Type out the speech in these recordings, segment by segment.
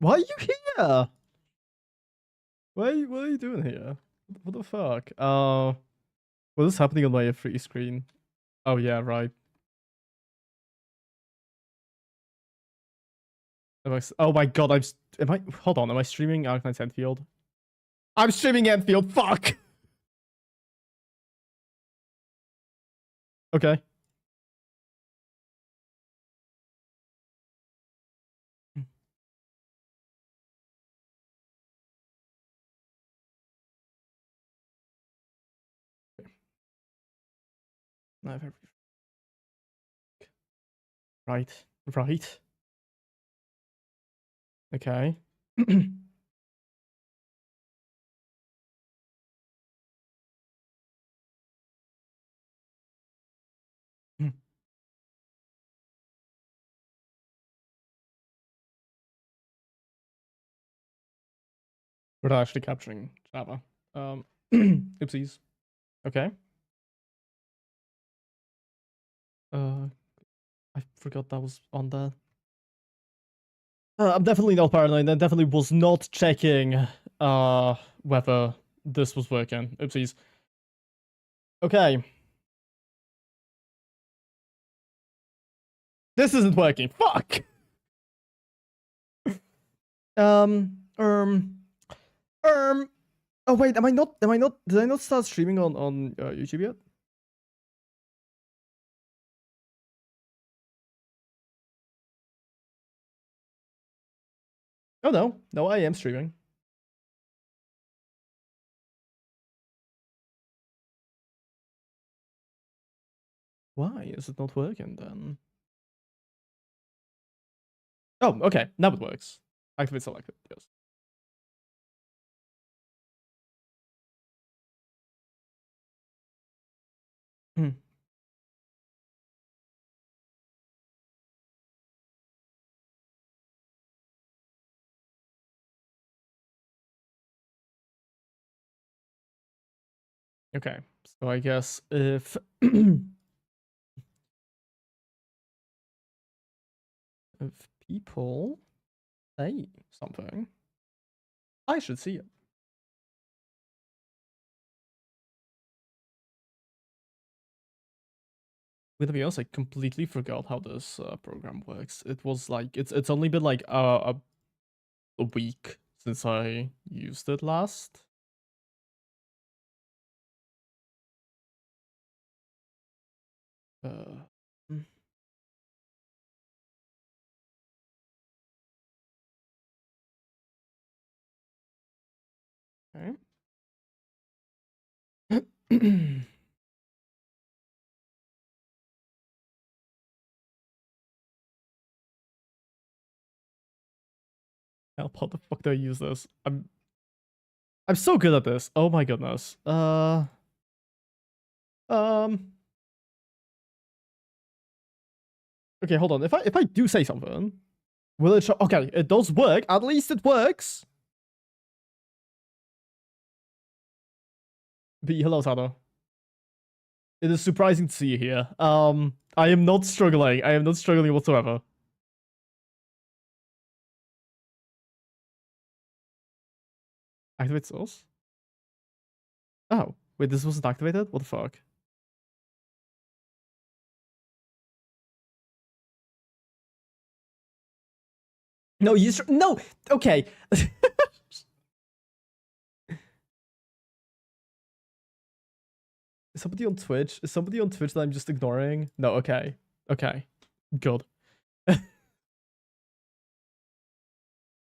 Why are you here? What are you doing here? What the fuck? What is happening on my free screen? Oh yeah, right. Oh my god, hold on, am I streaming Arknight's Enfield? I'm streaming Enfield, fuck! Okay. Right. Right. Okay. We're not actually capturing Java. Oopsies. Okay. I forgot that was on there. I'm definitely not paranoid. I definitely was not checking whether this was working. Oopsies. Okay. This isn't working. Fuck. Oh wait, did I not start streaming on YouTube yet? Oh no, I am streaming. Why is it not working then? Oh, okay, now it works. Activate selected, yes. Hmm. Okay, so I guess if if people say something, I should see it. To be honest, I completely forgot how this program works. It was like it's only been like a week since I used it last. Hmm. Okay. Help, how the fuck do I use this? I'm so good at this. Oh my goodness. Um. Okay, hold on. If I do say something, will it show? Okay, it does work. At least it works. B, hello, Sado. It is surprising to see you here. I am not struggling. I am not struggling whatsoever. Activate source? Oh, wait, this wasn't activated? What the fuck? No, no! Okay. Is somebody on Twitch? Is somebody on Twitch that I'm just ignoring? No, okay. Okay. Good.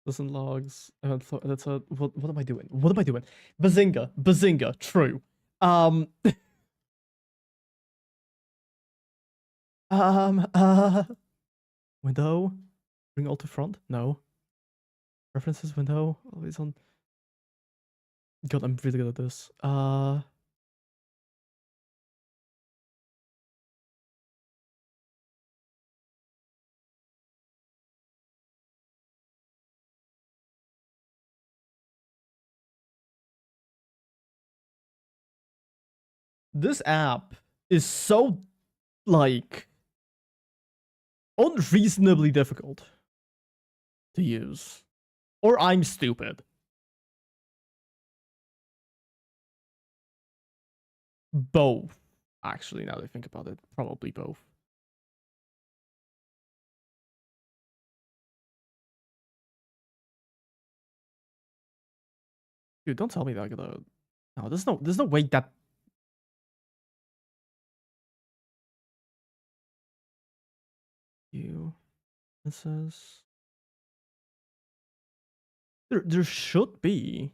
Listen logs. That's a what am I doing? What am I doing? Bazinga. Bazinga. True. Um uh window. Bring all to front? No. References window. Always on. God, I'm really good at this. This app is so like unreasonably difficult to use. Or I'm stupid. Both. Actually, now that I think about it, probably both. Dude, don't tell me that I gotta. No, there's no way that. You. This is. There should be.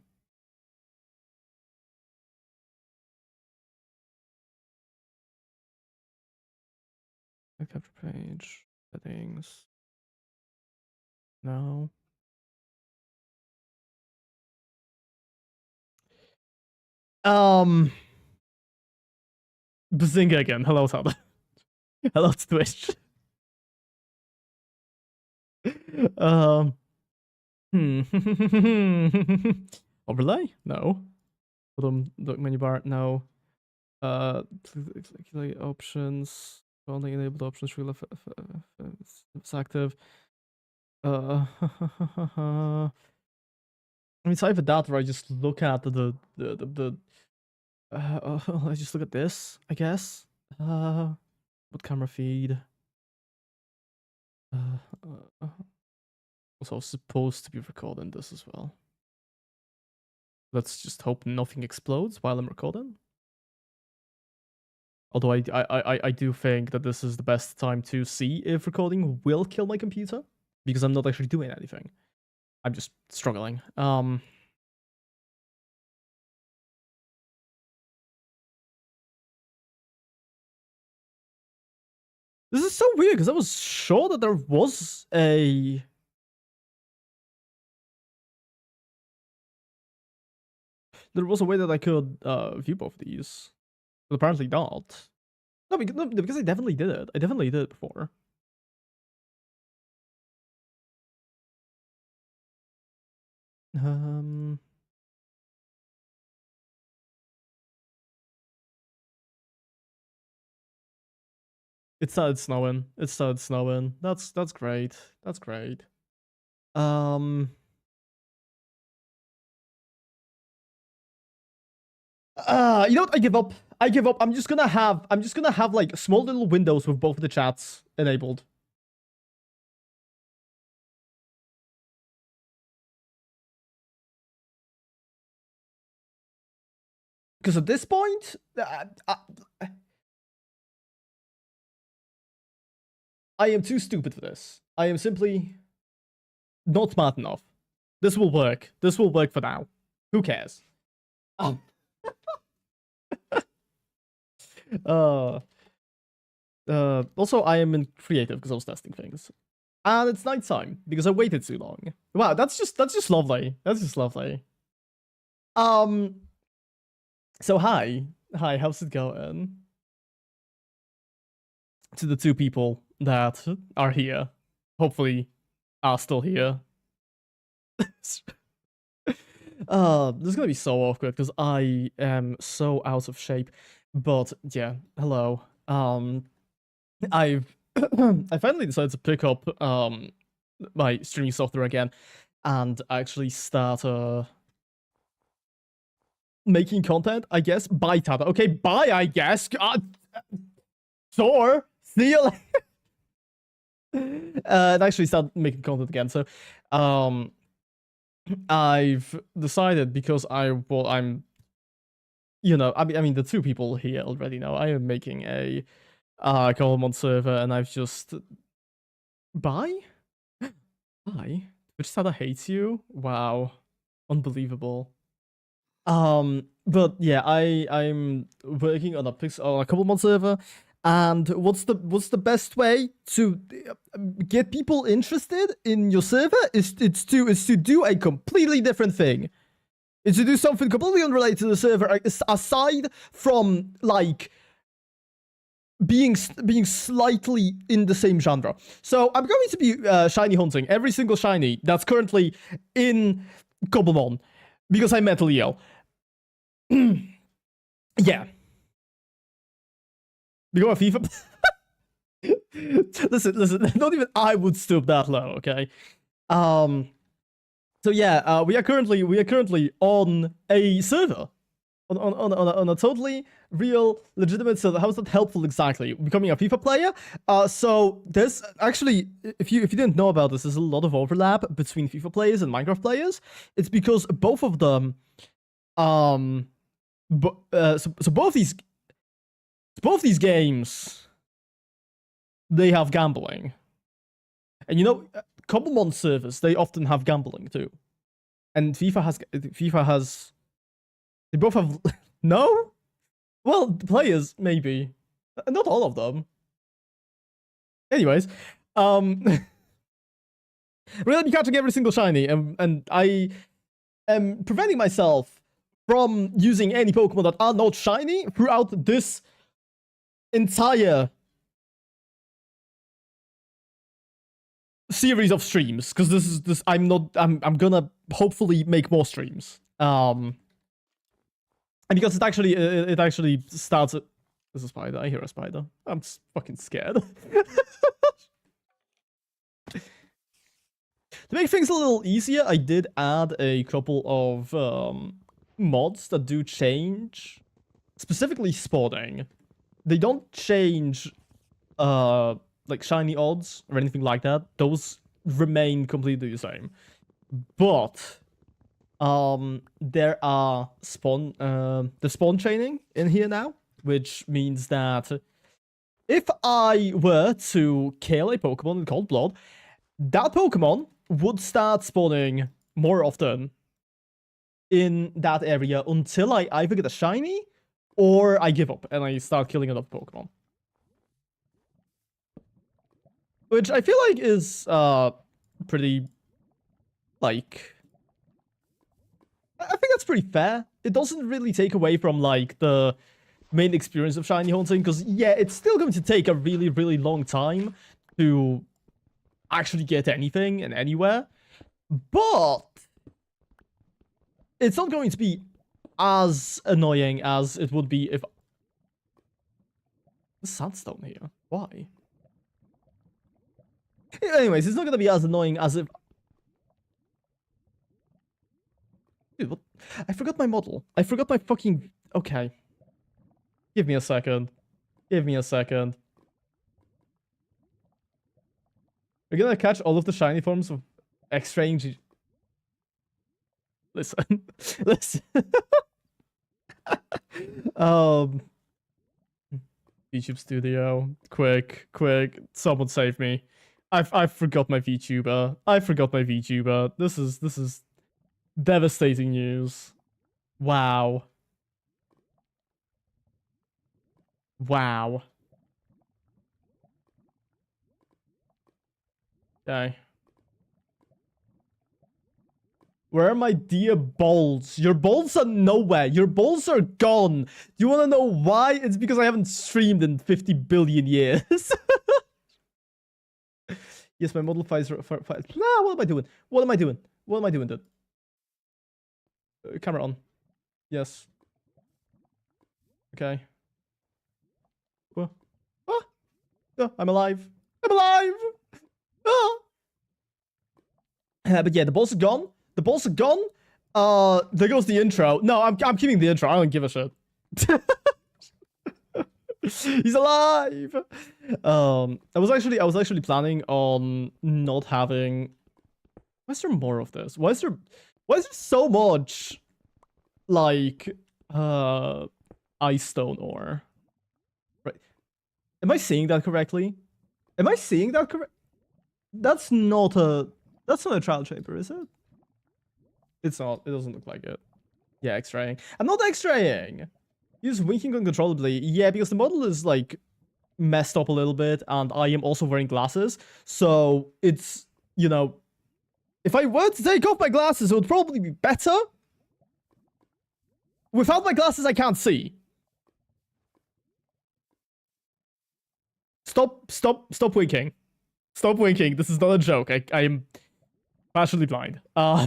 Capture page. Settings. No. Bazinga again. Hello, Todd. Hello, Twitch. Hmm. Overlay? No. Bottom menu bar? No. Calculate options. Only enabled options. Real if it's active. I mean, it's either that or I just look at I just look at this, I guess. What camera feed? Also, I was supposed to be recording this as well. Let's just hope nothing explodes while I'm recording. Although I do think that this is the best time to see if recording will kill my computer, because I'm not actually doing anything. I'm just struggling. This is so weird because I was sure that there was a way that I could view both of these, but apparently not. No, because I definitely did it. I definitely did it before. It started snowing. It started snowing. That's great. That's great. You know what? I give up. I give up. I'm just gonna have like small little windows with both of the chats enabled. Because at this point, I am too stupid for this. I am simply not smart enough. This will work. This will work for now. Who cares? Also, I am in creative because I was testing things. And it's nighttime because I waited too long. Wow, that's just lovely. That's just lovely. So hi, how's it going? To the two people that are here, hopefully, are still here. This is gonna be so awkward because I am so out of shape. But yeah, hello. I've I finally decided to pick up my streaming software again and actually start making content, I guess. Bye, Tata. Okay, bye, I guess. Sure. See you later. And actually start making content again. So, I've decided because I'm, you know, I mean, the two people here already know I am making a Cobblemon server, and I've just bye. Twitch Tata hates you. Wow, unbelievable. But yeah, I'm working on a Cobblemon server, and what's the best way to get people interested in your server is to do a completely different thing. It's to do something completely unrelated to the server, aside from like being slightly in the same genre. So I'm going to be shiny hunting every single shiny that's currently in Cobblemon because I'm mentally ill. Yeah. You go on FIFA. Listen, not even I would stoop that low, okay? So So yeah, we are currently on a server. On a totally real, legitimate server. How is that helpful exactly? Becoming a FIFA player? So there's actually, if you didn't know about this, there's a lot of overlap between FIFA players and Minecraft players. It's because both of them, so both these games, they have gambling. And you know, Cobblemon servers, they often have gambling too. And FIFA has they both have no? Well, players maybe. Not all of them. Anyways, really be catching every single shiny, and I am preventing myself from using any Pokemon that are not shiny throughout this entire series of streams, because I'm gonna hopefully make more streams. And because it actually starts at... There's a spider. I hear a spider. I'm fucking scared. To make things a little easier, I did add a couple of mods that do change, specifically spawning. They don't change like shiny odds or anything like that. Those remain completely the same. But there are the spawn chaining in here now, which means that if I were to kill a Pokemon in cold blood, that Pokemon would start spawning more often in that area until I either get a shiny or I give up and I start killing another Pokemon. Which I feel like is pretty, like... I think that's pretty fair. It doesn't really take away from, like, the main experience of shiny hunting, because, yeah, it's still going to take a really, really long time to actually get anything and anywhere. But it's not going to be as annoying as it would be if... There's sandstone here. Why? Anyways, it's not going to be as annoying as if... Dude, what? I forgot my model. I forgot my fucking... Okay. Give me a second. Give me a second. We're gonna catch all of the shiny forms of exchange. Listen. Listen. YouTube Studio. Quick. Someone save me. I forgot my VTuber. I forgot my VTuber. This is devastating news. Wow. Wow. Okay. Where are my dear balls? Your balls are nowhere. Your balls are gone. Do you want to know why? It's because I haven't streamed in 50 billion years. Yes, my model fights. Nah, what am I doing? What am I doing? What am I doing, dude? Camera on. Yes. Okay. What? Ah! Oh, I'm alive. I'm alive! Ah! But yeah, the balls are gone. The balls are gone. There goes the intro. No, I'm keeping the intro. I don't give a shit. He's alive. I was actually planning on not having... Why is there more of this? Why is there so much, like, ice stone ore? Right. Am I seeing that correctly? Am I seeing that correct? That's not a trial chamber, is it? It's not. It doesn't look like it. Yeah, X-raying. I'm not X-raying. He's winking uncontrollably. Yeah, because the model is, like, messed up a little bit, and I am also wearing glasses. So it's, you know, if I were to take off my glasses, it would probably be better. Without my glasses, I can't see. Stop winking. Stop winking. This is not a joke. I am partially blind. Yeah.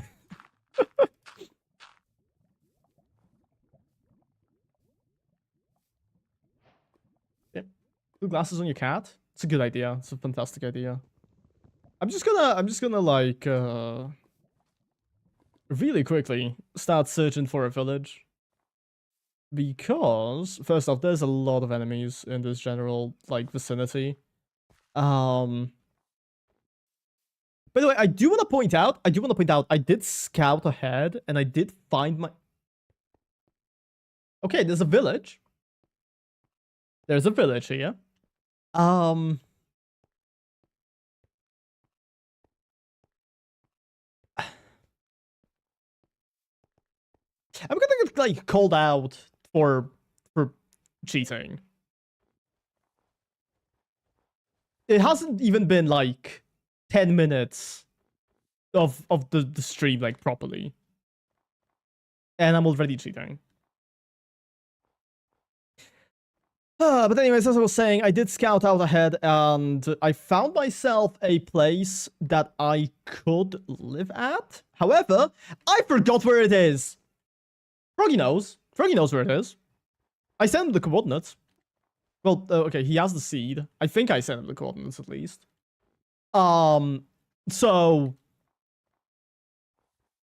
Put glasses on your cat? It's a good idea. It's a fantastic idea. I'm just gonna like really quickly start searching for a village. Because, first off, there's a lot of enemies in this general, like, vicinity. By the way, I do want to point out, I did scout ahead, and I did find my... Okay, there's a village. There's a village here. I'm gonna get, like, called out for cheating. It hasn't even been, like, 10 minutes of the stream, like, properly. And I'm already cheating. But anyways, as I was saying, I did scout out ahead, and I found myself a place that I could live at. However, I forgot where it is. Froggy knows. Froggy knows where it is. I sent him the coordinates. Well, okay, he has the seed. I think I sent him the coordinates, at least. So...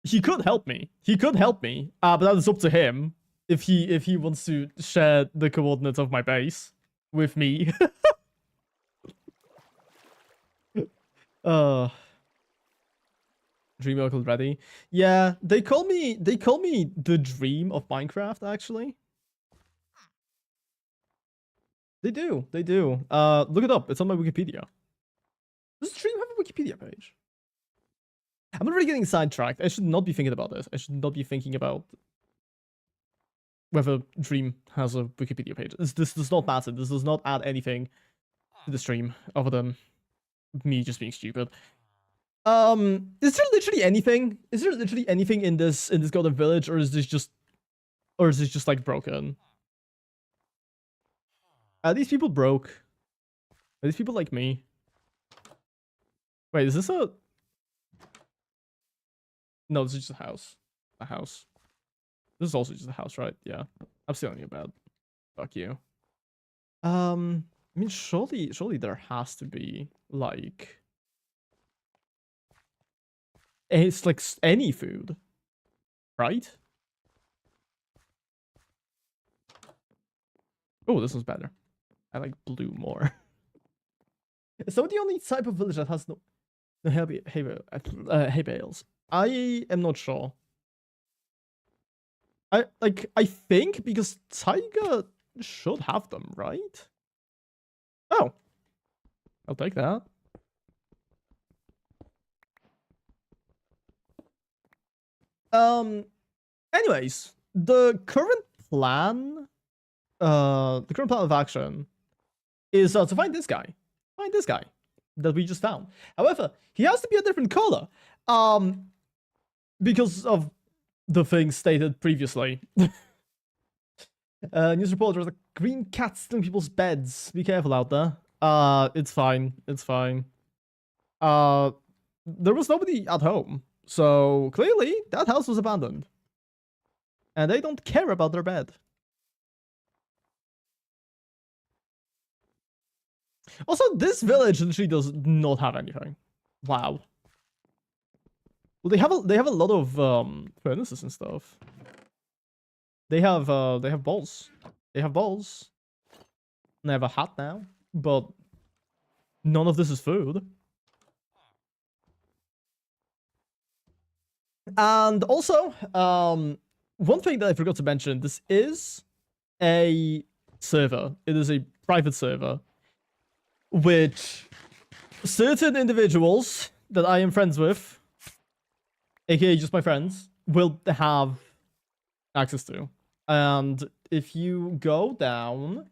He could help me. But that is up to him. If he wants to share the coordinates of my base with me. Dream Oracle ready. Yeah, they call me the dream of Minecraft, actually. They do. Look it up. It's on my Wikipedia. Does Dream have a Wikipedia page? I'm already getting sidetracked. I should not be thinking about this. I should not be thinking about whether Dream has a Wikipedia page. This does not matter. This does not add anything to the stream other than me just being stupid. Is there literally anything? Is there literally anything in this golden village, or is this just like broken? Are these people broke? Are these people like me? Wait, is this a... No, this is just a house. A house. This is also just a house, right? Yeah. I'm stealing your bed. Fuck you. I mean, surely there has to be, like... It's like any food. Right? Oh, this one's better. I like blue more. Is that the only type of village that has no hay bales? I am not sure. I think because Tiger should have them, right? Oh. I'll take that. Anyways, the current plan of action is to find this guy. Find this guy that we just found. However, he has to be a different color. Because of the things stated previously. News report, there's a green cat stealing people's beds. Be careful out there. It's fine. It's fine. There was nobody at home. So, clearly, that house was abandoned. And they don't care about their bed. Also, this village literally does not have anything. Wow. Well, they have a lot of furnaces and stuff. They have balls. They have balls. And they have a hat now, but none of this is food. And also, one thing that I forgot to mention, this is a server. It is a private server, which certain individuals that I am friends with, aka just my friends, will have access to. And if you go down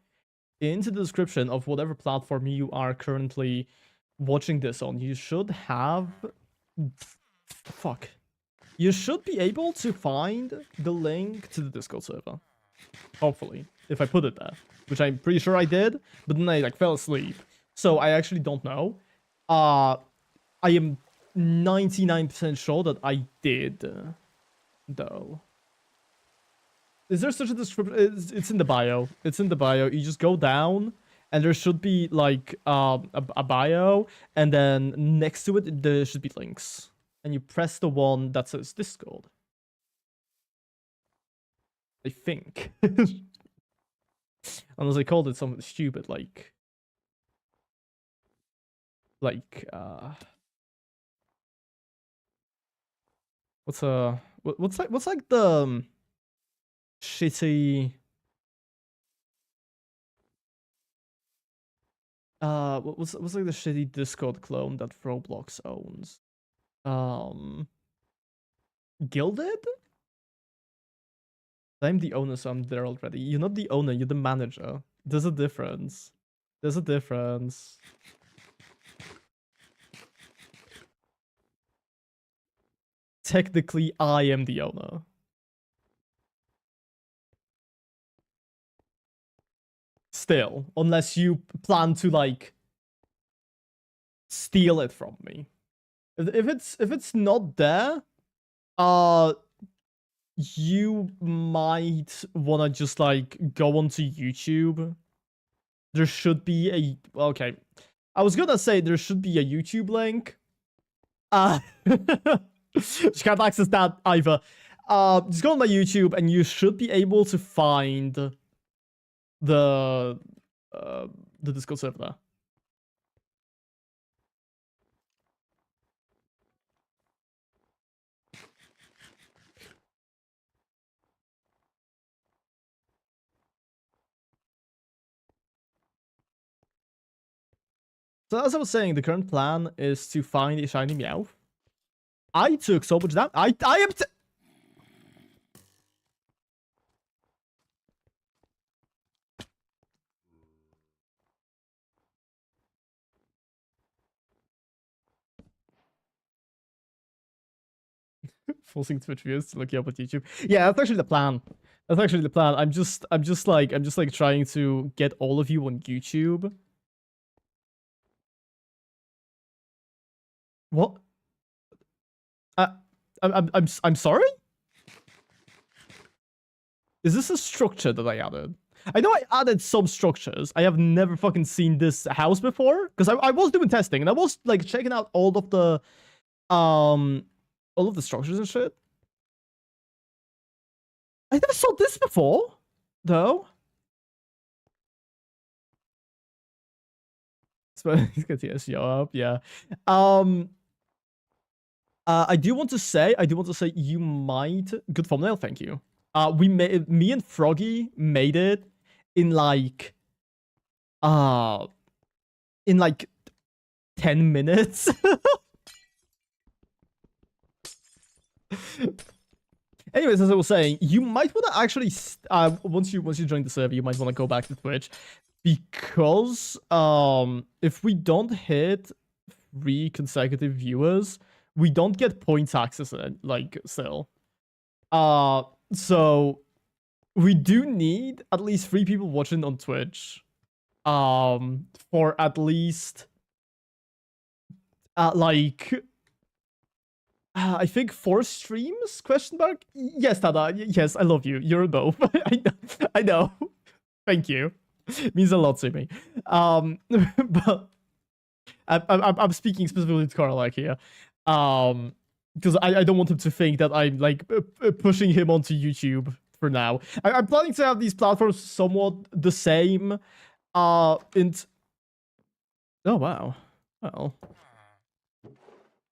into the description of whatever platform you are currently watching this on, you should have... Fuck. You should be able to find the link to the Discord server. Hopefully. If I put it there. Which I'm pretty sure I did, but then I fell asleep. So I actually don't know. I am 99% sure that I did, though. Is there such a description? It's in the bio. It's in the bio. You just go down, and there should be, like, a bio, and then next to it, there should be links. And you press the one that says Discord. I think. Unless I called it something stupid like what's like the shitty what's like the shitty Discord clone that Roblox owns? Gilded? I'm the owner, so I'm there already. You're not the owner, you're the manager. There's a difference. There's a difference. Technically, I am the owner. Still, unless you plan to like steal it from me. If it's not there, you might wanna just like go onto YouTube. There should be a okay. I was gonna say there should be a YouTube link. You can't access that either. Just go on my YouTube and you should be able to find the Discord server there. So as I was saying, the current plan is to find a shiny Meow. I took so much damage. I am forcing Twitch viewers to look you up on YouTube. Yeah, that's actually the plan. That's actually the plan. I'm just like trying to get all of you on YouTube. What? I'm sorry? Is this a structure that I added? I know I added some structures. I have never fucking seen this house before. Because I was doing testing and I was like checking out all of the structures and shit. I never saw this before, though. He's got the SEO up, yeah. I do want to say, you might. Good thumbnail, thank you. Me and Froggy made it in like 10 minutes. Anyways, as I was saying, you might want to actually once you join the server, you might want to go back to Twitch because if we don't hit 3 consecutive viewers, we don't get points access like still. So we do need at least 3 people watching on Twitch for at least I think 4 streams? Question mark? Yes, Tada. Yes, I love you. You're a both. I know. Thank you. It means a lot to me. But I'm speaking specifically to Karlak here. Because I don't want him to think that I'm like pushing him onto YouTube for now. I'm planning to have these platforms somewhat the same. Oh wow. Well.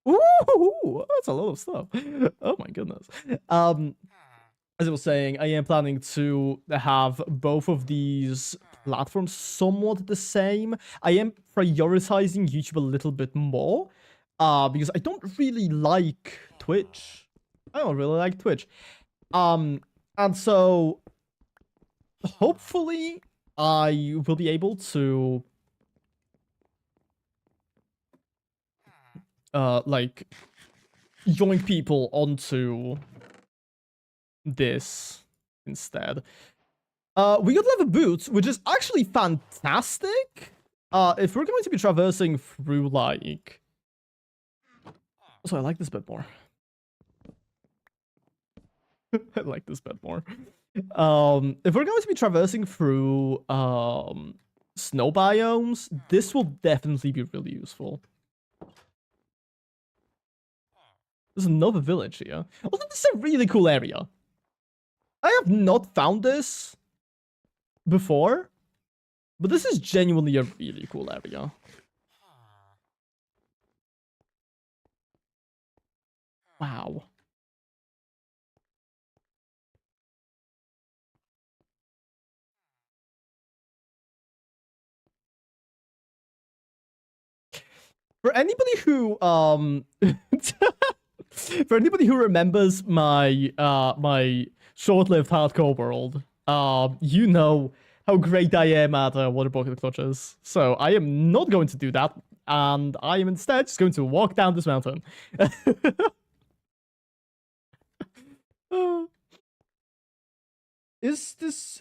Ooh, that's a lot of stuff. Oh my goodness. As I was saying, I am planning to have both of these platforms somewhat the same. I am prioritizing YouTube a little bit more, because I don't really like Twitch. I don't really like Twitch. And so hopefully I will be able to like join people onto this instead. We got leather boots, which is actually fantastic. If we're going to be traversing through like, also I like this bit more. I like this bit more. If we're going to be traversing through snow biomes, this will definitely be really useful. There's another village here. Also, this is a really cool area. I have not found this before, but this is genuinely a really cool area. Wow. For anybody who for anybody who remembers my short-lived hardcore world, you know how great I am at water bucket clutches. So I am not going to do that, and I am instead just going to walk down this mountain. Is this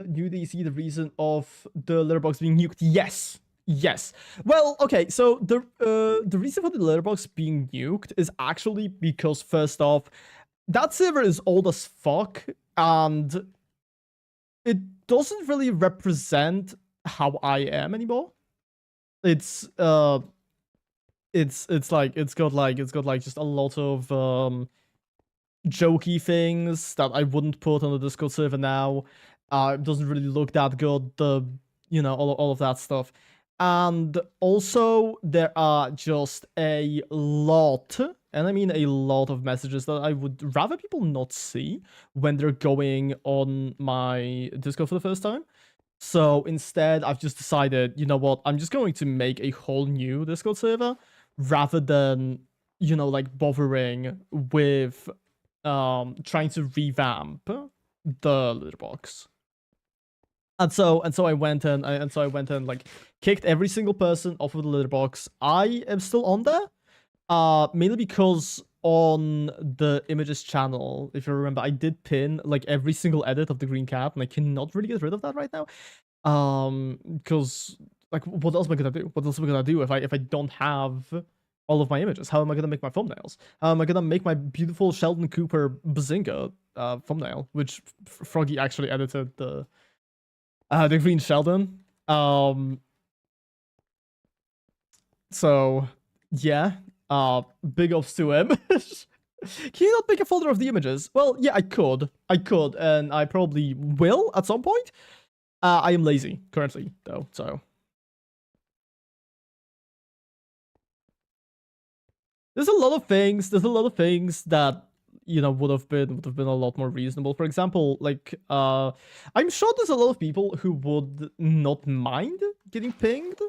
new DC the reason of the letterbox being nuked? Yes. Yes. Well, okay, so the reason for the letterbox being nuked is actually because, first off, that server is old as fuck, and it doesn't really represent how I am anymore. It's it's got like just a lot of jokey things that I wouldn't put on the Discord server now. It doesn't really look that good. All of that stuff. And also, there are just a lot, and I mean a lot of messages that I would rather people not see when they're going on my Discord for the first time. So instead, I've just decided, you know what, I'm just going to make a whole new Discord server rather than, like bothering with trying to revamp the litter box. And so I went and like kicked every single person off of the litter box. I am still on there, mainly because on the images channel, if you remember, I did pin like every single edit of the green cat, and I cannot really get rid of that right now. Because like, what else am I gonna do? What else am I gonna do if I don't have all of my images? How am I gonna make my thumbnails? How am I gonna make my beautiful Sheldon Cooper Bazinga thumbnail, which Froggy actually edited the green Sheldon. So yeah, big ups to him. Can you not make a folder of the images? Well, yeah, I could, and I probably will at some point. I am lazy currently though, so there's a lot of things. There's a lot of things that would have been a lot more reasonable. For example, like I'm sure there's a lot of people who would not mind getting pinged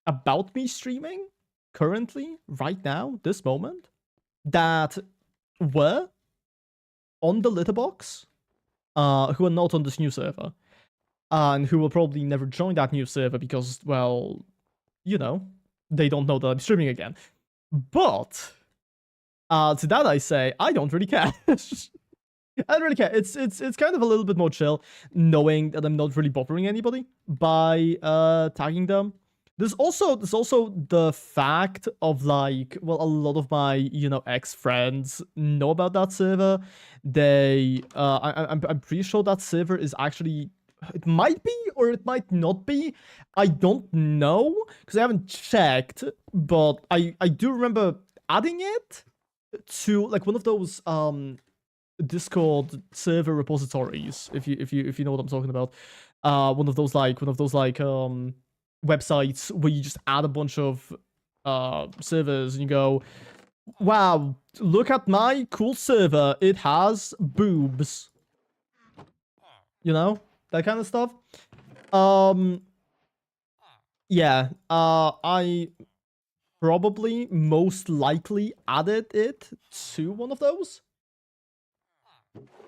about me streaming currently, right now, this moment, that were on the litterbox, who are not on this new server, and who will probably never join that new server because, well, they don't know that I'm streaming again. But to that I say, I don't really care. I don't really care. It's kind of a little bit more chill knowing that I'm not really bothering anybody by tagging them. There's also the fact of like, well, a lot of my ex friends know about that server. They I'm pretty sure that server is actually, it might be or it might not be. I don't know because I haven't checked, but I do remember adding it to like one of those Discord server repositories, if you know what I'm talking about. One of those websites where you just add a bunch of servers and you go, wow, look at my cool server, it has boobs, that kind of stuff. Yeah, I probably most likely added it to one of those.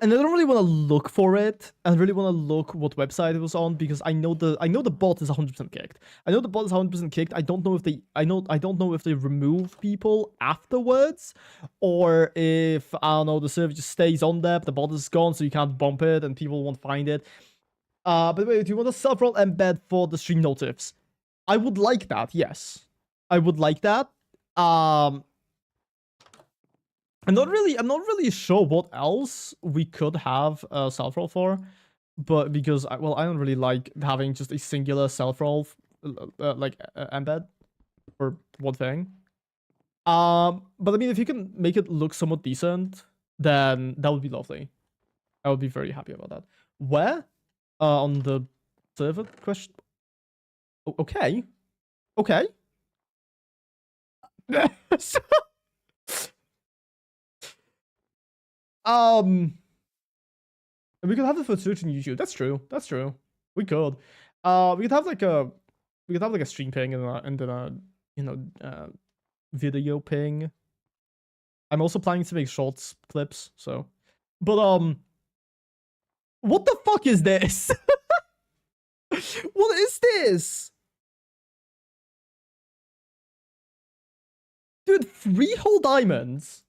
And I don't really want to look for it. I really want to look what website it was on because I know the bot is 100% kicked. I know the bot is 100% kicked. I don't know if they I don't know if they remove people afterwards or if, I don't know, the server just stays on there, but the bot is gone so you can't bump it and people won't find it. But wait, do you want a self-roll embed for the stream notifs? I would like that, yes. I would like that. I'm not really sure what else we could have a self-roll for, but because I don't really like having just a singular self-roll embed for one thing. But I mean, if you can make it look somewhat decent, then that would be lovely. I would be very happy about that. Where? On the server question. Okay. Okay. We could have the footage on YouTube. That's true. That's true. We could. We could have like a stream ping and then a video ping. I'm also planning to make shorts clips. So, but what the fuck is this? What is this? Dude, 3 whole diamonds.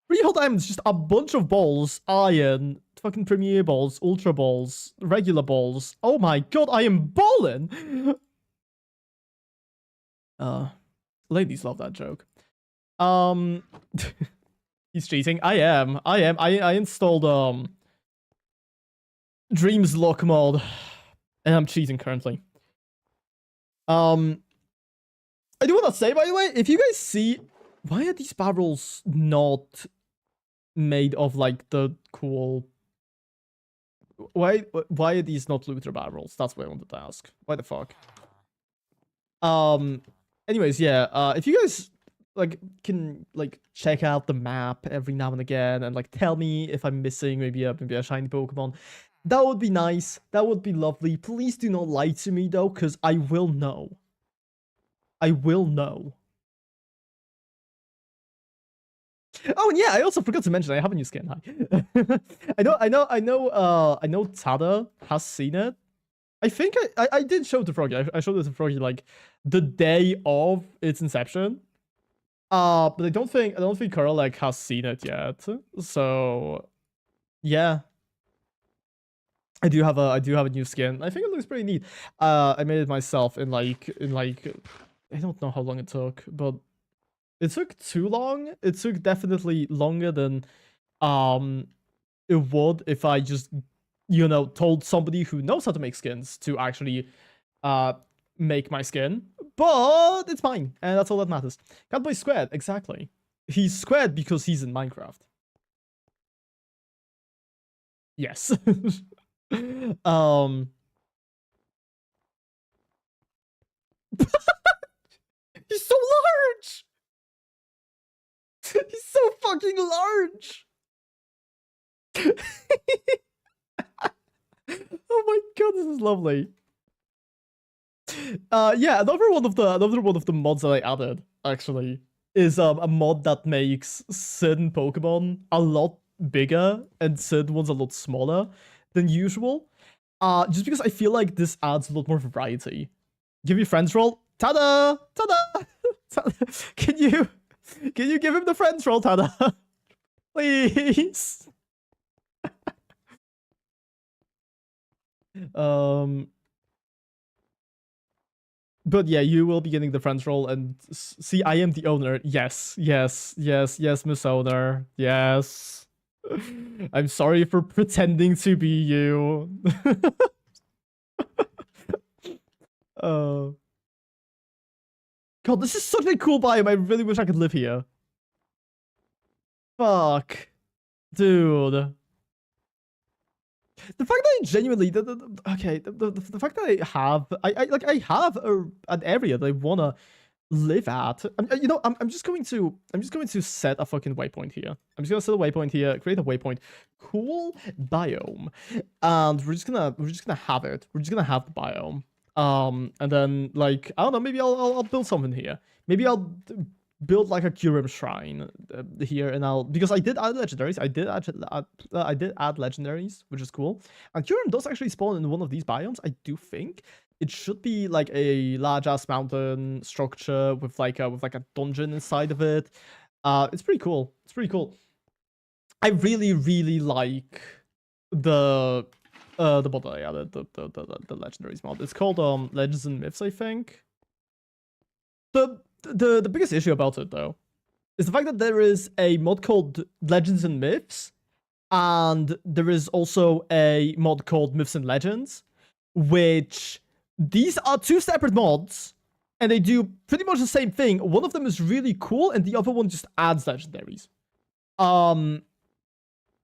3 whole diamonds, just a bunch of balls, iron, fucking premier balls, ultra balls, regular balls. Oh my god, I am balling. Ladies love that joke. He's cheating. I am. I installed Dreams Lock mod, and I'm cheating currently. I do want to say, by the way, if you guys see, why are these barrels not made of like the cool? Why are these not looter barrels? That's what I wanted to ask. Why the fuck? Anyways, yeah. If you guys like can like check out the map every now and again and like tell me if I'm missing maybe a shiny Pokemon, that would be nice. That would be lovely. Please do not lie to me though, because I will know. I will know. Oh, and yeah, I also forgot to mention I have a new skin. Hi. I know Tada has seen it. I think I did show it to Froggy. I showed it to Froggy like the day of its inception. But I don't think Carl like has seen it yet. So yeah. I do have a new skin. I think it looks pretty neat. I made it myself in like I don't know how long it took, but it took too long. It took definitely longer than it would if I just told somebody who knows how to make skins to actually make my skin. But it's fine, and that's all that matters. Can't play squared, exactly. He's squared because he's in Minecraft. Yes. He's so large! He's so fucking large! Oh my god, this is lovely. Yeah, another one of the mods that I added, actually, is a mod that makes certain Pokemon a lot bigger and certain ones a lot smaller than usual. Just because I feel like this adds a lot more variety. Give your friends roll. Tada! Tada! Tada! Can you give him the friends roll, Tada? Please. But yeah, you will be getting the friends roll, and see, I am the owner. Yes, Miss Owner. Yes. I'm sorry for pretending to be you. God, this is such a cool biome. I really wish I could live here. Fuck. Dude. The fact that I genuinely, the fact that I have an area that I wanna live at. I'm just going to set a fucking waypoint here. I'm just gonna set a waypoint here, create a waypoint. Cool biome, and we're just gonna have it. We're just gonna have the biome. And then like I don't know, maybe I'll build something here. Maybe I'll build like a Kyurem shrine here, and because I did add legendaries. I did add legendaries, which is cool. And Kyurem does actually spawn in one of these biomes. I do think it should be like a large ass mountain structure with like a dungeon inside of it. It's pretty cool. It's pretty cool. I really like the mod that I added, the legendaries mod. It's called Legends and Myths, I think. The biggest issue about it though is the fact that there is a mod called Legends and Myths, and there is also a mod called Myths and Legends, which these are 2 separate mods, and they do pretty much the same thing. One of them is really cool, and the other one just adds legendaries.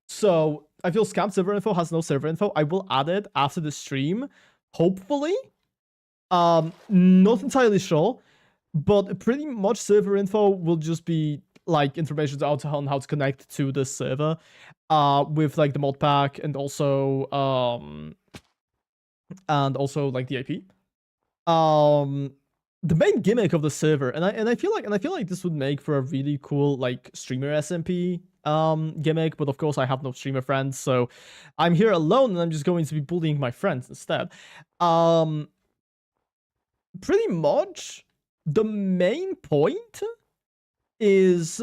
So I feel scam server info has no server info. I will add it after the stream, hopefully. Not entirely sure, but pretty much server info will just be like information out on how to connect to the server, with like the mod pack and also like the IP. The main gimmick of the server, and I feel like this would make for a really cool like streamer SMP gimmick, but of course I have no streamer friends, so I'm here alone and I'm just going to be bullying my friends instead. Pretty much the main point is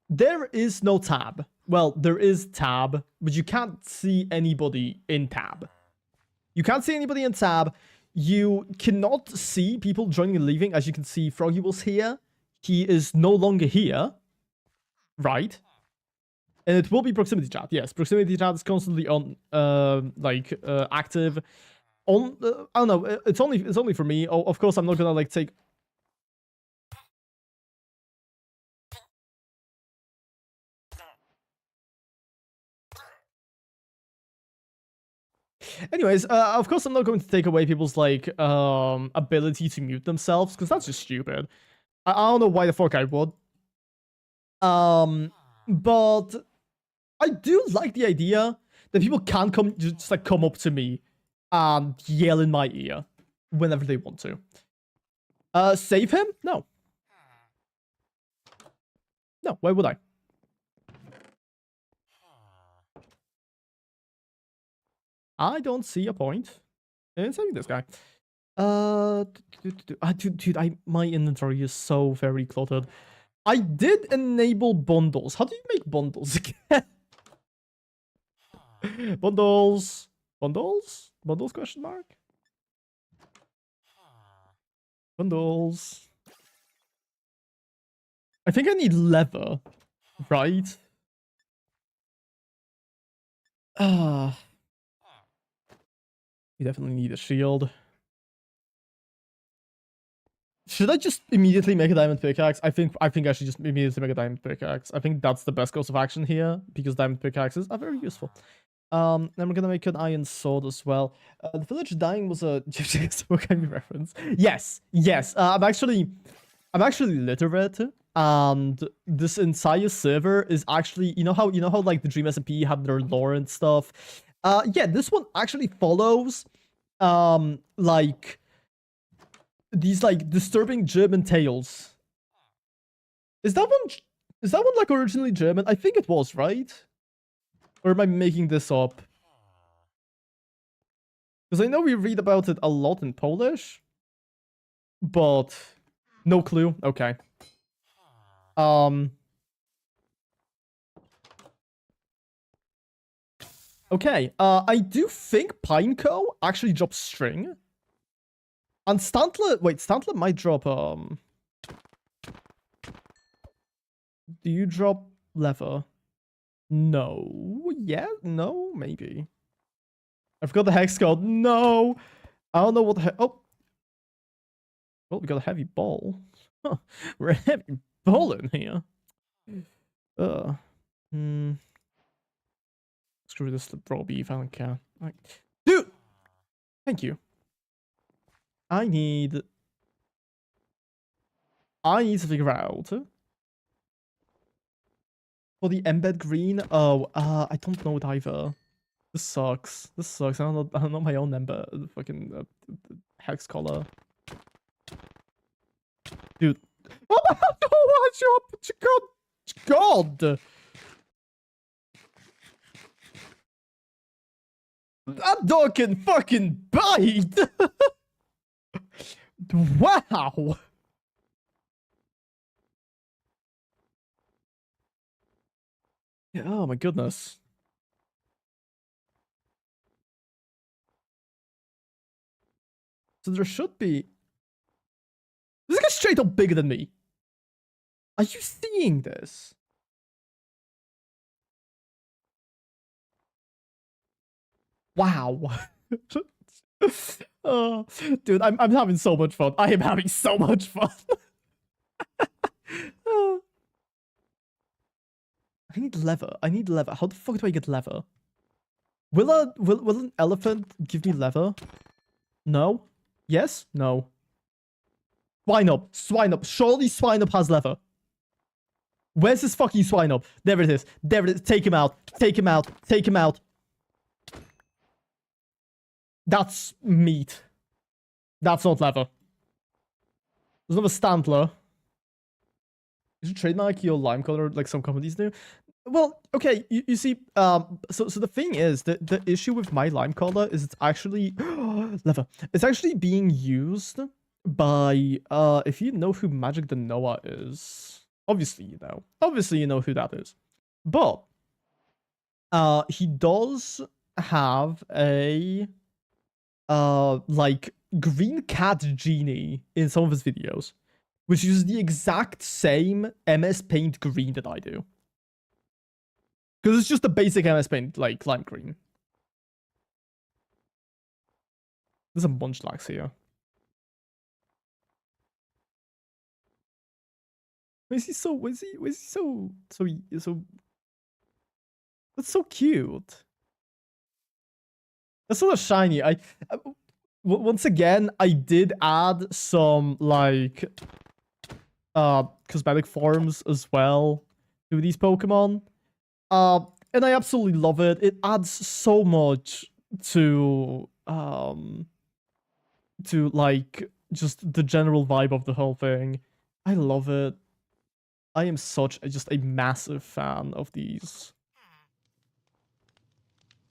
there is no tab. Well, there is tab, but you can't see anybody in tab. You can't see anybody in tab. You cannot see people joining and leaving. As you can see, Froggy was here. He is no longer here. Right? And it will be proximity chat. Yes, proximity chat is constantly on, active. I don't know. It's only for me. Oh, of course, I'm not gonna like take. Anyways, of course, I'm not going to take away people's like ability to mute themselves, because that's just stupid. I don't know why the fuck I would. But I do like the idea that people can just like come up to me and yell in my ear whenever they want to. Save him? No. No, why would I? I don't see a point in saving this guy. Dude, my inventory is so very cluttered. I did enable bundles. How do you make bundles again? Bundles? Bundles? Bundles question mark? Bundles. I think I need leather, right? You definitely need a shield. Should I just immediately make a diamond pickaxe? I think I should just immediately make a diamond pickaxe. I think that's the best course of action here, because diamond pickaxes are very useful. Then we're gonna make an iron sword as well. The village dying was a Gypsy reference. Yes. I'm actually literate, and this entire server is actually, you know how like the Dream SMP had their lore and stuff. Yeah, this one actually follows like these like disturbing German tales. Is that one like originally German? I think it was, right? Or am I making this up? Because I know we read about it a lot in Polish, but no clue. Okay. Okay, I do think Pineco actually drops string. And Stantler might drop, do you drop leather? No. Yeah? No? Maybe. I forgot the hex code. No! I don't know what the oh! Well, we got a heavy ball. Huh. We're a heavy ball in here. Screw this raw beef, I don't care. Like, dude! Thank you. I need to figure out for the embed green. Oh, I don't know it either. This sucks. I don't know my own embed fucking hex color. Dude. Oh my God! That dog can fucking bite! Wow! Yeah, oh my goodness. So there should be... This guy's straight up bigger than me. Are you seeing this? Wow. Oh, dude, I'm having so much fun. I am having so much fun. I need leather. How the fuck do I get leather? Will an elephant give me leather? No? Yes? No. Swine up. Swine up. Surely swine up has leather. Where's this fucking swine up? There it is. There it is. Take him out. Take him out. Take him out. That's meat. That's not leather. There's another Stantler. You should trademark your lime color like some companies do. Well, okay, you see, so the thing is, the issue with my lime color is it's actually, leather. It's actually being used by, if you know who Magic the Noah is, obviously you know. Obviously you know who that is. But, he does have a, like, green cat genie in some of his videos, which uses the exact same MS Paint green that I do. Because it's just the basic MS Paint, like, lime green. There's a Munchlax here. Why is he so, that's so cute. That's sort of shiny. Once again, I did add some, like, cosmetic forms as well to these Pokemon. And I absolutely love it. It adds so much to like just the general vibe of the whole thing. I love it. I am just a massive fan of these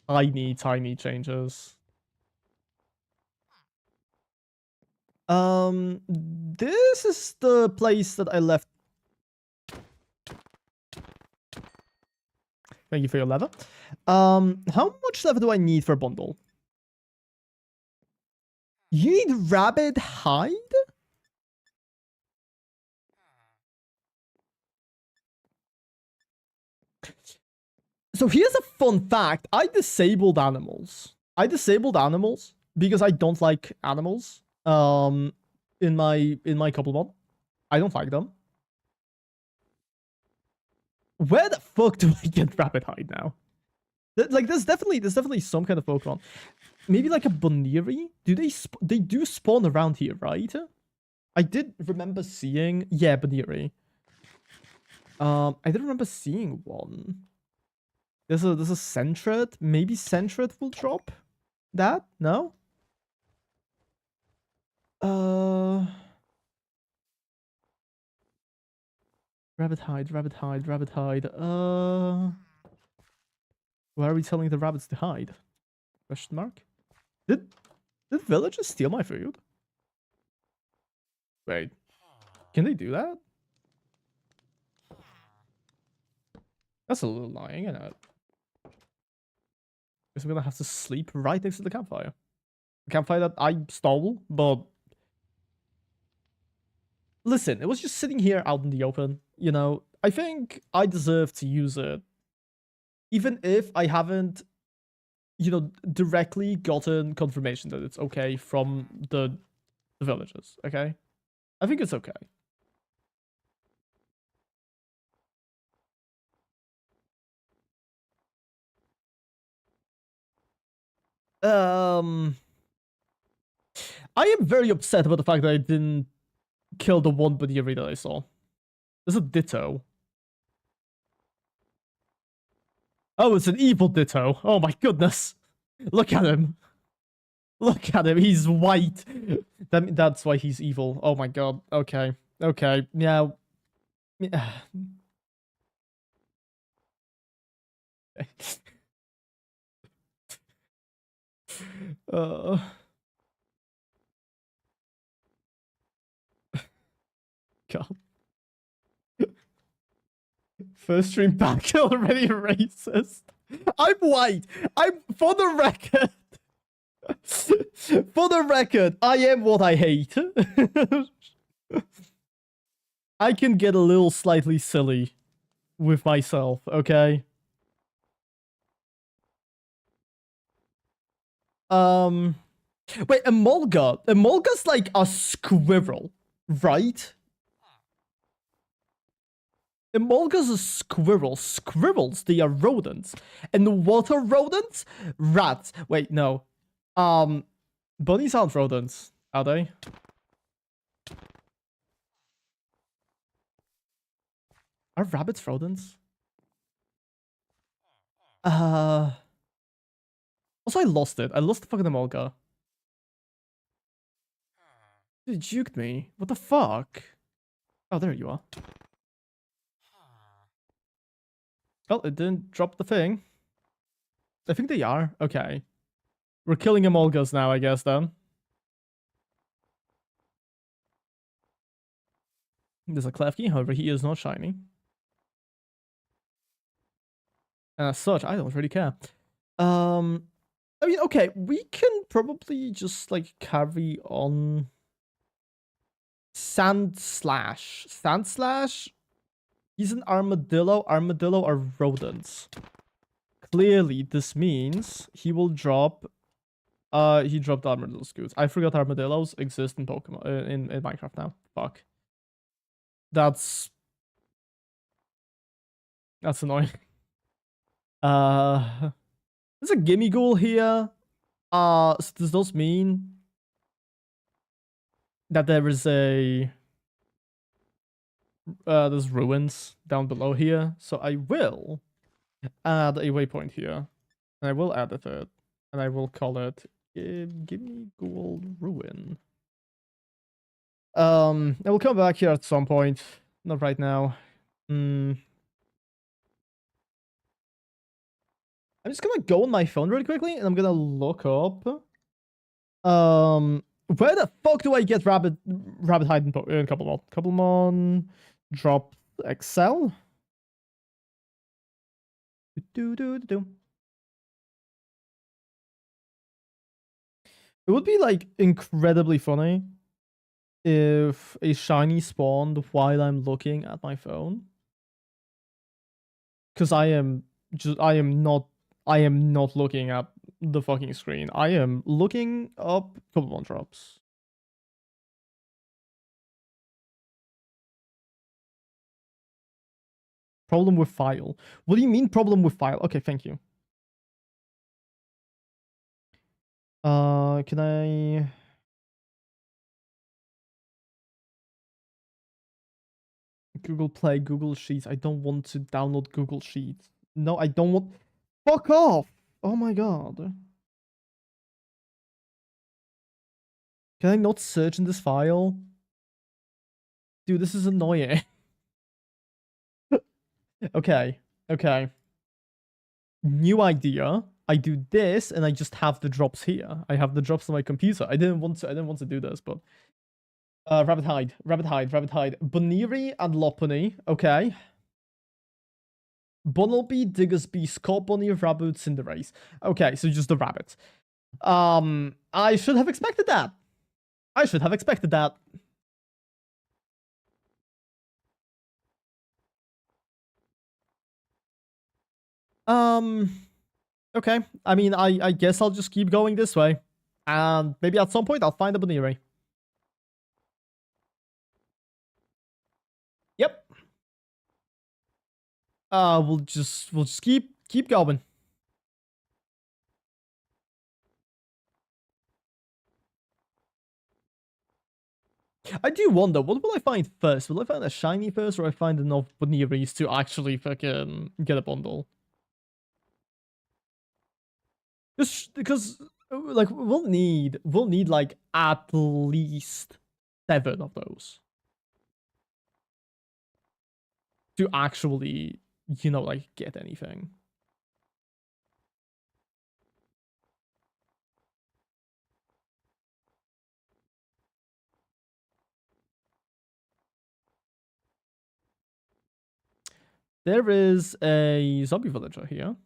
tiny changes. This is the place that I left. Thank you for your leather. How much leather do I need for a bundle? You need rabbit hide? So here's a fun fact. I disabled animals. Because I don't like animals. In my Cobblemon. I don't like them. Where the fuck do I get rabbit hide now? Like, there's definitely some kind of Pokemon. Maybe like a Boniri? They do spawn around here, right? I did remember seeing, yeah, Boniri. I did remember seeing one. There's a Sentret. Maybe Sentret will drop that? No? Rabbit hide. Where are we telling the rabbits to hide? Question mark? Did villagers steal my food? Wait. Can they do that? That's a little lying, isn't it? Guess I'm gonna have to sleep right next to the campfire. The campfire that I stole, but... Listen, it was just sitting here out in the open, you know? I think I deserve to use it. Even if I haven't, you know, directly gotten confirmation that it's okay from the villagers, okay? I think it's okay. I am very upset about the fact that I didn't kill the one Boniri that I saw. There's a Ditto. Oh, it's an evil Ditto. Oh my goodness. Look at him. Look at him. He's white. That's why he's evil. Oh my god. Okay. Okay. Meow. uh... God. First stream back already racist. I'm white. I'm for the record. For the record, I am what I hate. I can get a little slightly silly with myself, okay? Wait, Emolga. Emolga's like a squirrel, right? Emolgas are squirrels. Squirrels, they are rodents. And what are rodents? Rats. Wait, no. Bunnies aren't rodents, are they? Are rabbits rodents? Also, I lost it. I lost the fucking Emolga. It juked me. What the fuck? Oh, there you are. Oh, it didn't drop the thing. I think they are. Okay. We're killing Emolgas now, I guess, then. There's a Klefki, however, he is not shiny. And as such, I don't really care. I mean, okay, we can probably just, like, carry on. Sand Slash. Sand Slash? He's an armadillo. Armadillo are rodents. Clearly, this means he will drop... he dropped armadillo scoots. I forgot armadillos exist in Pokemon, in Minecraft now. Fuck. That's annoying. There's a Gimme Ghoul here. So does those mean that there is a there's ruins down below here? So I will add a waypoint here, and I will add a third, and I will call it Gimme Ghoul Ruin. I will come back here at some point. Not right now. I'm just gonna go on my phone really quickly, and I'm gonna look up. Where the fuck do I get rabbit hide in Cobblemon? Cobblemon drop Excel. It would be like incredibly funny if a shiny spawned while I'm looking at my phone. Because I am not looking at the fucking screen. I am looking up Cobblemon drops. Problem with file. What do you mean problem with file? Okay, thank you. Can I... Google Play, Google Sheets. I don't want to download Google Sheets. No, I don't want... Fuck off! Oh my god. Can I not search in this file? Dude, this is annoying. Okay. New idea. I do this, and I just have the drops here. I have the drops on my computer. I didn't want to do this, but... Rabbit hide. Boniri and Lopunny. Okay. Bunnelby, Diggersby, Scorbunny, Raboot, Cinderace. Okay, so just the rabbit. I should have expected that. Okay. I mean, I guess I'll just keep going this way. And maybe at some point I'll find a Boniri. Yep. We'll just keep going. I do wonder, what will I find first? Will I find a shiny first, or will I find enough Boniris to actually fucking get a bundle? Just because, like, we'll need like at least 7 of those to actually, you know, like, get anything. There is a zombie villager here.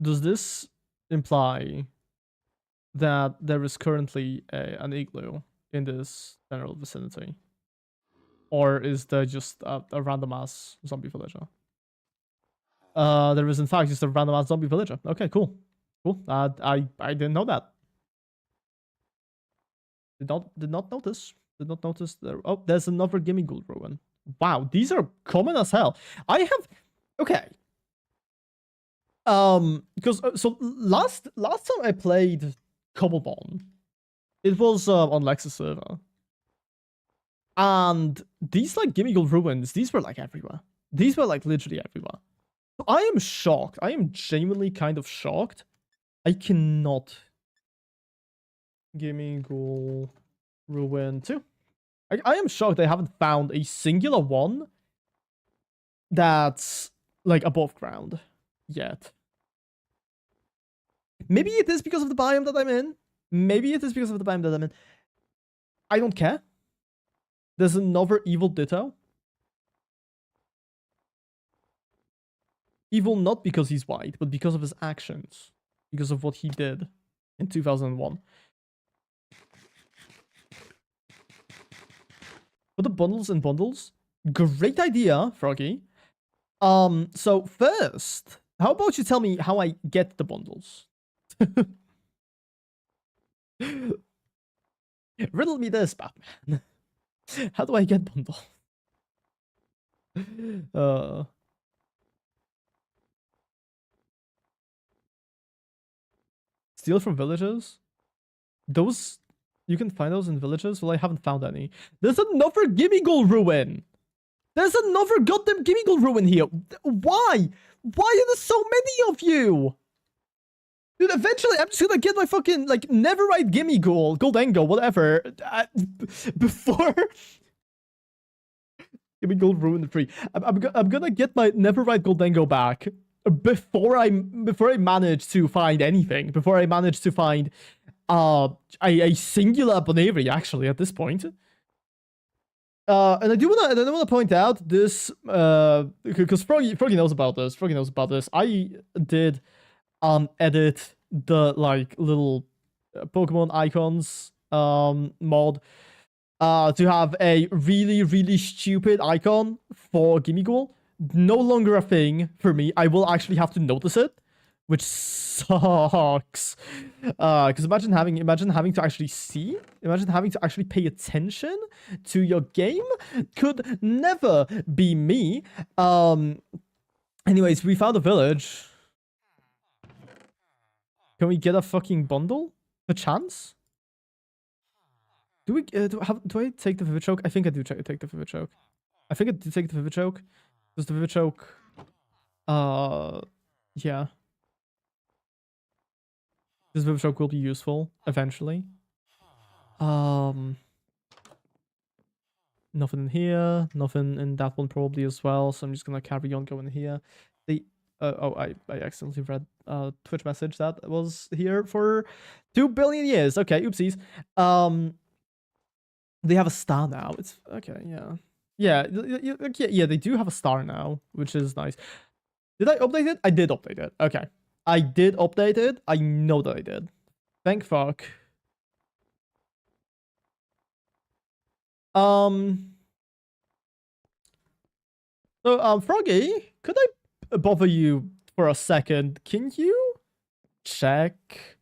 Does this imply that there is currently an igloo in this general vicinity? Or is there just a random ass zombie villager? There is in fact just a random ass zombie villager. Okay, cool. I didn't know that. Did not notice. Did not notice there. Oh, there's another Gimme Ghoul ruin. Wow, these are common as hell. I have okay. Because so last time I played Cobblemon, it was on Lexus server, and these like Gimme Gold ruins, these were like everywhere. These were like literally everywhere. I am shocked. I am genuinely kind of shocked. I cannot. Gimme Gold ruin 2. I am shocked I haven't found a singular one that's like above ground yet. Maybe it is because of the biome that I'm in. Maybe it is because of the biome that I'm in. I don't care. There's another evil Ditto. Evil not because he's white, but because of his actions. Because of what he did in 2001. Put the bundles in bundles. Great idea, Froggy. So first, how about you tell me how I get the bundles? Riddle me this, Batman. How do I get bundles? Steal from villages? Those you can find those in villages? Well, I haven't found any. There's another Gimme Gold ruin! There's another goddamn Gimme Gold ruin here! Why? Why are there so many of you? Dude, eventually I'm just gonna get my fucking, like, Neverite Gimme Gold, Goldengo, whatever, before... Gimme Gold ruin 3. I'm gonna get my Neverite Goldengo back before I manage to find anything, before I manage to find a singular Bonavri, actually, at this point. And I do wanna point out this, because Froggy knows about this. Froggy knows about this. I did edit the like little Pokemon icons mod to have a really stupid icon for Gimme Gold. No longer a thing for me. I will actually have to notice it, which sucks. Because imagine having to actually see, imagine having to actually pay attention to your game. Could never be me. Anyways, we found a village. Can we get a fucking bundle? A chance? Do we? Do I take the Vivid Choke? I think I do take the Vivid Choke. I think I do take the Vivid Choke. Does the Vivid Choke? Yeah. This Vivid Choke will be useful eventually. Nothing in here. Nothing in that one probably as well. So I'm just gonna carry on going here. I accidentally read a Twitch message that was here for 2 billion years. Okay, oopsies. They have a star now. It's okay, yeah. Yeah, they do have a star now, which is nice. Did I update it? I did update it. Okay. I did update it. I know that I did. Thank fuck. So, Froggy, could I bother you for a second? Can you check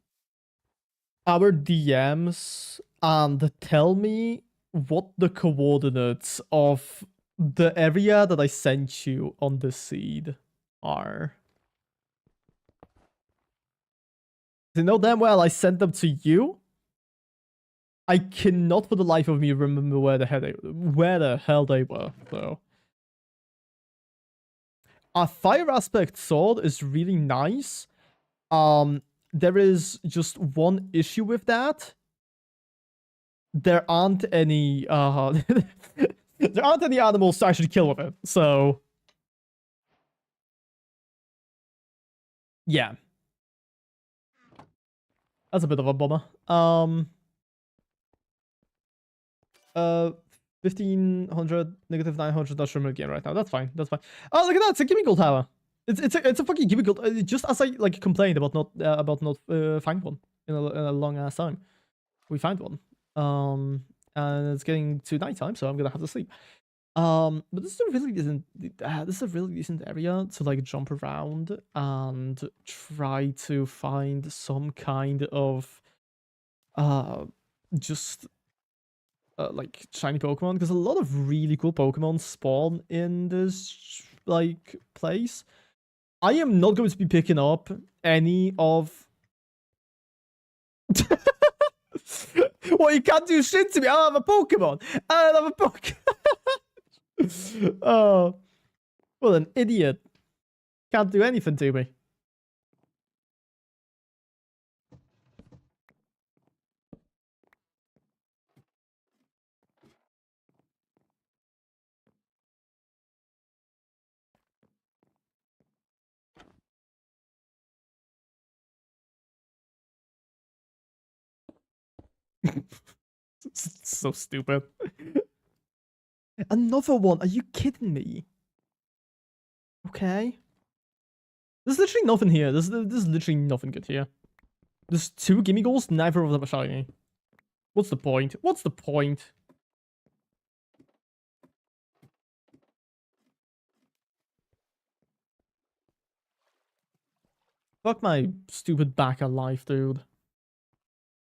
our DMs and tell me what the coordinates of the area that I sent you on the seed are? You know damn well I sent them to you. I cannot for the life of me remember where the hell they were, though. A fire aspect sword is really nice. There is just one issue with that. There aren't any there aren't any animals to actually kill with it, so yeah. That's a bit of a bummer. 1500 negative 900. That's from again right now. That's fine. That's fine. Oh, look at that! It's a Gimme Gold tower. It's a fucking Gimme Gold. Just as I like complained about not find one in a long ass time, we find one. And it's getting to nighttime, so I'm gonna have to sleep. But this is a really decent area to like jump around and try to find some kind of just like shiny Pokemon, because a lot of really cool Pokemon spawn in this like place. I am not going to be picking up any of. Well, you can't do shit to me. I don't have a Pokemon. I don't have a Pokemon. Oh, well, an idiot. Can't do anything to me. So stupid. Another one. Are you kidding me? Okay. There's literally nothing here. There's literally nothing good here. There's 2 gimme goals, neither of them are shiny. What's the point? What's the point? Fuck my stupid back alive, dude.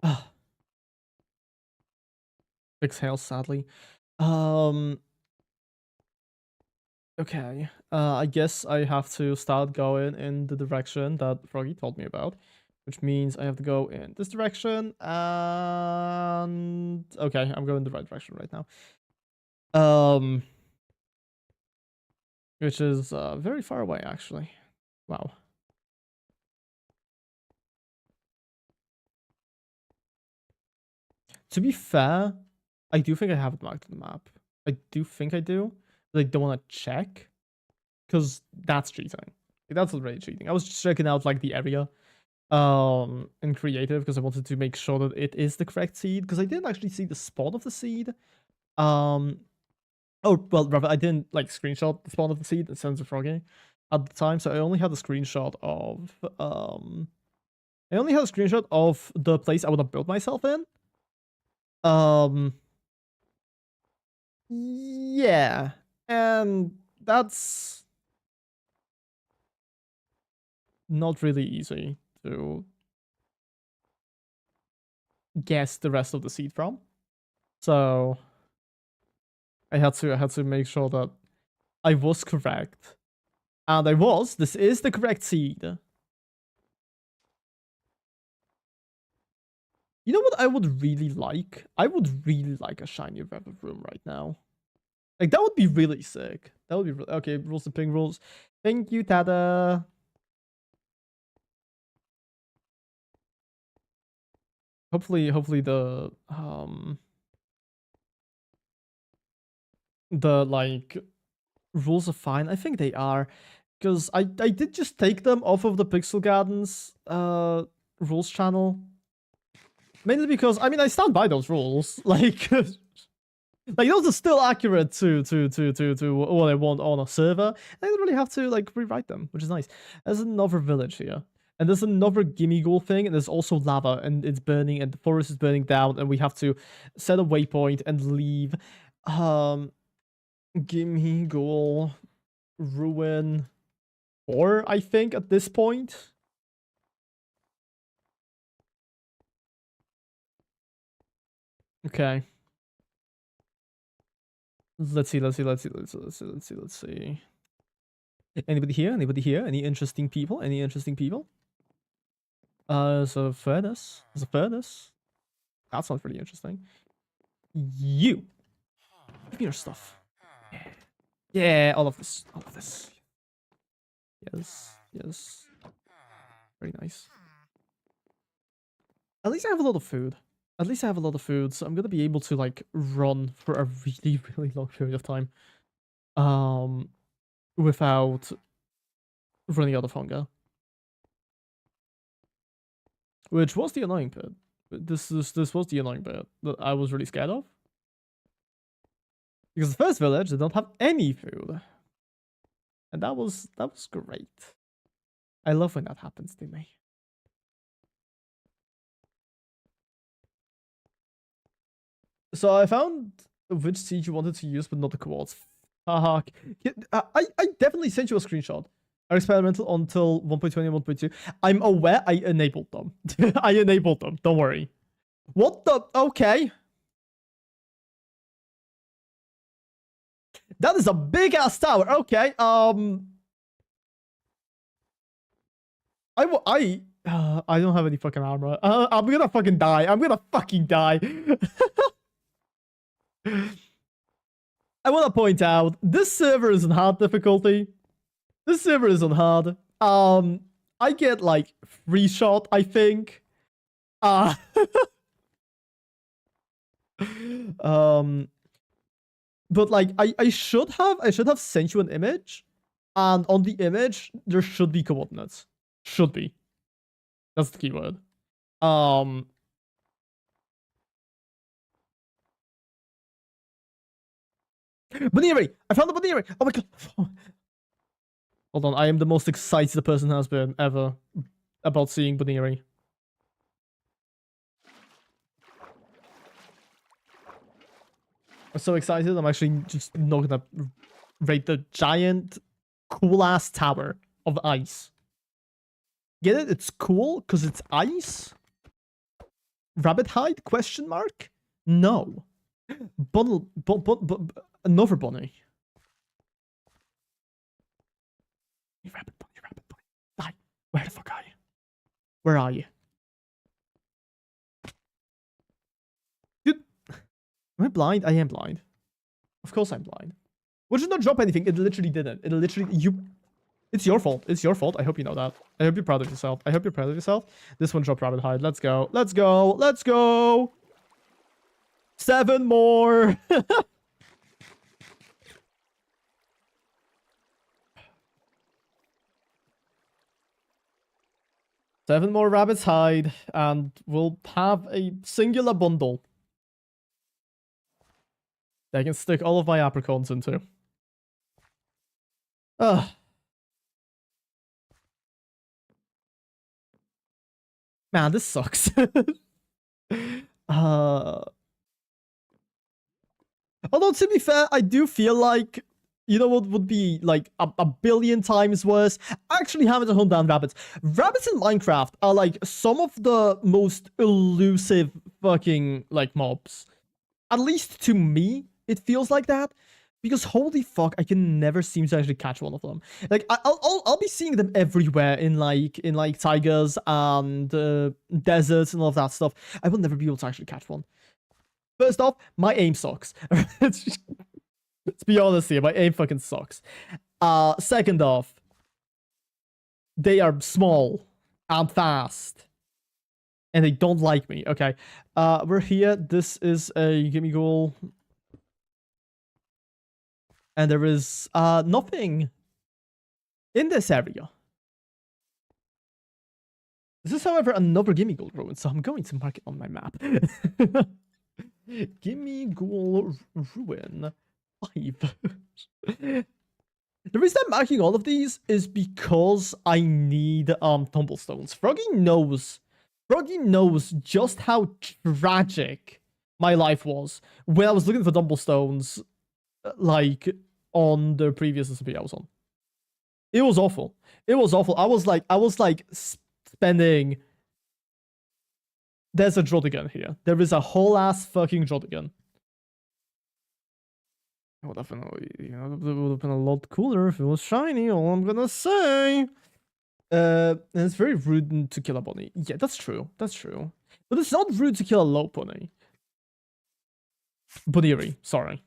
Ah. Exhale, sadly. Okay. I guess I have to start going in the direction that Froggy told me about, which means I have to go in this direction. And okay, I'm going the right direction right now. Which is very far away actually. Wow. To be fair, I do think I have it marked on the map. I do think I do, but I don't want to check because that's cheating. Like, that's already cheating. I was just checking out like the area in creative because I wanted to make sure that it is the correct seed because I didn't actually see the spawn of the seed. Oh well, rather I didn't like screenshot the spawn of the seed that sends a froggy at the time, so I only had a screenshot of the place I would have built myself in. Yeah, and that's not really easy to guess the rest of the seed from. So I had to make sure that I was correct. And I was. This is the correct seed. You know what I would really like? I would really like a shiny Rever Room right now. Like, that would be really sick. That would be really... Okay, rules and ping rules. Thank you, Tada. Hopefully the like rules are fine. I think they are, because I did just take them off of the Pixel Gardens rules channel, mainly because I mean I stand by those rules. Like like those are still accurate to what I want on a server. I don't really have to like rewrite them, which is nice. There's another village here. And there's another gimme goal thing, and there's also lava, and it's burning, and the forest is burning down, and we have to set a waypoint and leave. Gimme goal ruin 4, I think, at this point. Okay. Let's see. Anybody here? Anybody here? Any interesting people? Any interesting people? There's a furnace. There's a furnace. That sounds pretty interesting. You. Give me your stuff. Yeah, all of this. All of this. Yes. Yes. Very nice. At least I have a lot of food. At least I have a lot of food, so I'm gonna be able to like run for a really, really long period of time. Without running out of hunger. Which was the annoying bit. This was the annoying bit that I was really scared of. Because the first village, they don't have any food. And that was great. I love when that happens to me. So I found which seed you wanted to use, but not the quartz. Haha. I definitely sent you a screenshot. Are experimental until 1.20 and 1.2. I'm aware I enabled them. I enabled them. Don't worry. What the? Okay. That is a big ass tower. Okay. I don't have any fucking armor. I'm gonna fucking die. I'm gonna fucking die. I want to point out this server is on hard difficulty. This server is on hard. I get like free shot, I think. But like I should have sent you an image, and on the image there should be coordinates. Should be. That's the keyword. Baniri! I found the Baniri! Oh my god! Hold on, I am the most excited the person has been ever about seeing Baniri. I'm so excited, I'm actually just not gonna rate the giant, cool-ass tower of ice. Get it? It's cool because it's ice? Rabbit hide? Question mark? No. Another bunny. Rabbit bunny. Die. Where the fuck are you? Where are you? Dude. Am I blind? I am blind. Of course I'm blind. Would you not drop anything? It literally didn't. It literally... It's your fault. It's your fault. I hope you know that. I hope you're proud of yourself. I hope you're proud of yourself. This one dropped rabbit hide. Let's go. Let's go. Let's go. 7 more. 7 more rabbits hide, and we'll have a singular bundle that I can stick all of my apricorns into. Ugh. Man, this sucks. Although, to be fair, I do feel like, you know what would be like a billion times worse? Actually having to hunt down rabbits. Rabbits in Minecraft are like some of the most elusive fucking like mobs. At least to me, it feels like that. Because holy fuck, I can never seem to actually catch one of them. Like I'll be seeing them everywhere in like tigers and deserts and all of that stuff. I will never be able to actually catch one. First off, my aim sucks. Let's be honest here, my aim fucking sucks. Second off, they are small and fast. And they don't like me. Okay. We're here. This is a gimme goal. And there is nothing in this area. This is, however, another gimme goal ruin, so I'm going to mark it on my map. Gimme goal ruin 5. The reason I'm marking all of these is because I need tumblestones. Froggy knows just how tragic my life was when I was looking for tumblestones, like on the previous SMP I was on. It was awful. It was awful. I was like spending. There's a Drodigan here. There is a whole ass fucking Drodigan. It would have been, it would have been a lot cooler if it was shiny, all I'm gonna say. And it's very rude to kill a bunny. Yeah, that's true. That's true. But it's not rude to kill a low bunny. Bunny, sorry.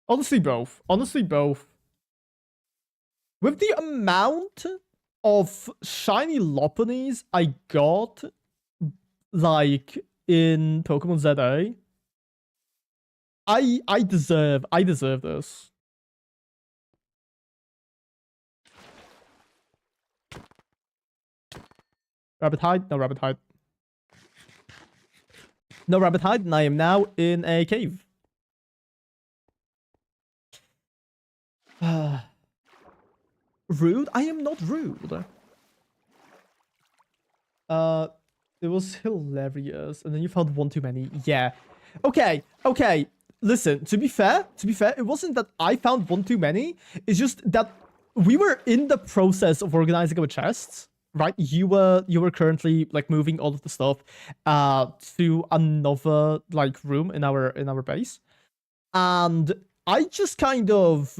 Honestly, both. Honestly, both. With the amount of shiny Lopunnies I got, like, in Pokemon ZA, I deserve this. Rabbit hide? No rabbit hide. No rabbit hide, and I am now in a cave. Rude? I am not rude. It was hilarious. And then you found one too many. Yeah. Okay. Okay. Listen, to be fair, it wasn't that I found one too many. It's just that we were in the process of organizing our chests, right? You were currently like moving all of the stuff to another like room in our base. And I just kind of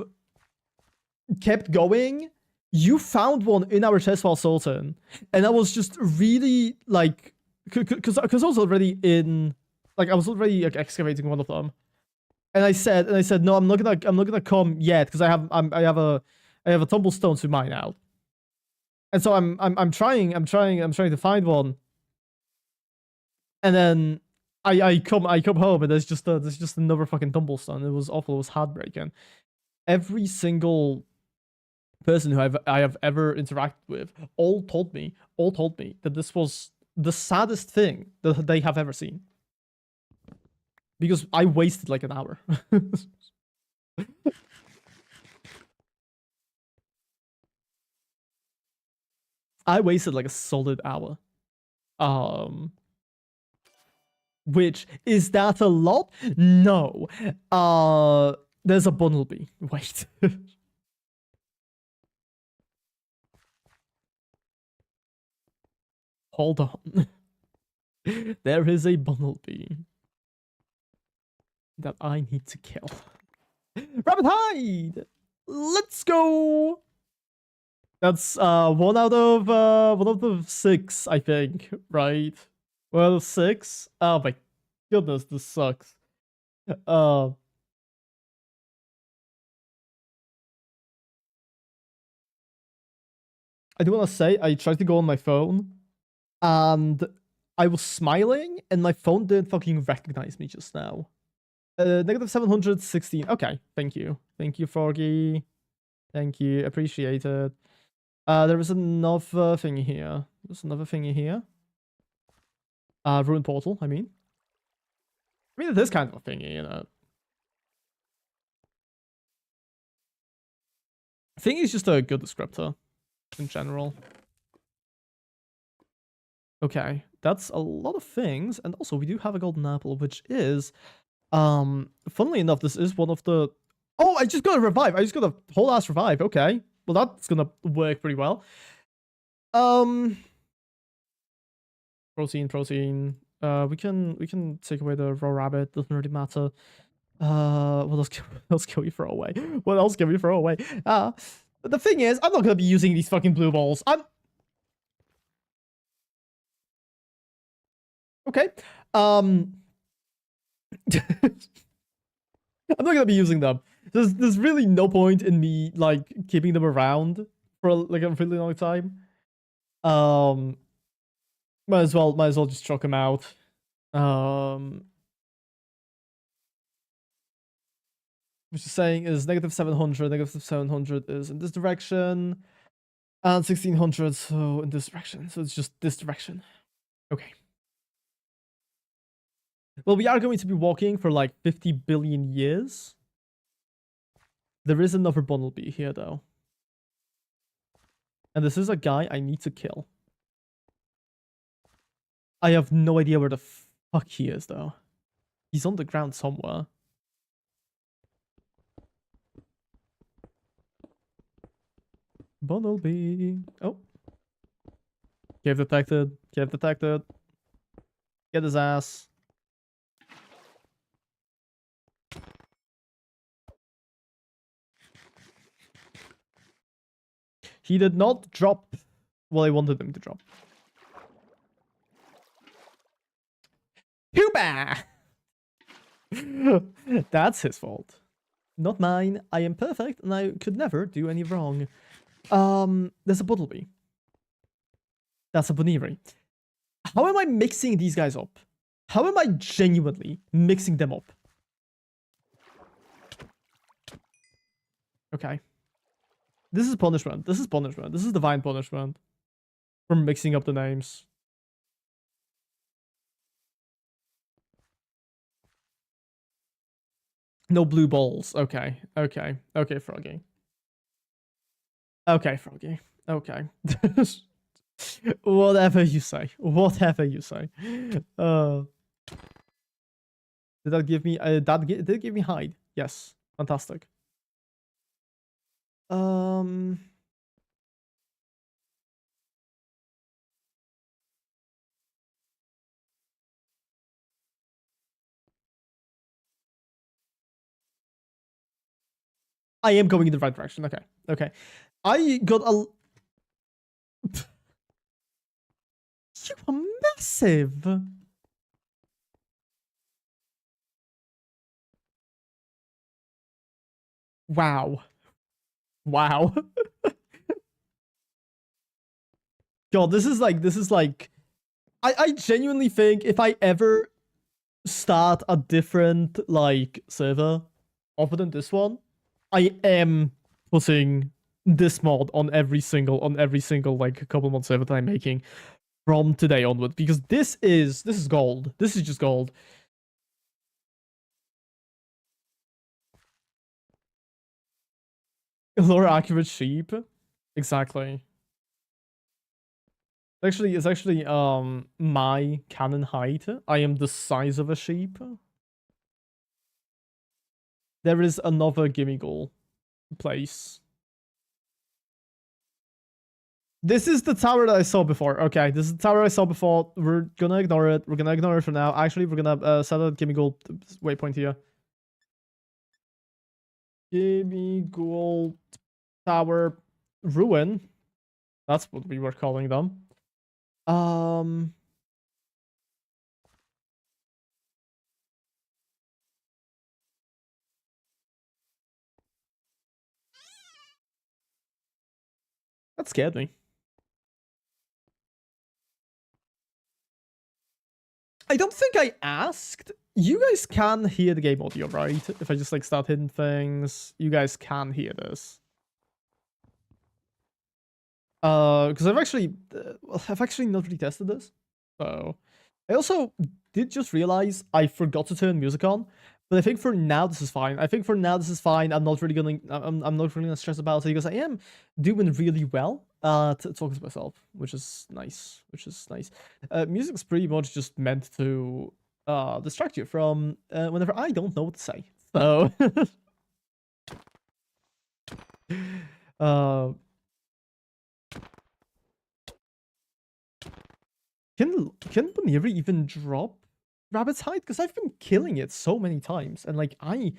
kept going. You found one in our chest while sorting, and I was just really like, because I was already in, like, I was already like excavating one of them, and I said, no, I'm not gonna come yet because I have a tumblestone to mine out, and so I'm trying to find one, and then I come home and there's just another fucking tumblestone. It was awful. It was heartbreaking. Every single person who I have ever interacted with all told me that this was the saddest thing that they have ever seen, because I wasted like an hour. I wasted like a solid hour. Um, which, is that a lot? No. There's a Bunnelby. Wait. Hold on. There is a Bunnelby that I need to kill. Rabbit hide! Let's go! That's one out of the 6, I think, right? One out of 6? Oh my goodness, this sucks. Uh I do want to say I tried to go on my phone and I was smiling and my phone didn't fucking recognize me just now. Negative 716. Okay, thank you. Thank you, Froggy. Thank you. Appreciate it. There is another thing here. There's another thing here. Ruined portal, I mean. I mean, it is kind of a thingy, you know. Thingy is just a good descriptor in general. Okay, that's a lot of things. And also, we do have a golden apple, which is, funnily enough, this is one of the... Oh, I just got a revive. I just got a whole ass revive. Okay. Well, that's gonna work pretty well. Protein. We can take away the raw rabbit. Doesn't really matter. What else can we throw away? What else can we throw away? The thing is, I'm not gonna be using these fucking blue balls. Okay. I'm not gonna be using them. There's really no point in me like keeping them around for like a really long time. Might as well just chuck them out. Which is saying is negative 700. Negative 700 is in this direction, and 1600 so in this direction. So it's just this direction. Okay. Well, we are going to be walking for like 50 billion years. There is another Bunnelby here though. And this is a guy I need to kill. I have no idea where the fuck he is though. He's on the ground somewhere. Bunnelby. Oh. Cave detected. Cave detected. Get his ass. He did not drop what I wanted him to drop. Too bad. That's his fault. Not mine. I am perfect and I could never do any wrong. There's a Bunnelby. That's a Buniri. How am I mixing these guys up? How am I genuinely mixing them up? Okay. This is punishment. This is punishment. This is divine punishment. For mixing up the names. No blue balls. Okay. Okay. Okay, Froggy. Okay, Froggy. Okay. Whatever you say. Whatever you say. Did that give me did it give me hide? Yes. Fantastic. I am going in the right direction. Okay. Okay. I got a... You are massive. Wow. Wow. God, this is like I genuinely think if I ever start a different like server other than this one, I am putting this mod on every single like Cobblemon server that I'm making from today onward, because this is gold. This is just gold. Lower accurate sheep. Exactly. It's actually my canon height. I am the size of a sheep. There is another gimme goal place. This is the tower that I saw before. Okay, this is the tower I saw before. We're gonna ignore it. We're gonna ignore it for now. Actually, we're gonna set a gimme goal waypoint here. Gimme goal tower ruin. That's what we were calling them. That scared me. I don't think I asked. You guys can hear the game audio, right? If I just like start hitting things, you guys can hear this. Because I've actually not really tested this. So I also did just realize I forgot to turn music on. But I think for now this is fine. I think for now this is fine. I'm not really gonna stress about it because I am doing really well talking to myself, which is nice. Music's pretty much just meant to distract you from whenever I don't know what to say. So can Baniri even drop Rabbit's hide? Because I've been killing it so many times, and like I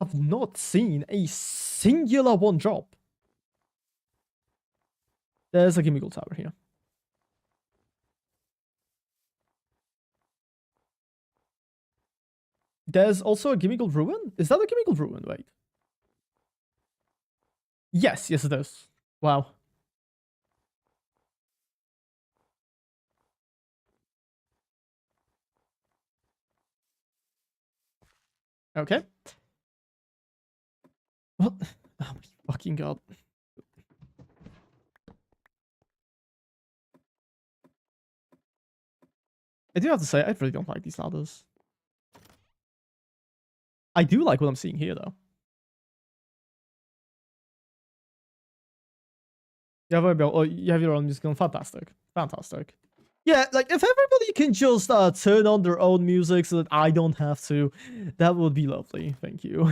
have not seen a singular one drop. There's a Gimme Gold Tower here. There's also a Gimme Gold Ruin? Is that a Gimme Gold Ruin? Wait. Yes, it is. Wow. Okay. What? Oh my fucking god. I do have to say, I really don't like these ladders. I do like what I'm seeing here, though. You have your own music on. Fantastic. Fantastic. Yeah, like if everybody can just turn on their own music so that I don't have to, that would be lovely. Thank you.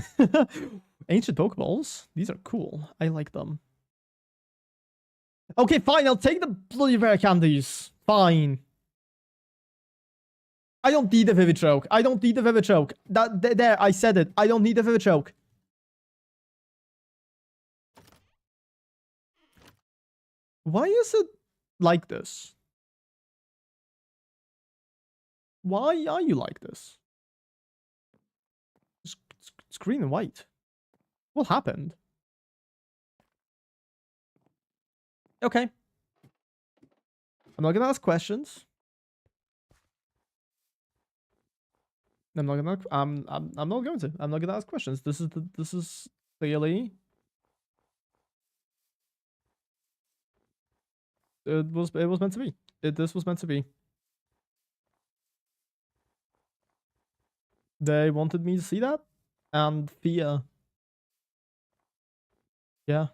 Ancient Pokeballs. These are cool. I like them. Okay, fine. I'll take the bloody rare candies. Fine. I don't need a Vivid Choke. I don't need a Vivid Choke. There, I said it. I don't need a Vivid Choke. Why is it like this? Why are you like this? It's green and white. What happened? Okay. I'm not gonna ask questions. I'm not gonna ask questions. This is clearly it was meant to be. This was meant to be. They wanted me to see that and fear. Yeah.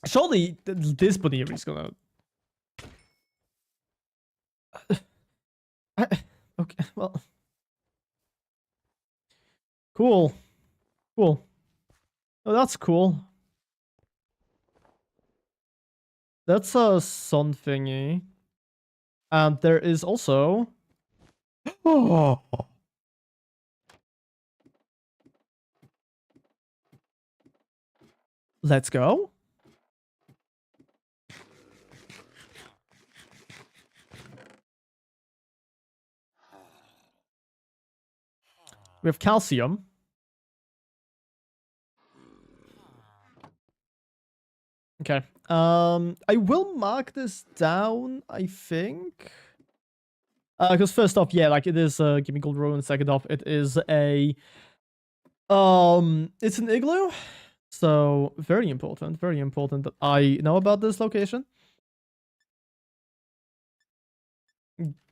Surely this Baniri is gonna. Okay, well. Cool. Oh, that's cool. That's a sun thingy. And there is also. Oh. Let's go. We have calcium. Okay. I will mark this down, I think. Because first off, yeah, like it is give me gold ruin. Second off, it is a it's an igloo. So very important that I know about this location.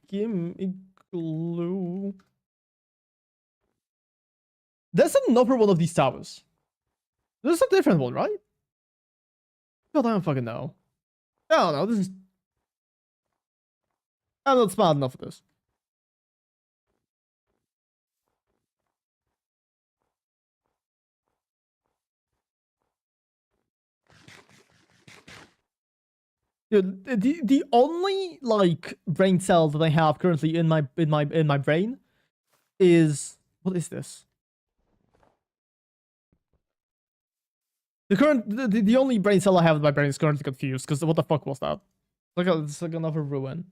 Give igloo. There's another one of these towers. There's a different one, right? God, I don't fucking know. I don't know. This is. I'm not smart enough for this. Dude, the only like brain cell that I have currently in my brain is what is this? The only brain cell I have in my brain is currently confused because what the fuck was that? It's like another ruin.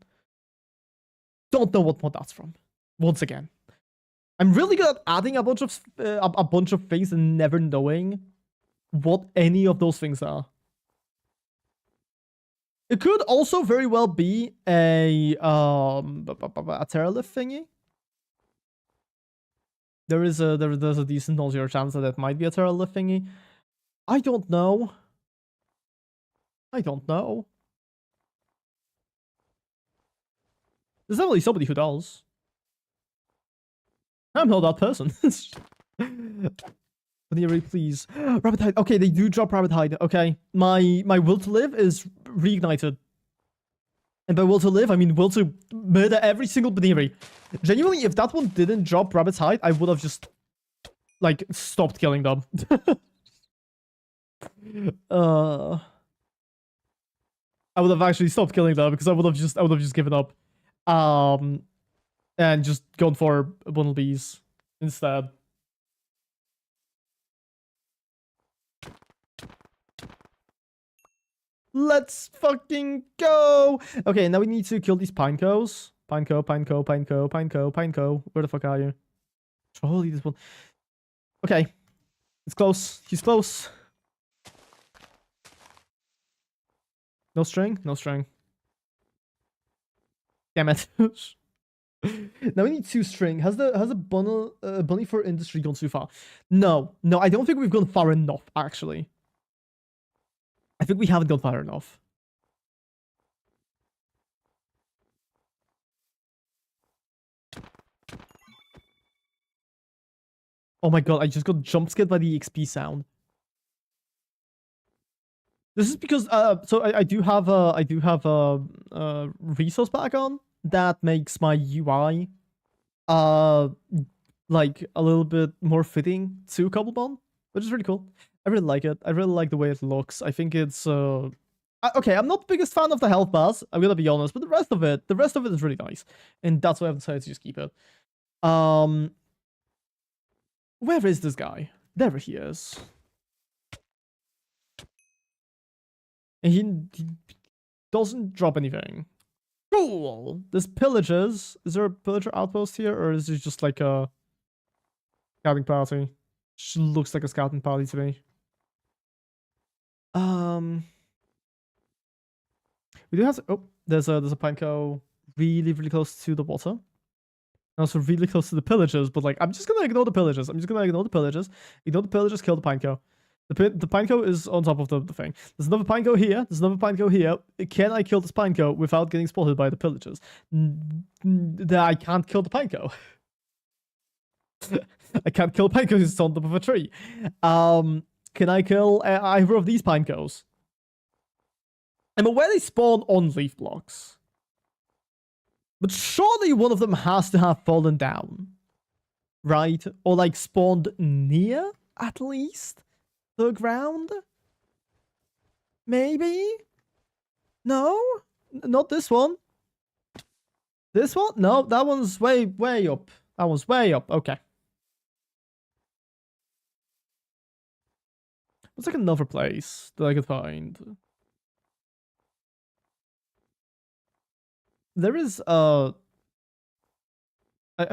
Don't know what that's from. Once again, I'm really good at adding a bunch of things and never knowing what any of those things are. It could also very well be a terralift thingy. There's a decent non-zero chance that it might be a terralift thingy. I don't know. There's definitely somebody who does. I'm not that person. Please. Rabbit hide. Okay, they do drop rabbit hide. Okay. My will to live is reignited. And by will to live, I mean will to murder every single Baniri. Genuinely, if that one didn't drop rabbit's hide, I would have just like stopped killing them. I would have actually stopped killing them because I would have just given up. And just gone for bumblebees instead. Let's fucking go! Okay, now we need to kill these pinecos. Pineco. Where the fuck are you? Holy, this one. Okay. It's close. He's close. No string? No string. Damn it. Now we need 2 string. Has a bunny for industry gone too far? No, I don't think we've gone far enough, actually. I think we haven't gone far enough. Oh my god, I just got jump scared by the XP sound. This is because so I do have a resource pack on that makes my UI like a little bit more fitting to Cobblemon, which is really cool. I really like it. I really like the way it looks. I think it's okay, I'm not the biggest fan of the health bars, I'm gonna be honest, but the rest of it is really nice. And that's why I've decided to just keep it. Where is this guy? There he is. And he doesn't drop anything. Cool! There's pillagers. Is there a pillager outpost here, or is it just like a scouting party? Looks like a scouting party to me. We do have to, oh, there's a pineco really close to the water. And also really close to the pillagers, but like I'm just gonna ignore the pillagers. Ignore the pillagers, kill the pineco. The pineco is on top of the thing. There's another pineco here. Can I kill this pineco without getting spotted by the pillagers? I can't kill the pineco. I can't kill pineco because it's on top of a tree. Can I kill either of these pinecos? I'm aware they spawn on leaf blocks. But surely one of them has to have fallen down. Right? Or like spawned near, at least, the ground? Maybe? No? Not this one. This one? No, that one's way up. That one's way up. Okay. It's like another place that I could find. There is I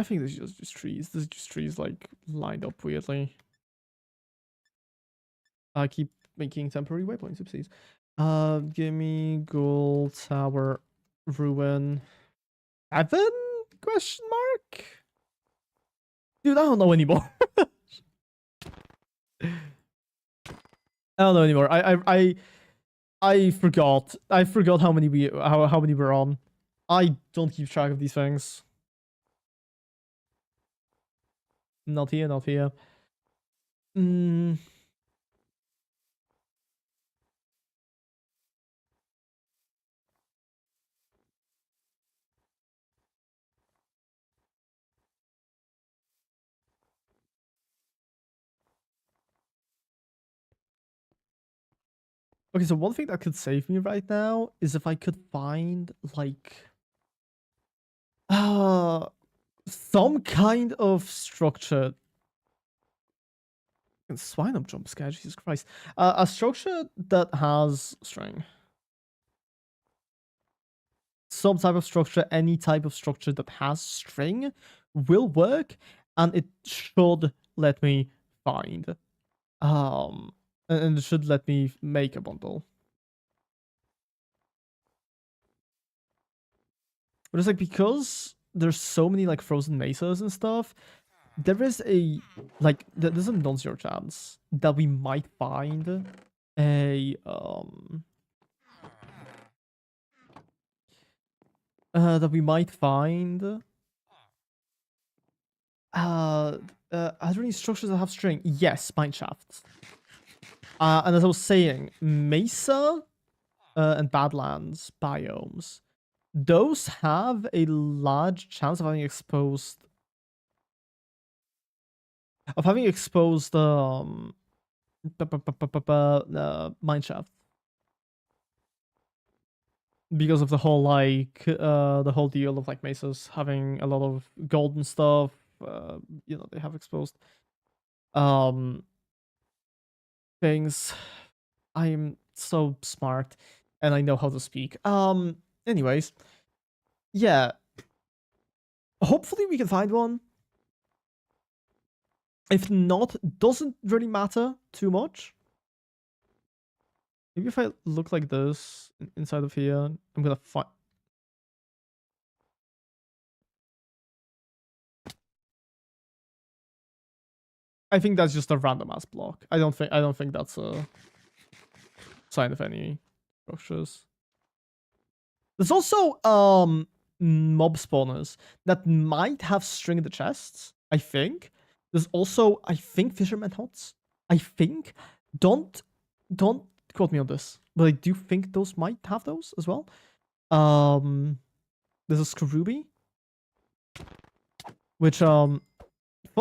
think there's just trees. There's just trees like lined up weirdly. I keep making temporary waypoints. Oopsies. Give me gold tower ruin. Heaven? Question mark? Dude, I don't know anymore. I don't know anymore. I forgot. I forgot how many how many we're on. I don't keep track of these things. Not here, not here. Mm. Okay, so one thing that could save me right now is if I could find like uh some kind of structure. Swine up jump scare, Jesus Christ. A structure that has string. Some type of structure, any type of structure that has string will work, and it should let me find. And it should let me make a bundle. But it's like because there's so many like frozen mesas and stuff, there is a like there's a non-zero chance that we might find a that we might find are there any structures that have string? Yes, mine shafts. And as I was saying, mesa and badlands biomes, those have a large chance of having exposed mineshaft because of the whole like the whole deal of like mesas having a lot of golden stuff. You know, they have exposed um things. I'm so smart and I know how to speak. Anyways, yeah. Hopefully we can find one. If not, doesn't really matter too much. Maybe if I look like this inside of here, I'm gonna find. I think that's just a random ass block. I don't think that's a sign of any structures. There's also mob spawners that might have string in the chests. I think. There's also I think fisherman huts. I think. Don't quote me on this, but I do think those might have those as well. There's a Scrooby, which fun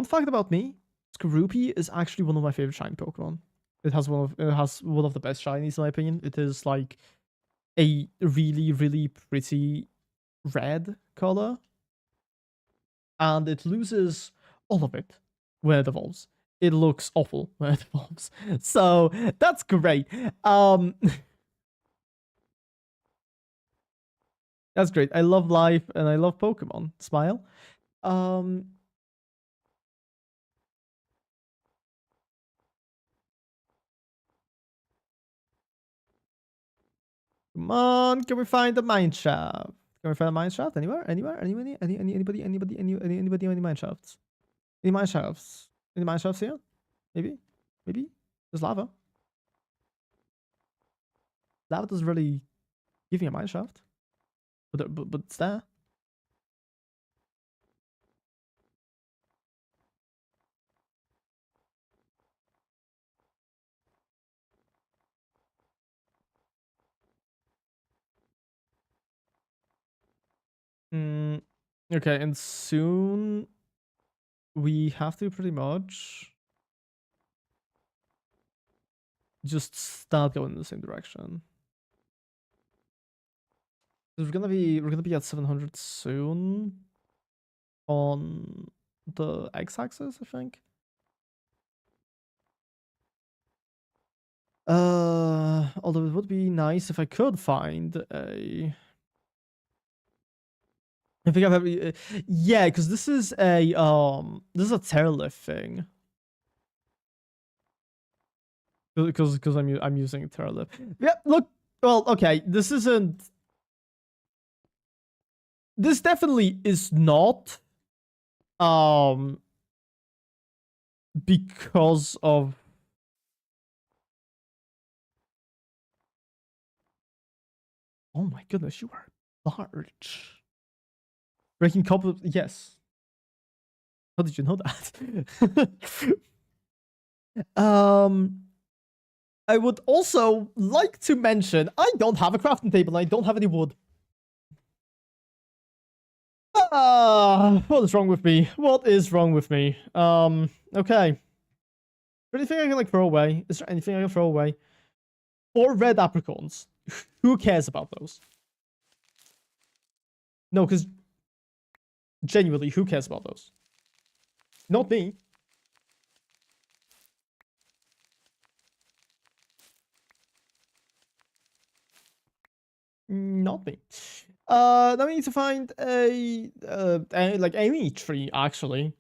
fact about me, Scrooby is actually one of my favorite shiny Pokemon. It has one of the best shinies in my opinion. It is like a really pretty red color, and it loses all of it when it evolves. It looks awful when it evolves, so that's great. That's great. I love life and I love Pokemon. Smile. Um, Come on, can we find the mine shaft? Can we find a mine shaft anywhere? Anywhere? Anybody? Any mine shafts? Any mine shafts? Any mine shafts here? Maybe? Maybe? There's lava. Lava doesn't really give me a mine shaft. But it's there. Mm, okay, and soon we have to pretty much just start going in the same direction. We're gonna be at 700 soon on the x-axis, I think. Although it would be nice if I could find a. I think I've ever. Yeah, because this is a tear lift thing. Because I'm using tear lift. Yeah, look. Well, okay, this isn't. This definitely is not. Because of. Oh my goodness, you are large. Breaking couple. Yes. How did you know that? I would also like to mention I don't have a crafting table and I don't have any wood. What is wrong with me? What is wrong with me? Okay. Is there anything I can like throw away? Is there anything I can throw away? 4 red apricons. Who cares about those? No, because genuinely, who cares about those? Not me. Not me. Now we need to find like any tree actually.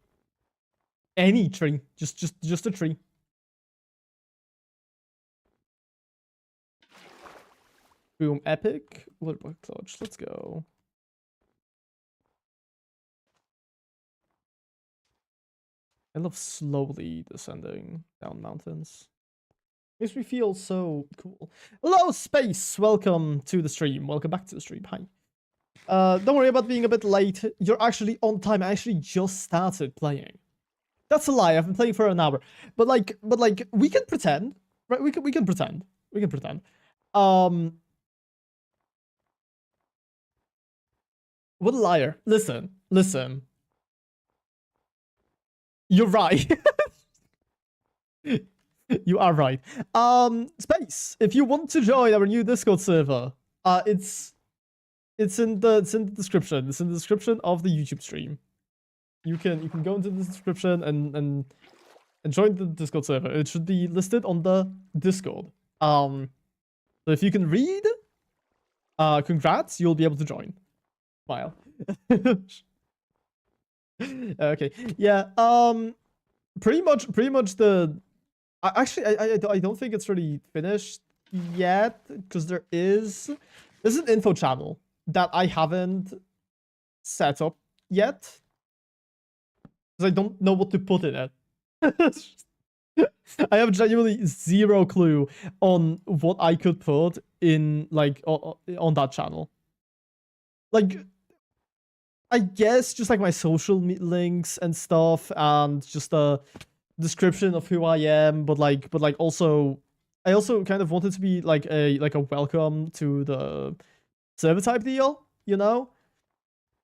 Any tree, just a tree. Boom, epic. What clutch? Let's go. I love slowly descending down mountains. Makes me feel so cool. Hello, Space! Welcome to the stream. Welcome back to the stream. Hi. Don't worry about being a bit late. You're actually on time. I actually just started playing. That's a lie. I've been playing for an hour. But like, we can pretend, right? We can pretend. We can pretend. What a liar. Listen. You're right. You are right. Space, if you want to join our new Discord server, it's in the description. It's in the description of the YouTube stream. You can go into the description and join the Discord server. It should be listed on the Discord. So if you can read, congrats, you'll be able to join. Smile. Okay. Yeah. Pretty much the. Actually, I don't think it's really finished yet because there's an info channel that I haven't set up yet because I don't know what to put in it. I have genuinely zero clue on what I could put in like on that channel. Like, I guess just like my social links and stuff, and just a description of who I am, but like also, I also kind of wanted to be like a welcome to the server type deal, you know.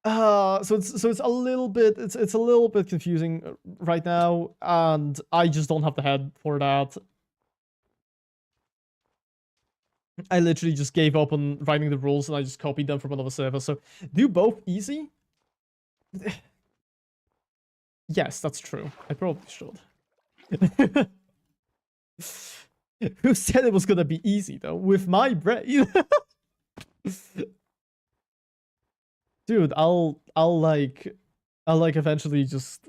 So it's a little bit it's a little bit confusing right now, and I just don't have the head for that. I literally just gave up on writing the rules and I just copied them from another server. So do both easy. Yes, that's true. I probably should. Who said it was gonna be easy though? With my brain. Dude, I'll eventually just.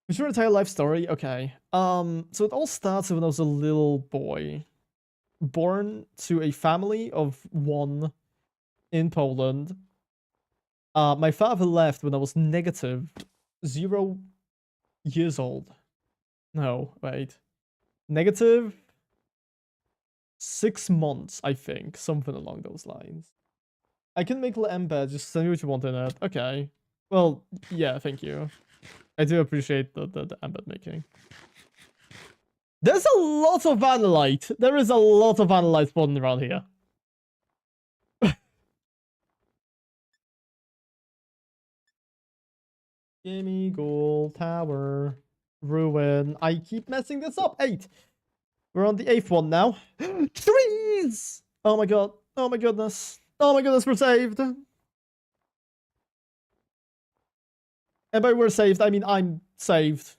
What's your entire life story? Okay. So it all starts when I was a little boy, born to a family of 1 in Poland. My father left when I was negative 0 years old. No, wait. Negative 6 months, I think. Something along those lines. I can make the embed, just send me what you want in it. Okay. Well, yeah, thank you. I do appreciate the embed making. There's a lot of vanillite. There is a lot of vanillite spawning around here. Gimme gold tower. Ruin. I keep messing this up. 8. We're on the 8th one now. Trees! Oh my god. Oh my goodness. Oh my goodness, we're saved. And by we're saved, I mean I'm saved.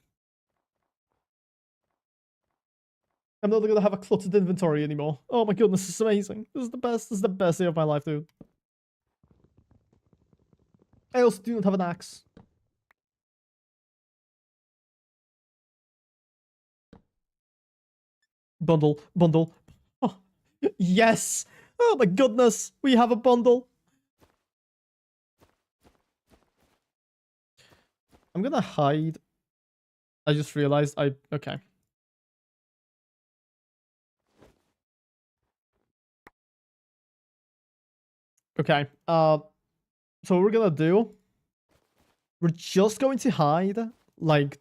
I'm not gonna have a cluttered inventory anymore. Oh my goodness, this is amazing. This is the best. This is the best day of my life, dude. I also do not have an axe. Bundle, bundle. Oh, yes! Oh my goodness, we have a bundle. I'm gonna hide. I just realized okay. Okay. So what we're gonna do, we're just going to hide like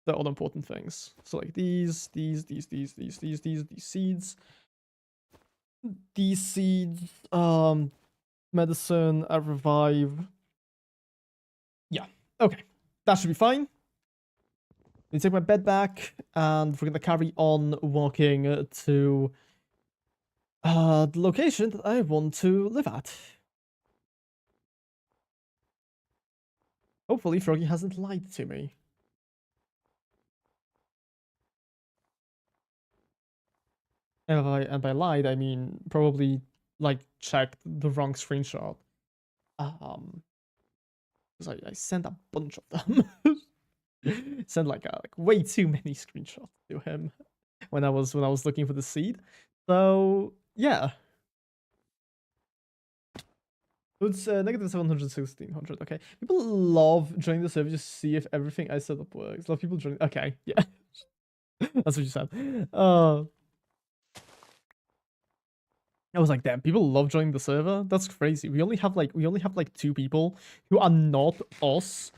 the unimportant things. So like these seeds. These seeds, medicine, revive. Yeah, okay. That should be fine. Let me take my bed back, and we're gonna carry on walking to the location that I want to live at. Hopefully Froggy hasn't lied to me. And by lied, I mean probably like checked the wrong screenshot. Because I sent a bunch of them. Sent like way too many screenshots to him when I was looking for the seed. So yeah. It's negative 700, 1600. Okay. People love joining the server just to see if everything I set up works. Love people joining. Okay, yeah. That's what you said. I was like, damn, people love joining the server. That's crazy. We only have like 2 people who are not us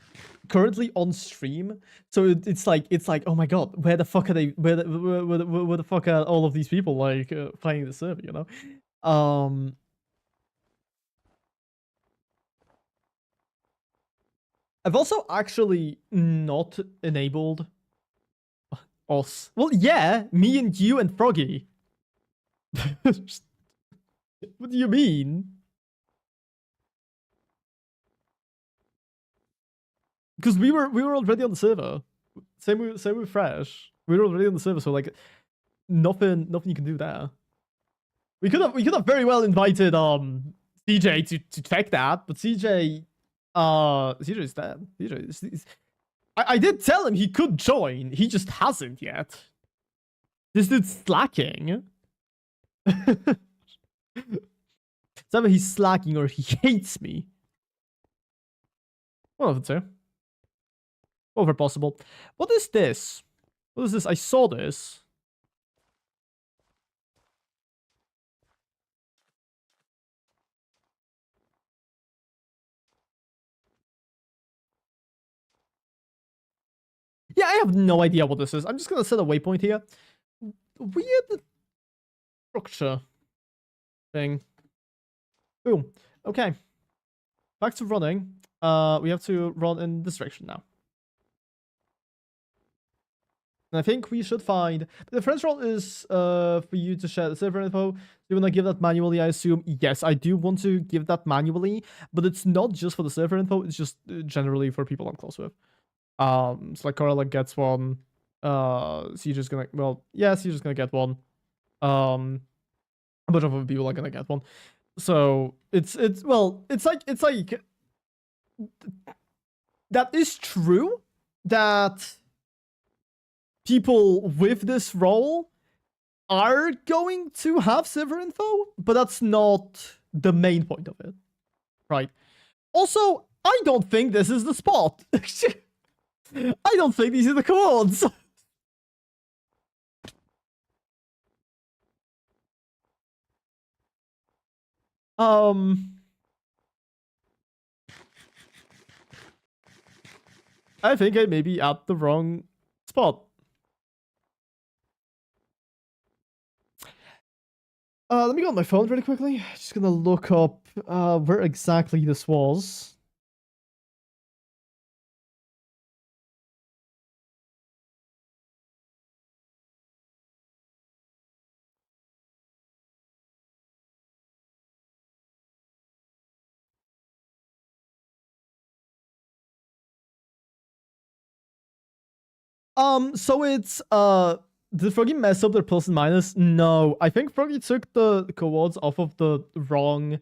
currently on stream. So it's like, oh my god, where the fuck are they? Where the fuck are all of these people like playing the server? You know. I've also actually not enabled us. Well, yeah, me and you and Froggy. What do you mean? Because we were already on the server. Same with Fresh. We were already on the server, so like nothing you can do there. We could have very well invited CJ to check that, but CJ is dead. I did tell him he could join. He just hasn't yet. This dude's slacking. It's either he's slacking or he hates me. One of the two. Over possible. What is this? What is this? I saw this. Yeah, I have no idea what this is. I'm just gonna set a waypoint here. Weird structure thing. Boom. Okay. Back to running. We have to run in this direction now. And I think we should find the friends role is for you to share the server info. Do you want to give that manually? I assume yes, I do want to give that manually, but it's not just for the server info. It's just generally for people I'm close with. So like Corella gets one. CJ's gonna CJ's gonna get one. A bunch of other people are gonna get one. So it's like that is true that people with this role are going to have server info, but that's not the main point of it, right? Also, I don't think this is the spot. I don't think these are the chords. I think I may be at the wrong spot. Let me go on my phone really quickly. Just gonna look up where exactly this was. So it's Did Froggy mess up their plus and minus? No, I think Froggy took the coords off of the wrong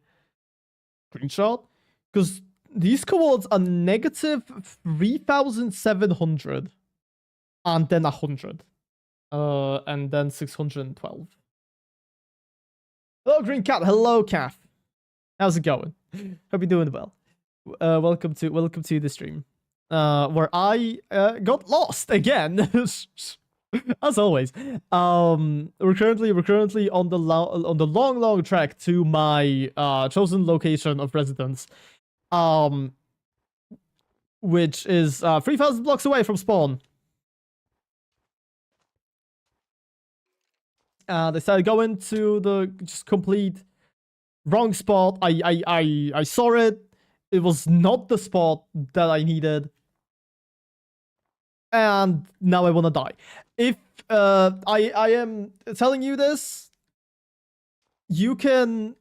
screenshot, because these coords are negative 3,700 and then 100, and then 612. Hello, Green Cat. Hello, Cat. How's it going? Hope you're doing well. Welcome to the stream, where I got lost again, as always. We're currently on the long trek to my chosen location of residence, which is 3,000 blocks away from spawn. They started going to the just complete wrong spot. I saw it. It was not the spot that I needed. And now I want to die. If I am telling you this, you can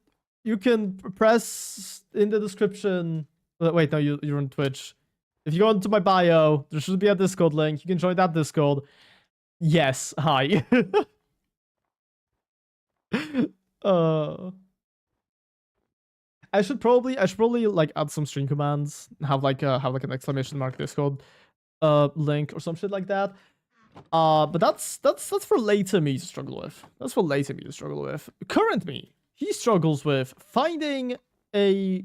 press in the description. Wait, no, you're on Twitch. If you go into my bio, there should be a Discord link. You can join that Discord. Yes, hi. I should probably like add some stream commands. Have like an exclamation mark Discord link or some shit like that. But that's for later me to struggle with. That's for later me to struggle with. Current me, he struggles with finding a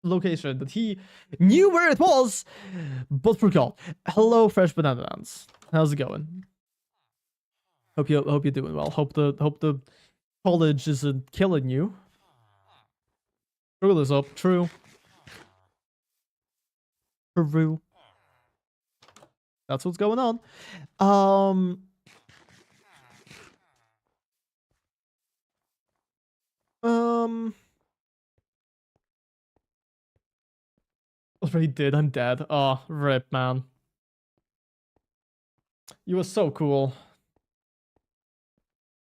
location that he knew where it was, but forgot. Hello, Fresh Banana Dance. How's it going? Hope you're doing well. Hope the college isn't killing you. Screw this up. True. Peru. That's what's going on. Already did. I'm dead. Oh, rip, man. You were so cool.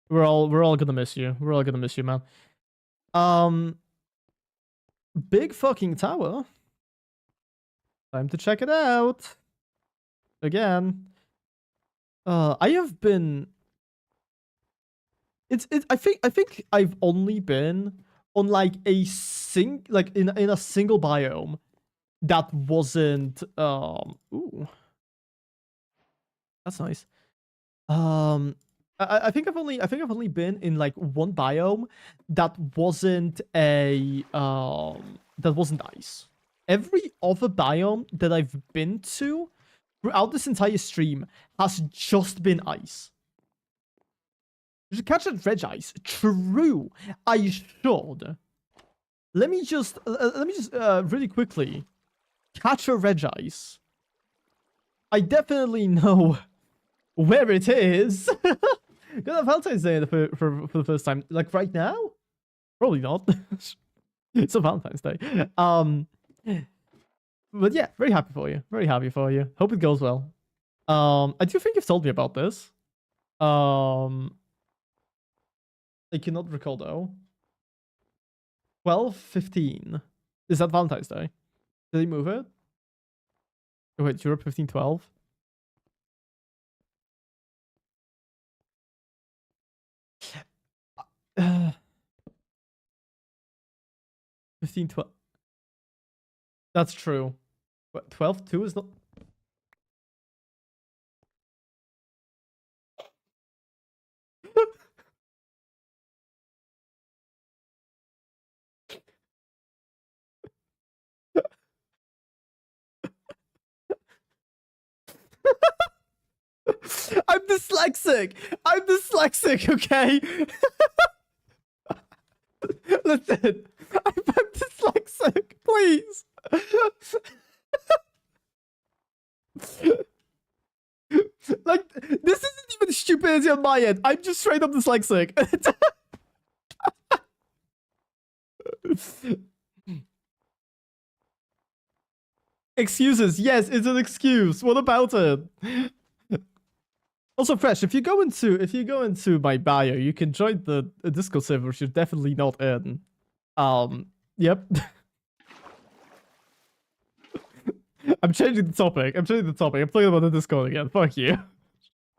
We're all gonna miss you. We're all gonna miss you, man. Big fucking tower. Time to check it out. Again. I have been. I think I've only been on like a in a single biome that wasn't ooh. That's nice. I think I've only been in like one biome that wasn't ice. Every other biome that I've been to throughout this entire stream has just been ice. You should catch a red ice. True, I should. Let me just really quickly catch a red ice. I definitely know where it is. Gonna Valentine's Day for the first time. Like right now? Probably not. It's a Valentine's Day. But yeah, very happy for you. Very happy for you. Hope it goes well. I do think you've told me about this. I cannot recall though. 12:15. Is that Valentine's Day? Did he move it? Oh, wait, Europe 15:12. 15:12. That's true. But 12:2 is not. I'm dyslexic. I'm dyslexic, okay? Listen, I'm dyslexic, please. Like, this isn't even stupidity on my end. I'm just straight up dyslexic. Excuses. Yes, it's an excuse. What about it? Also, Fresh, if you go into my bio, you can join the Discord server, which you're definitely not in. Yep. I'm changing the topic. I'm talking about the Discord again. Fuck you.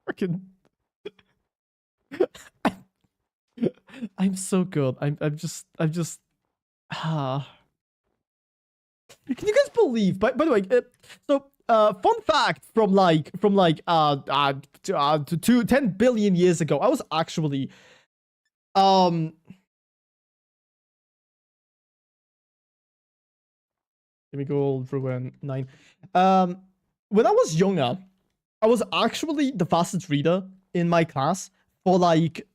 Fucking. I'm so good. I'm just ah. Can you guys believe? By the way, fun fact from to 10 billion years ago, I was actually um. Let me go ruin 9. When I was younger, I was actually the fastest reader in my class for like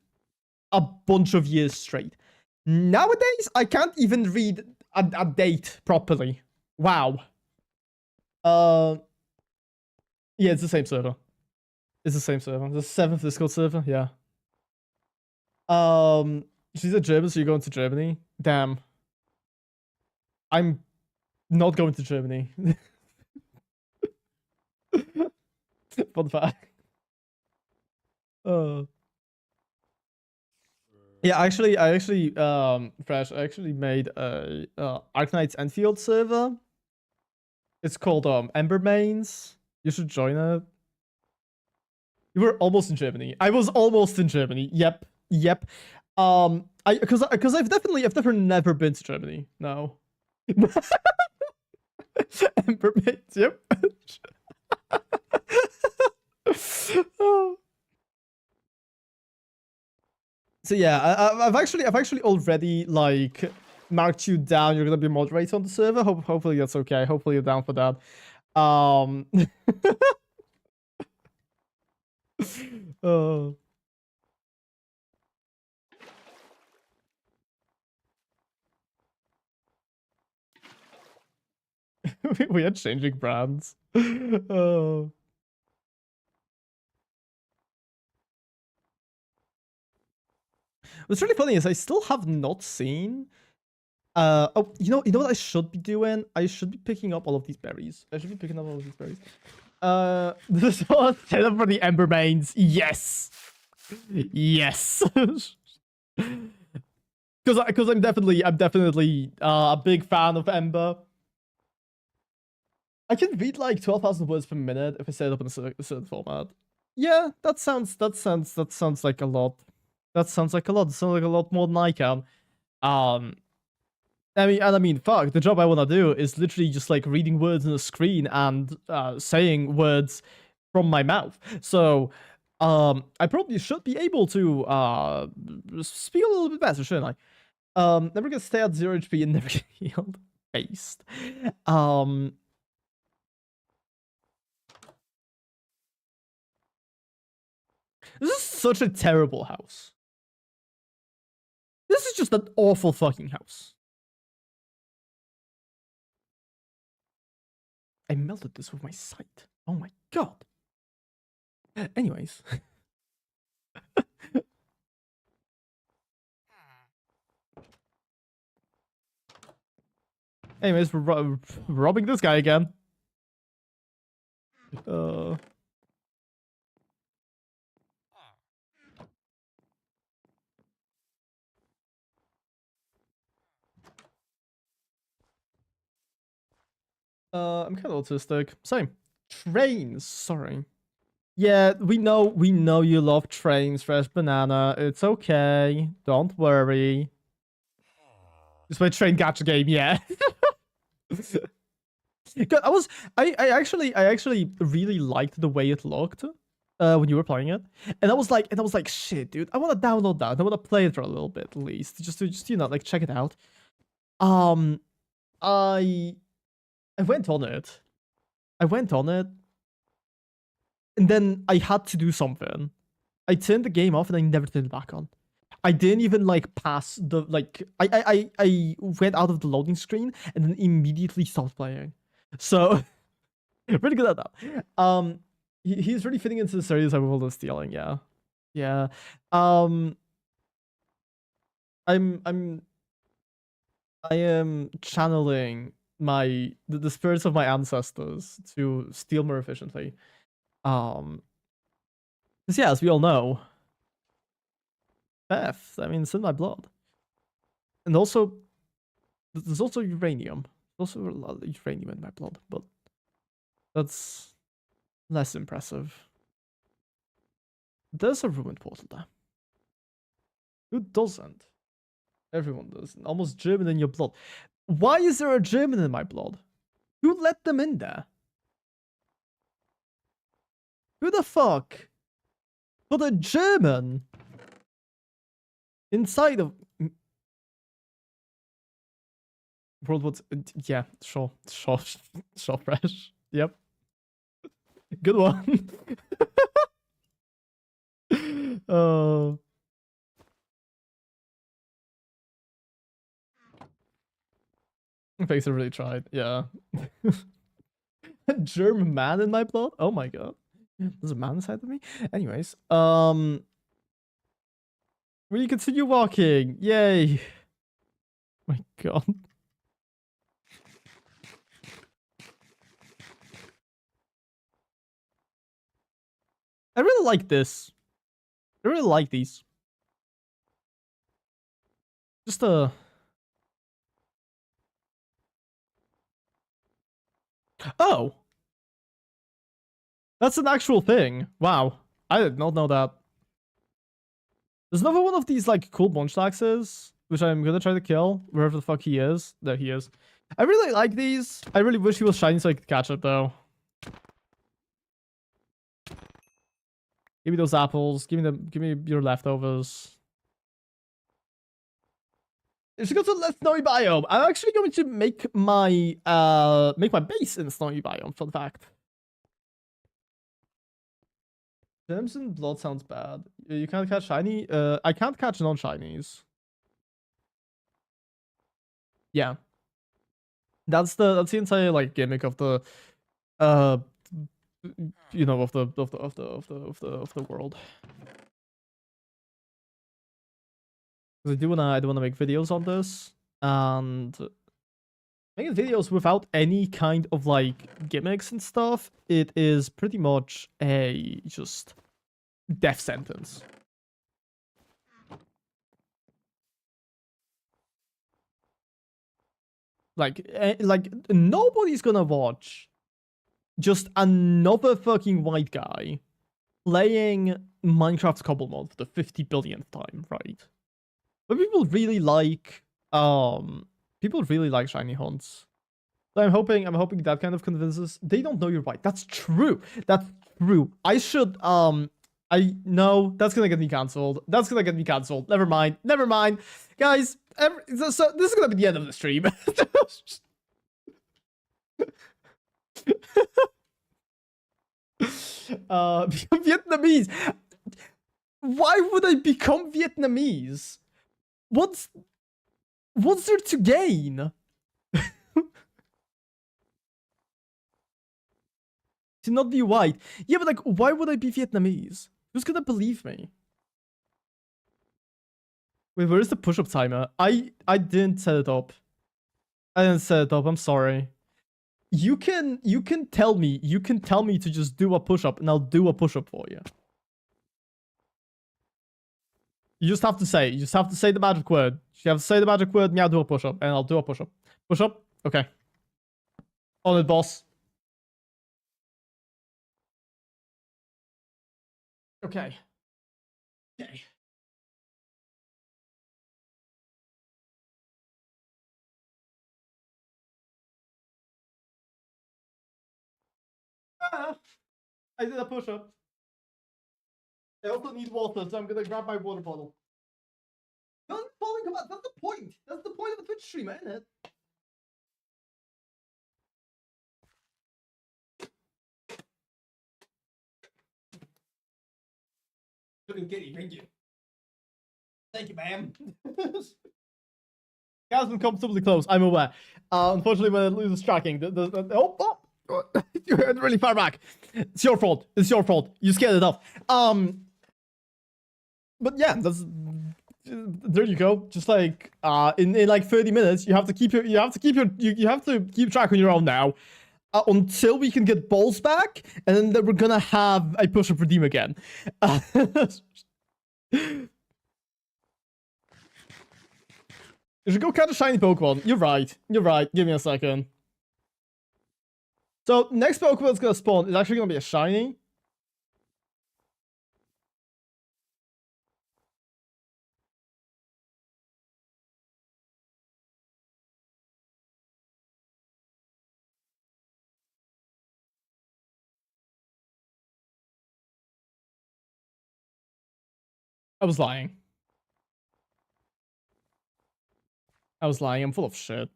a bunch of years straight. Nowadays, I can't even read a date properly. Wow. Uh, yeah, it's the same server. It's the same server. The 7th Discord server. Yeah. She's a German, so you're going to Germany. Damn. I'm not going to Germany. Fun fact. Uh. Yeah, Fresh, I actually made a Arknight's Enfield server. It's called Ember Mains. You should join it. You were almost in Germany. I was almost in Germany. Yep. Because I've never been to Germany. No. Ember Mains. Yep. Oh. So yeah, I've actually already like marked you down. You're gonna be moderator on the server. Hopefully that's okay. Hopefully you're down for that. Oh. We are changing brands. Oh. What's really funny is I still have not seen. Oh, you know what I should be doing? I should be picking up all of these berries. I should be picking up all of these berries. This one set up for the Ember Mains. Yes, yes. Because I'm definitely a big fan of Ember. I can read like 12,000 words per minute if I set it up in a certain format. Yeah, that sounds like a lot. That sounds like a lot. It sounds like a lot more than I can. I mean, fuck. The job I want to do is literally just like reading words on the screen and saying words from my mouth. So, I probably should be able to speak a little bit better, shouldn't I? Never gonna stay at 0 HP and never get healed. Based. This is such a terrible house. This is just an awful fucking house. I melted this with my sight. Oh my god. Anyways. Anyways, we're robbing this guy again. I'm kind of autistic. Same. Trains. Sorry. Yeah, we know you love trains, Fresh Banana. It's okay. Don't worry. It's my train gacha game, yeah. I actually really liked the way it looked when you were playing it. And I was like, shit, dude, I want to download that. I want to play it for a little bit at least. Just like check it out. I went on it. And then I had to do something. I turned the game off and I never turned it back on. I didn't even like pass the like I went out of the loading screen and then immediately stopped playing. So really good at that. He's really fitting into the stereotype of all the stealing, yeah. Yeah. I am channeling the spirits of my ancestors to steal more efficiently. Because yeah, as we all know, theft. I mean, it's in my blood, and also there's also uranium. There's also a lot of uranium in my blood, but that's less impressive. There's a ruined portal there. Who doesn't? Everyone does. Almost German in your blood. Why is there a German in my blood? Who let them in there? Who the fuck put a German inside of World War? Yeah, sure, fresh. Yep, good one. Oh. Thanks, I really tried. Yeah. A German man in my blood? Oh my god. There's a man inside of me? Anyways, we continue walking. Yay. My god. I really like this. I really like these. Just Oh! That's an actual thing. Wow. I did not know that. There's another one of these, like, cool Munchlaxes, which I'm gonna try to kill, wherever the fuck he is. There he is. I really like these. I really wish he was shiny so I could catch it, though. Give me those apples. Give me your leftovers. Let's go to the snowy biome. I'm actually going to make my base in the snowy biome, fun fact. Gems and blood sounds bad. You can't catch shiny? I can't catch non-shinies. Yeah. That's the entire like gimmick of the you know, of the world. I do wanna make videos on this, and making videos without any kind of like gimmicks and stuff, it is pretty much a just death sentence. Like nobody's gonna watch just another fucking white guy playing Minecraft Cobblemon for the 50 billionth time, right? But people really like shiny hunts. So I'm hoping that kind of convinces. They don't know you're white. That's true. That's true. I should I know that's gonna get me cancelled. That's gonna get me cancelled. Never mind. Never mind. Guys, so this is gonna be the end of the stream. Vietnamese. Why would I become Vietnamese? What's there to gain? To not be white. Yeah, but like, why would I be Vietnamese? Who's gonna believe me? Wait, where is the push-up timer? I didn't set it up. I didn't set it up. I'm sorry. You can tell me to just do a push-up, and I'll do a push-up for you. You just have to say. You just have to say the magic word. You have to say the magic word. Meow, do a push-up, and I'll do a push-up. Push-up. Okay. On it, boss. Okay. Okay. Ah, I did a push-up. I also need water, so I'm gonna grab my water bottle. Don't falling about. That's the point. That's the point of a Twitch streamer, isn't it? Thank you. Thank you, ma'am. Gasman comfortably close. I'm aware. Unfortunately, when it loses tracking, oh, you went really far back. It's your fault. It's your fault. You scared it off. But yeah, that's. There you go. Just like in like 30 minutes, you have to keep track on your own now. Until we can get balls back, and then we're gonna have a push-up redeem again. You should go catch a shiny Pokemon. You're right. You're right. Give me a second. So, next Pokemon that's gonna spawn is actually gonna be a shiny. was lying. I was lying. I'm full of shit.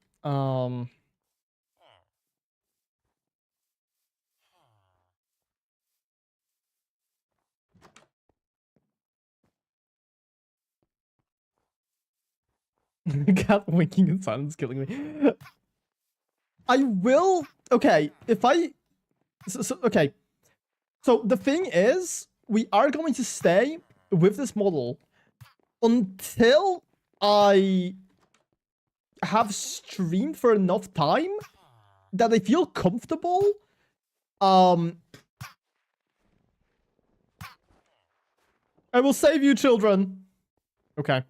Cat winking in silence, killing me. I will. Okay, if I. Okay. So the thing is, we are going to stay with this model until I have streamed for enough time that I feel comfortable. I will save you, children. Okay.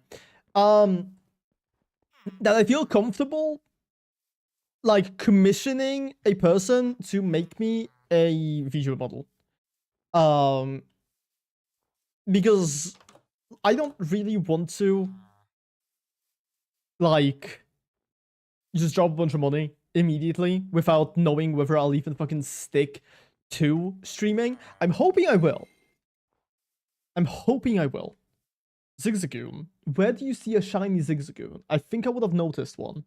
That I feel comfortable, like, commissioning a person to make me a visual model. Because I don't really want to, like, just drop a bunch of money immediately without knowing whether I'll even fucking stick to streaming. I'm hoping I will. Zigzagoon. Where do you see a shiny Zigzagoon? I think I would have noticed one.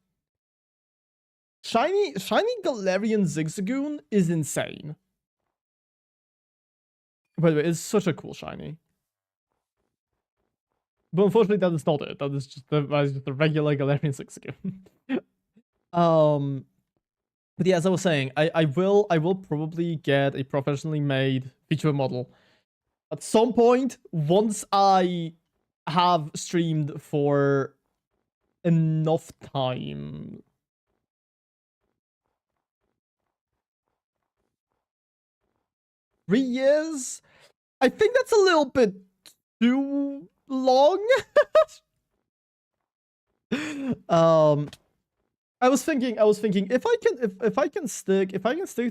Shiny Galarian Zigzagoon is insane. By the way, it's such a cool shiny. But unfortunately, that is not it. That is just the regular Galarian Zigzagoon. But yeah, as I was saying, I will probably get a professionally made feature model at some point once I have streamed for enough time. $3 years? I think that's a little bit too long. I was thinking if I can stick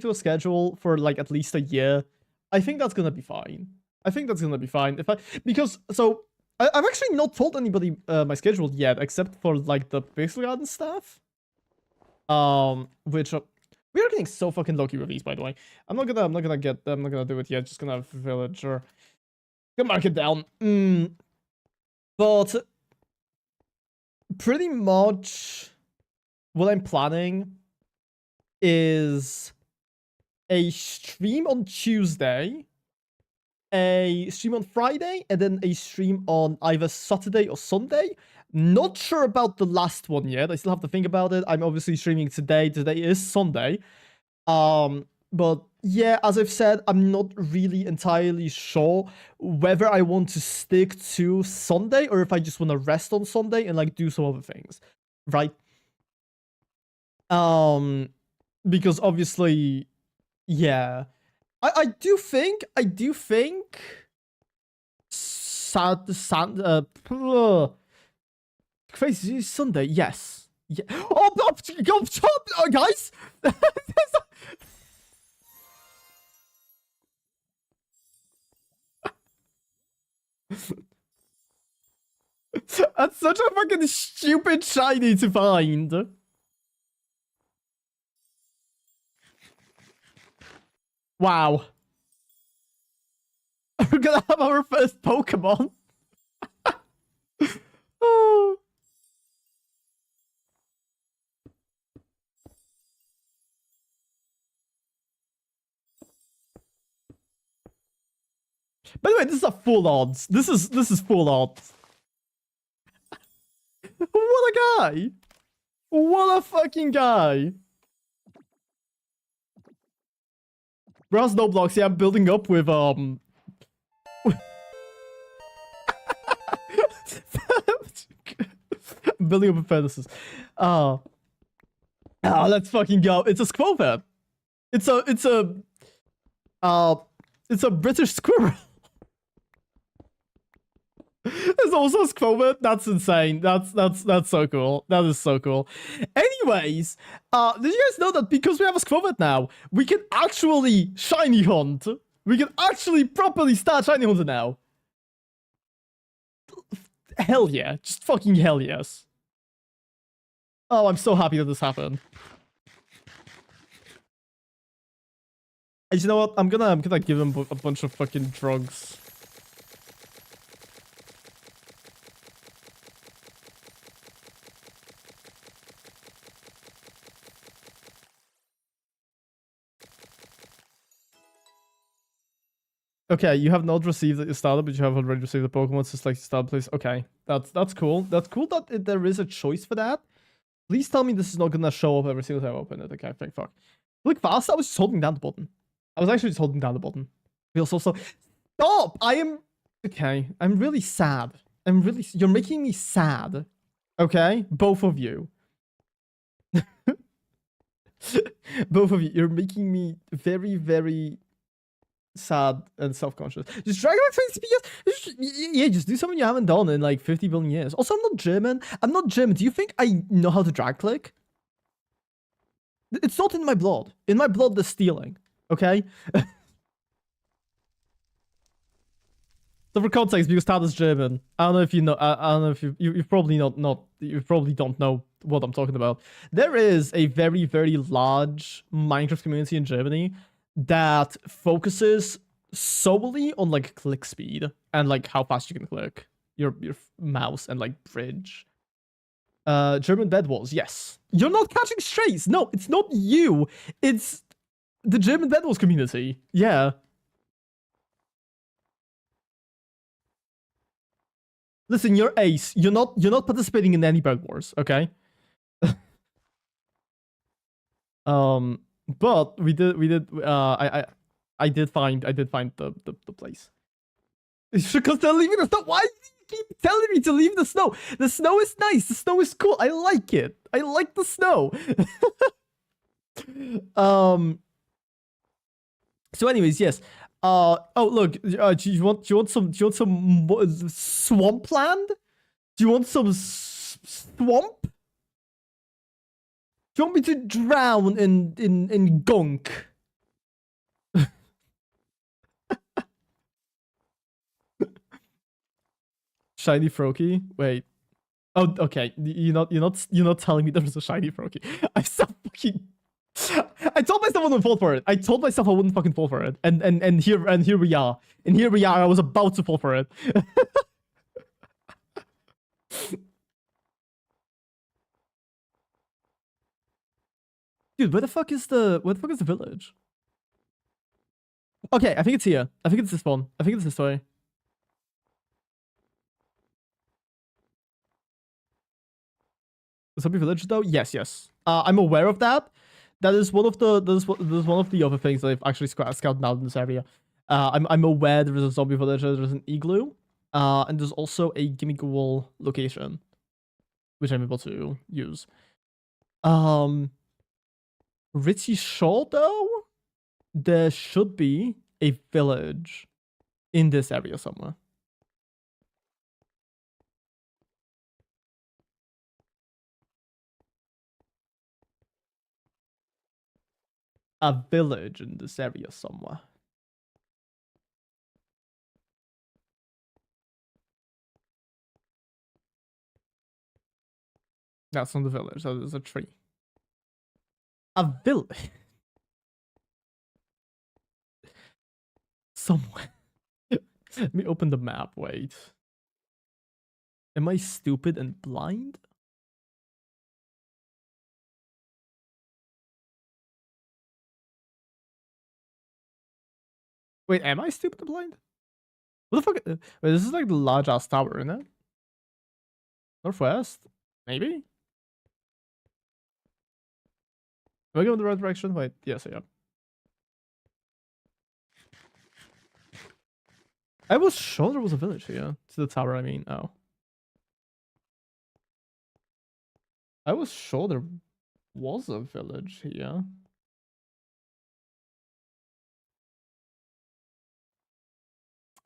to a schedule for like at least a year, I think that's gonna be fine. Because I've actually not told anybody my schedule yet, except for like the Pixel Garden stuff. Which we are getting so fucking lucky with these, by the way. I'm not gonna do it yet. Just gonna have villager. Gonna mark it down. But pretty much what I'm planning is a stream on Tuesday, a stream on Friday, and then a stream on either Saturday or Sunday. Not sure about the last one yet. I still have to think about it. I'm obviously streaming today. Today is Sunday. But yeah, as I've said, I'm not really entirely sure whether I want to stick to Sunday or if I just want to rest on Sunday and like do some other things, right? Because obviously, yeah, I do think Crazy Sunday, yes. Yeah. Oh, guys. That's such a fucking stupid shiny to find. Wow. We're gonna have our first Pokemon. Oh. By the way, this is a full odds. This is full odds. What a guy! What a fucking guy! Brass no blocks. Yeah, I'm building up with building up with fences. Let's fucking go. It's a Squirrel. It's a British squirrel. There's also a Squirrel. That's insane. That's so cool. That is so cool. Anyways, did you guys know that because we have a Squirrel now, we can actually shiny hunt? We can actually properly start shiny hunting now. Hell yeah. Just fucking hell yes. Oh, I'm so happy that this happened. And you know what? I'm gonna give him a bunch of fucking drugs. Okay, you have not received your starter, but you have already received the Pokemon, so select starter place. Okay, that's cool. That's cool that there is a choice for that. Please tell me this is not gonna show up every single time I open it. Okay, thank fuck. Look fast, I was just holding down the button. I was actually just holding down the button. Feels so. Stop! I am. Okay, I'm really sad. You're making me sad. Okay, both of you. Both of you. You're making me very, very sad and self-conscious. Just drag like 20 speakers. Yeah, just do something you haven't done in like 50 billion years. Also, I'm not German. Do you think I know how to drag click? It's not in my blood. In my blood, there's stealing. Okay? So for context, because Tad is German, I don't know if you know. I don't know if you probably you probably don't know what I'm talking about. There is a very, very large Minecraft community in Germany that focuses solely on like click speed and like how fast you can click your mouse and like bridge. German bed wars, yes. You're not catching strays. No, it's not you. It's the German bed wars community. Yeah. Listen, you're ace. You're not participating in any bed wars, okay? But I did find the place. Because they're leaving the snow. Why do you keep telling me to leave the snow? The snow is nice. The snow is cool. I like it. I like the snow. So anyways, yes. Oh look. Do you want some swampland? Do you want some swamp? Do you want me to drown in gunk? Shiny Froakie? Wait. Oh, okay. You're not telling me there was a shiny Froakie. I'm so fucking. I told myself I wouldn't fall for it. I told myself I wouldn't fucking fall for it. And here we are. And here we are. I was about to fall for it. Dude, where the fuck is the village? Okay, I think it's here. I think it's this one. I think it's this way. Zombie village though? Yes. I'm aware of that. That is one of the one of the other things that I've actually scouted out in this area. I'm aware there is a zombie village, there's an igloo, and there's also a gimme ghoul location, which I'm able to use. Pretty sure though, there should be a village in this area somewhere. A village in this area somewhere. That's not the village. That is a tree. A village. Somewhere. Let me open the map. Wait. Am I stupid and blind? Wait, am I stupid and blind? What the fuck? Wait, this is like the large ass tower, isn't it? Northwest? Maybe? Am I going in the right direction? Wait, yes, I am. I was sure there was a village here. To the tower, I mean. Oh. I was sure there was a village here.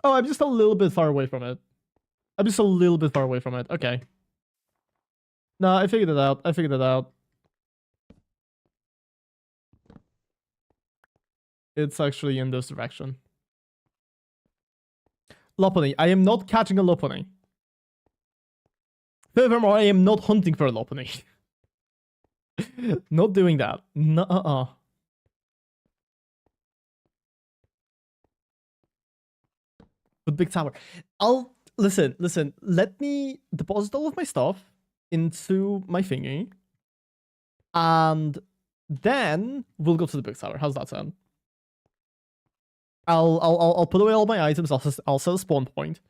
Oh, I'm just a little bit far away from it. I'm just a little bit far away from it. Okay. No, I figured it out. I figured it out. It's actually in this direction. Lopunny. I am not catching a Lopunny. Furthermore, I am not hunting for a Lopunny. Not doing that. Nuh-uh. The big tower. I'll listen. Let me deposit all of my stuff into my thingy, and then we'll go to the big tower. How's that sound? I'll put away all my items. I'll set a spawn point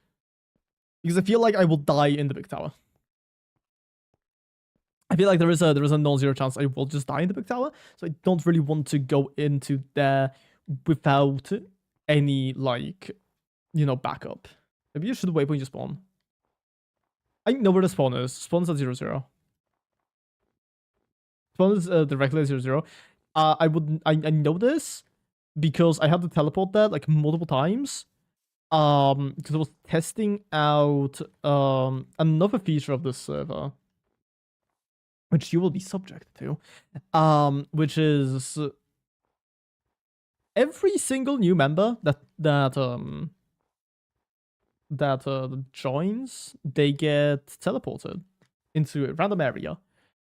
because I feel like I will die in the big tower. I feel like there is a non-zero chance I will just die in the big tower, so I don't really want to go into there without any like backup. Maybe you should wait when you spawn. I know where the spawn is. Spawn's at 0-0. Spawn is directly at 0-0. I know this because I had to teleport there like multiple times. Because I was testing out another feature of this server, which you will be subject to, which is every single new member that joins, they get teleported into a random area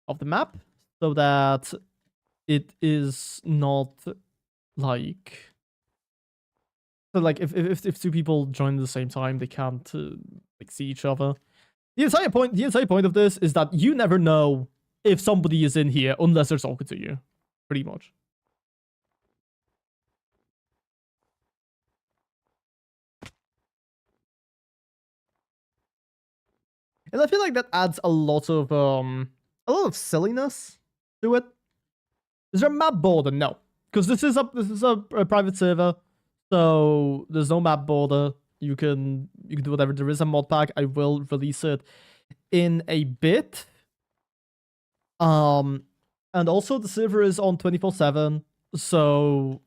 of the map so that it is not like if two people join at the same time, they can't like see each other. The entire point of this is that you never know if somebody is in here unless they're talking to you, pretty much. And I feel like that adds a lot of silliness to it. Is there a map border? No, because this is a private server, so there's no map border. You can do whatever. There is a mod pack. I will release it in a bit. And also the server is on 24/7, so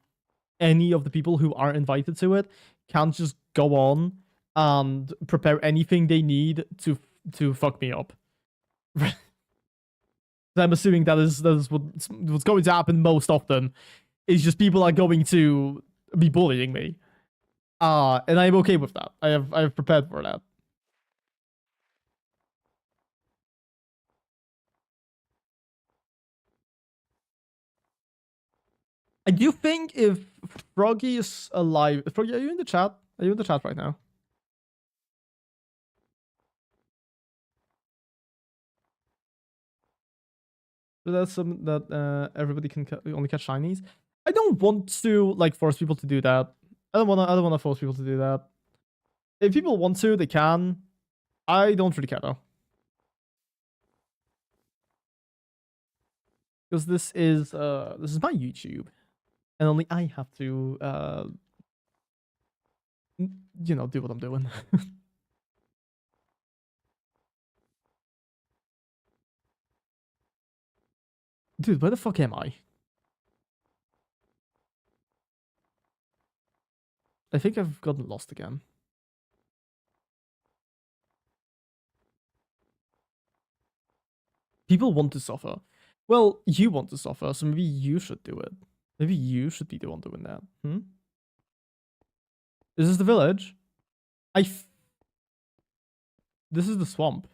any of the people who are invited to it can just go on and prepare anything they need to fuck me up. I'm assuming that is what's going to happen most often. Is just people are going to be bullying me. And I'm okay with that. I have prepared for that. I do think if Froggy is alive, Froggy, are you in the chat? Are you in the chat right now? So that's some that everybody can only catch shinies. I don't want to like force people to do that. I don't wanna force people to do that. If people want to, they can. I don't really care though. Because this is my YouTube. And only I have to do what I'm doing. Dude, where the fuck am I? I think I've gotten lost again. People want to suffer. Well, you want to suffer, so maybe you should do it. Maybe you should be the one doing that. Is this the village? This is the swamp.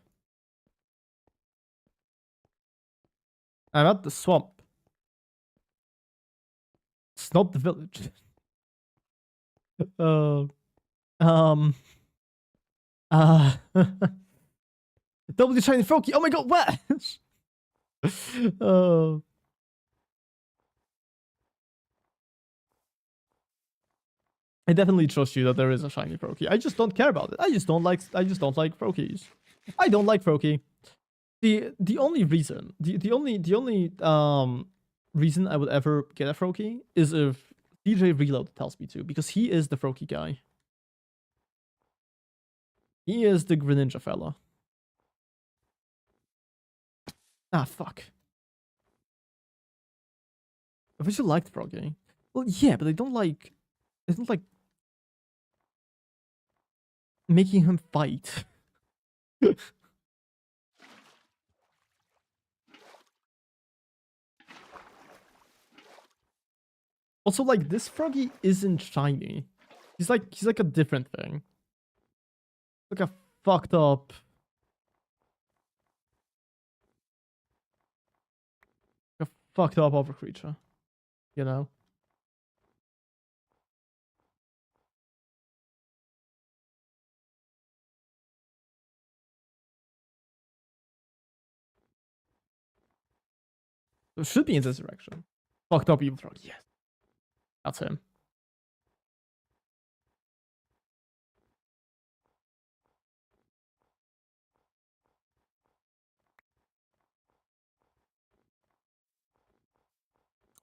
I'm at the swamp. It's not the village. W Shiny Froakie. Oh my god, where? I definitely trust you that there is a shiny Froakie. I just don't care about it. I just don't like Froakies. I don't like Froakie. The only reason reason I would ever get a Froakie is if DJ Reload tells me to, because he is the Froakie guy. He is the Greninja fella. Ah, fuck. I wish you liked Froakie. Well, yeah, but I don't like making him fight. Also, like, this Froggy isn't shiny. He's like a different thing. Like a fucked up other creature. You know? It should be in this direction. Fucked up evil frog. Yes. That's him.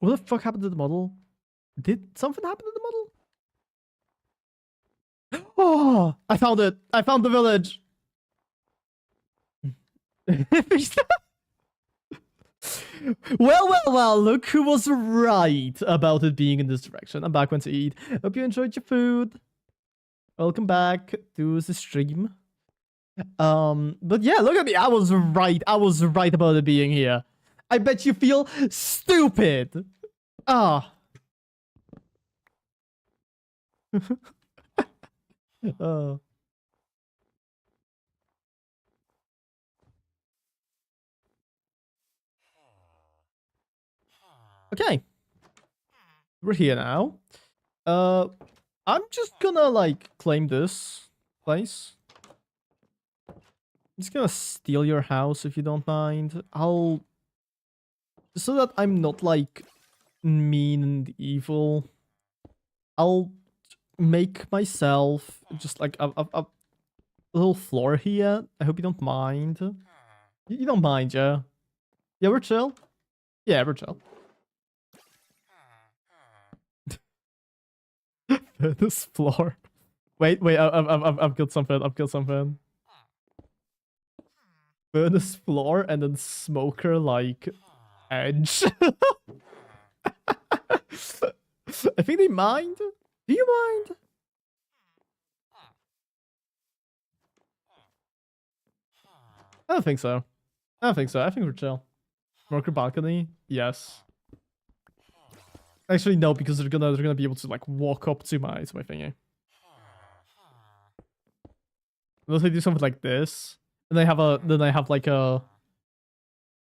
What the fuck happened to the model? Did something happen to the model? Oh, I found it. I found the village. Well, look who was right about it being in this direction. I'm back when to eat. Hope you enjoyed your food. Welcome back to the stream. But yeah, look at me. I was right. I was right about it being here. I bet you feel stupid. Ah. Oh. Okay. We're here now. I'm just gonna, like, claim this place. I'm just gonna steal your house if you don't mind. So that I'm not, like, mean and evil. I'll make myself just, like, a little floor here. I hope you don't mind. You don't mind, yeah? Yeah, we're chill. Yeah, we're chill. This floor. Wait, I've killed something. I've killed something. Furnace floor and then smoker like edge. I think they mind. Do you mind? I don't think so. I don't think so. I think we're chill. Smoker balcony. Yes. Actually, no, because they're gonna be able to like walk up to my thingy. Unless they do something like this, and then I have like a.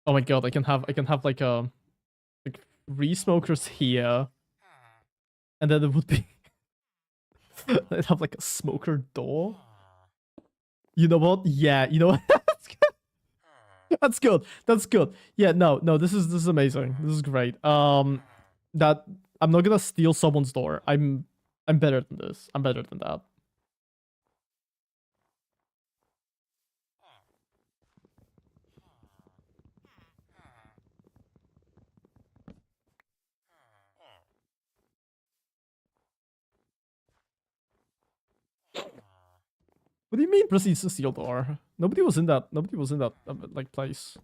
Oh my god! I can have like a like 3 smokers here, and then it would be. I'd have like a smoker door. You know what? Yeah, you know what? That's good. That's good. Yeah, no, this is amazing. This is great. That I'm not gonna steal someone's door. I'm better than this. I'm better than that. What do you mean proceeds to steal door? Nobody was in that like place.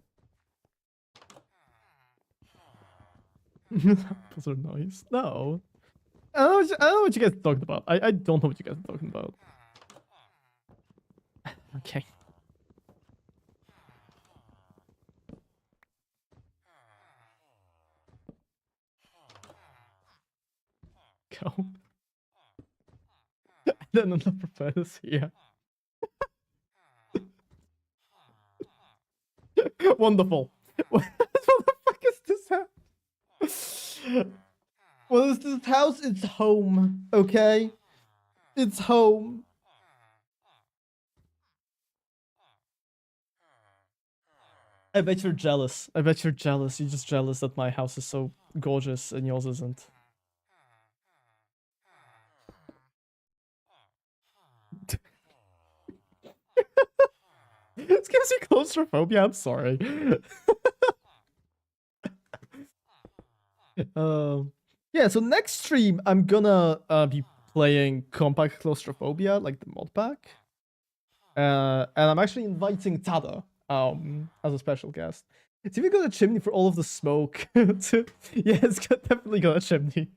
Those are nice. No. I don't know what you guys are talking about. I don't know what you guys are talking about. Okay. Go. Then another furnace here. Wonderful. What the fuck is this house? What is this house? It's home, okay? It's home. I bet you're jealous. I bet you're jealous. You're just jealous that my house is so gorgeous and yours isn't. This gives you claustrophobia. I'm sorry. Yeah. So next stream, I'm gonna be playing Compact Claustrophobia, like the mod pack. And I'm actually inviting Tada as a special guest. See if we got a chimney for all of the smoke. Yeah, it's definitely got a chimney.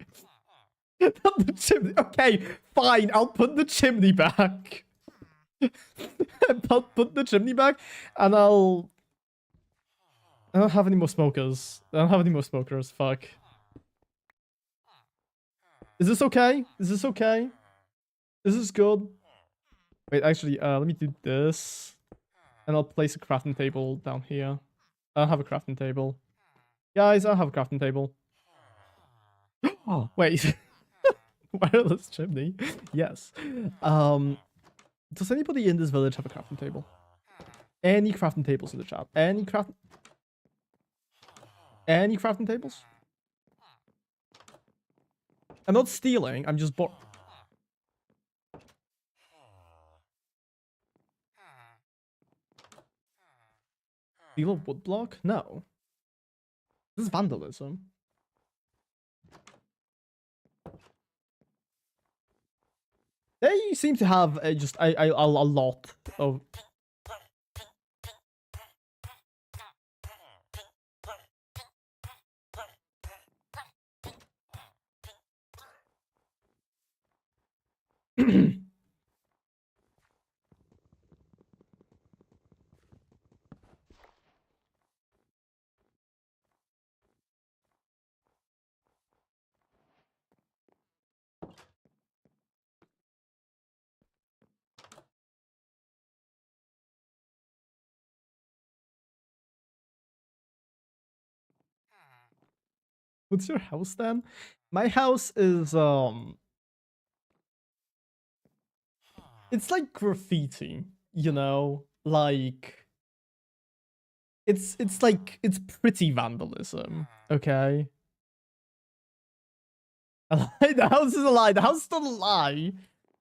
Not the chimney. Okay, fine. I'll put the chimney back. I'll put the chimney back, and I don't have any more smokers. I don't have any more smokers. Fuck. Is this okay? Is this okay? Is this good? Wait, actually, let me do this. And I'll place a crafting table down here. I don't have a crafting table. Guys, I don't have a crafting table. Oh, wait. Wireless chimney? Yes. Does anybody in this village have a crafting table? Any crafting tables in the chat? Any crafting tables? I'm not stealing, I'm just Steal a wood block? No. This is vandalism. They seem to have just a lot of. What's your house then? My house is it's like graffiti, you know? Like it's like it's pretty vandalism, okay? A lie? The house is a lie. The house is not a lie.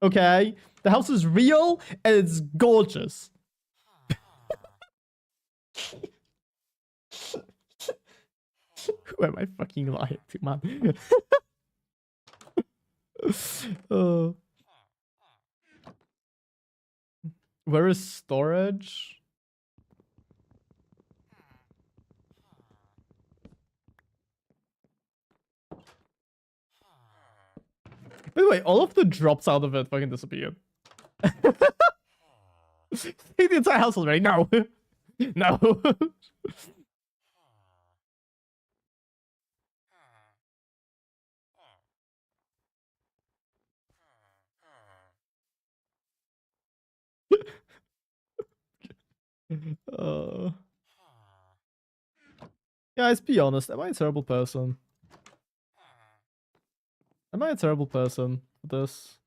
Okay? The house is real and it's gorgeous. Who am I fucking lying to, man? Where is storage? By the way, all of the drops out of it fucking disappeared. See the entire house already? No. No. Guys, be honest. Am I a terrible person? Am I a terrible person for this?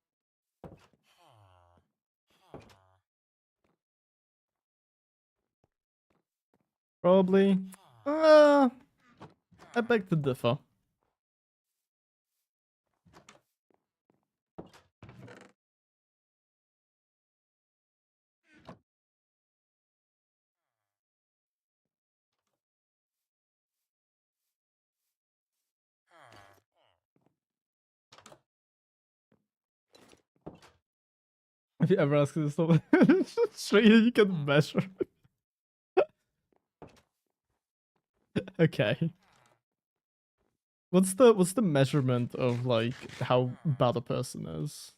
Probably. I beg to differ. If you ever ask this stuff, straight you can measure. Okay. What's the measurement of like how bad a person is?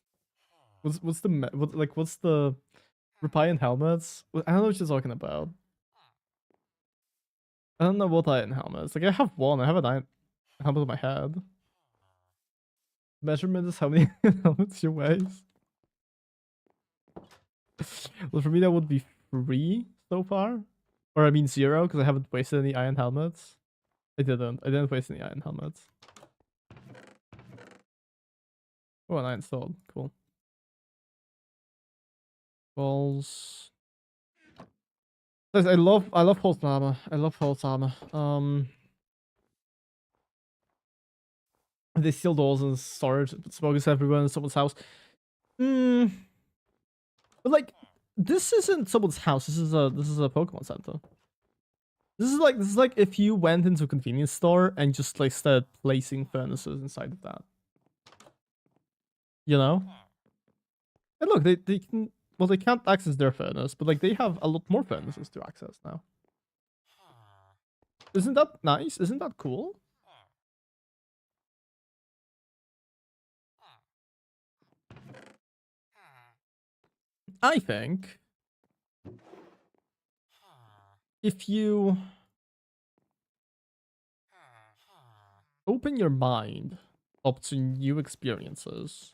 What's the what's the Repairing helmets? I don't know what you're talking about. I don't know what iron helmets. Like I have one. I have an iron helmet on my head. Measurement is how many helmets you weigh. Well, for me that would be 3 so far, or I mean 0 because I haven't wasted any iron helmets. I didn't waste any iron helmets. Oh, an iron sword. Cool. Balls. Guys, I love horse armor. I love horse armor. They steal doors and storage, smokers everywhere in someone's house. But like, this isn't someone's house. This is a Pokemon Center. This is like if you went into a convenience store and just like started placing furnaces inside of that. You know? And look, they can, well, they can't access their furnace, but like they have a lot more furnaces to access now. Isn't that nice? Isn't that cool? I think if you open your mind up to new experiences,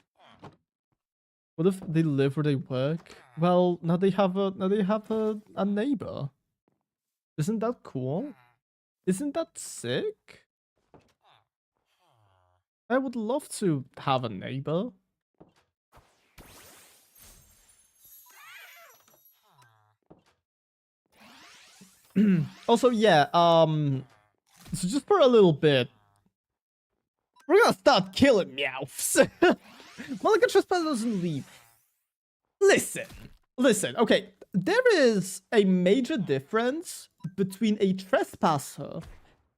what if they live where they work? Well, now they have a neighbor. Isn't that cool? Isn't that sick? I would love to have a neighbor. Also, yeah, so just for a little bit, we're gonna start killing meows. Malika Trespass doesn't leave. Listen, okay, there is a major difference between a trespasser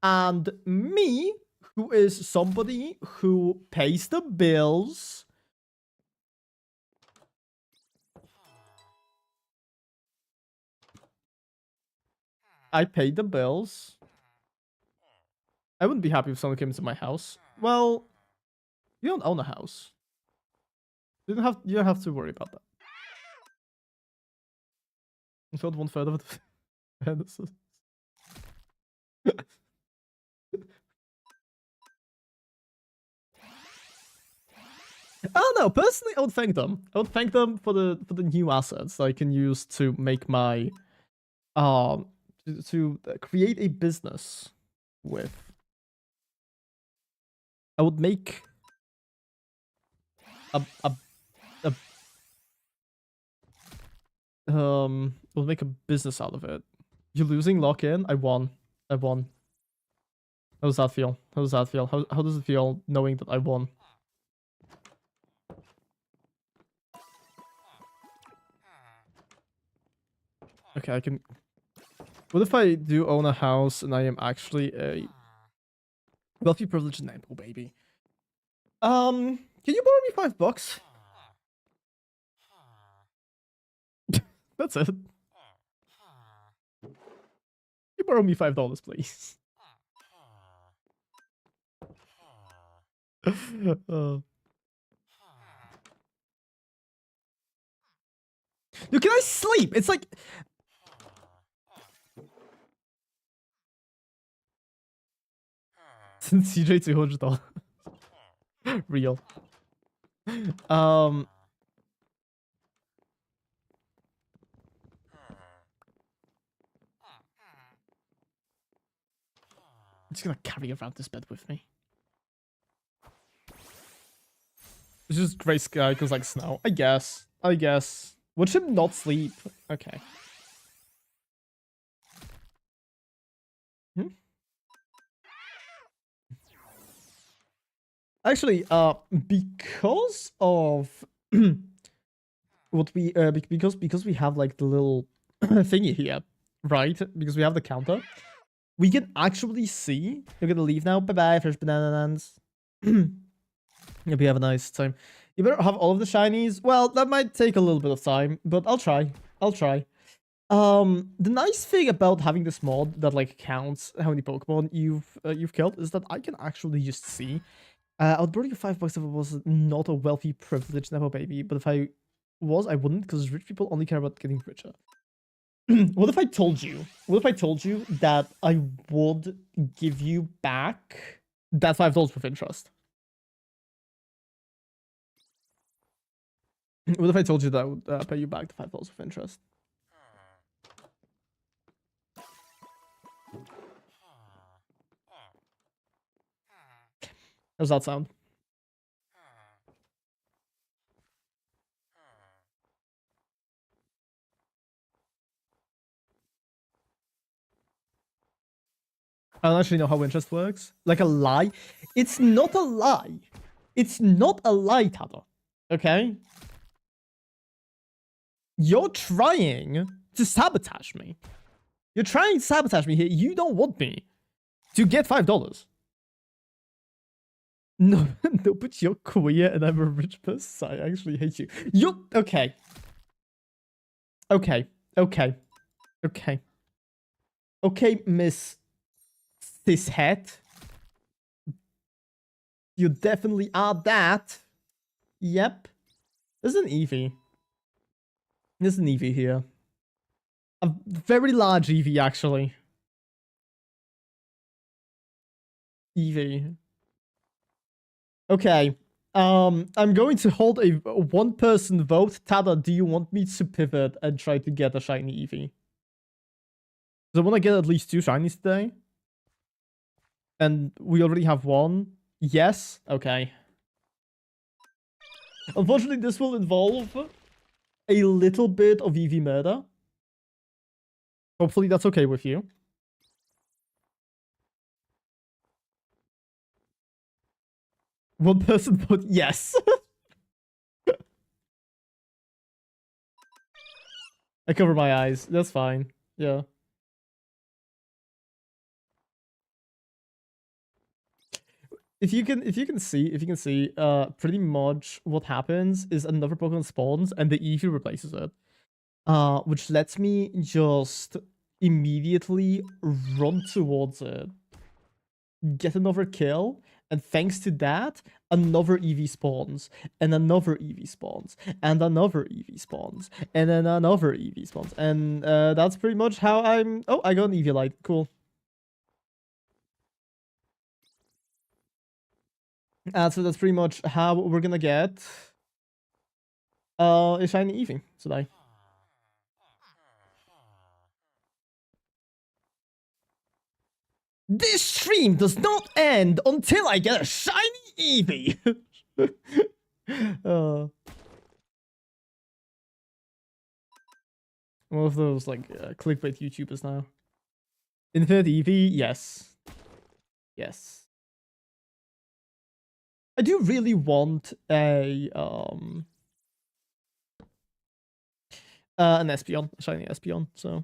and me, who is somebody who pays the bills, I paid the bills. I wouldn't be happy if someone came into my house. Well, you don't own a house. You don't have to worry about that. I filled 1/3 of it. Oh no, personally I would thank them. I would thank them for the new assets I can use to make my to create a business with. I would make a we'll make a business out of it. You're losing lock in? I won. I won. How does that feel? How does that feel? How does it feel knowing that I won? Okay, I can... What if I do own a house and I am actually a wealthy privileged neighbor, baby? Can you borrow me $5? That's it. You borrow me $5, please. Dude, can I sleep? It's like... Since CJ $200. Real. I'm just gonna carry around this bed with me. It's just gray sky because like snow. I guess. Watch him not sleep. Okay. Actually, because of what we because we have like the little thingy here, right? Because we have the counter, we can actually see. You're gonna leave now. Bye bye, fresh banana lands. Hope you have a nice time. You better have all of the shinies. Well, that might take a little bit of time, but I'll try. The nice thing about having this mod that like counts how many Pokemon you've killed is that I can actually just see. I would borrow you $5 if I was not a wealthy, privileged Nepo baby, but if I was, I wouldn't, because rich people only care about getting richer. What if I told you that I would give you back that $5 with interest? What if I told you that I would pay you back the $5 with interest? How does that sound? I don't actually know how interest works. Like a lie? It's not a lie. It's not a lie, Tada. Okay? You're trying to sabotage me. You're trying to sabotage me here. You don't want me to get $5. No, no, but you're queer and I'm a rich person. I actually hate you. You're... Okay. Okay, Miss Cishet. You definitely are that. Yep. There's an Eevee. There's an Eevee here. A very large Eevee, actually. Eevee. Okay. I'm going to hold a one-person vote. Tada, do you want me to pivot and try to get a shiny Eevee? Because I want to get at least 2 shinies today. And we already have 1. Yes? Okay. Unfortunately, this will involve a little bit of Eevee murder. Hopefully that's okay with you. One person vote yes. I cover my eyes. That's fine. Yeah. If you can see, pretty much what happens is another Pokemon spawns and the Eevee replaces it. Which lets me just immediately run towards it, get another kill, and thanks to that, another EV spawns, and another EV spawns, and another EV spawns, and then another EV spawns, and that's pretty much how I'm... Oh, I got an EV light. Cool. So that's pretty much how we're gonna get a shiny Eevee today. This stream does not end until I get a shiny Eevee. One of those like clickbait YouTubers now. Infinite Eevee, yes, yes. I do really want a an Espeon, a shiny Espeon. So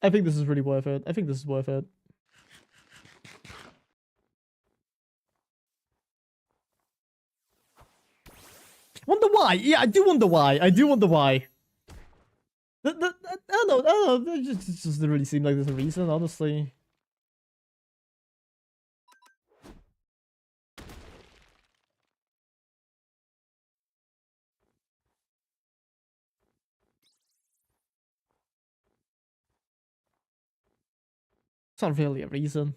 I think this is really worth it. I think this is worth it. Wonder why? Yeah, I do wonder why. I do wonder why. I don't know. It just doesn't really seem like there's a reason, honestly. It's not really a reason.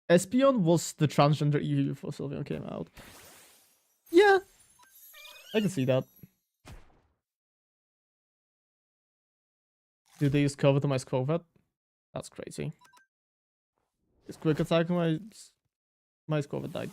Espeon was the transgender Eevee before Sylveon came out. Yeah, I can see that. Do they use cover to my Squovet? That's crazy. His quick attack on my Squovet died.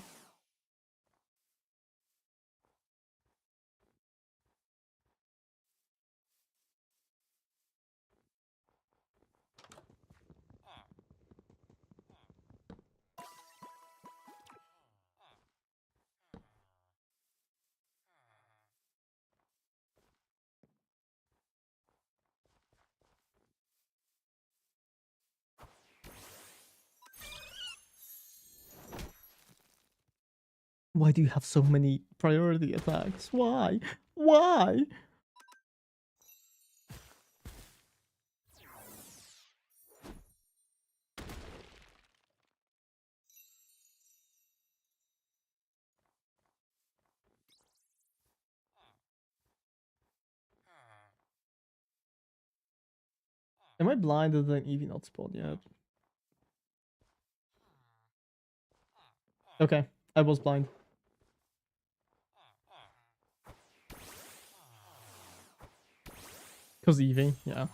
Why do you have so many priority attacks? Why? Why? Am I blind or did an Eevee not spawn yet? Okay, I was blind. Because Eevee, yeah.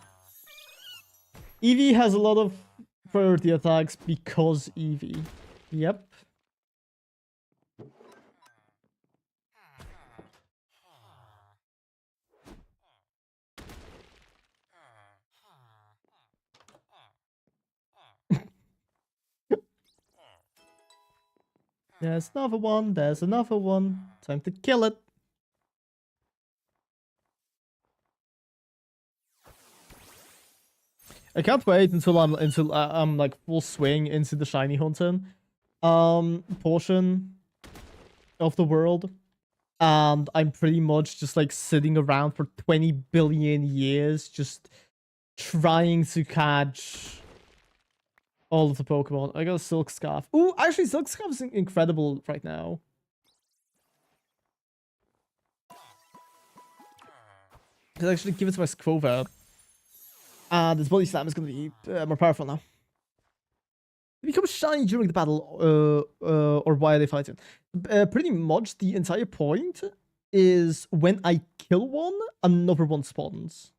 Eevee has a lot of priority attacks because Eevee. Yep. There's another one, there's another one. Time to kill it. I can't wait until I'm like full swing into the shiny hunting portion of the world. And I'm pretty much just like sitting around for 20 billion years just trying to catch all of the Pokemon. I got a Silk Scarf. Ooh, actually Silk Scarf is incredible right now. I'll actually give it to my Squover. And this Body Slam is going to be more powerful now. It becomes shiny during the battle, or while they fight it. Pretty much the entire point is when I kill one, another one spawns.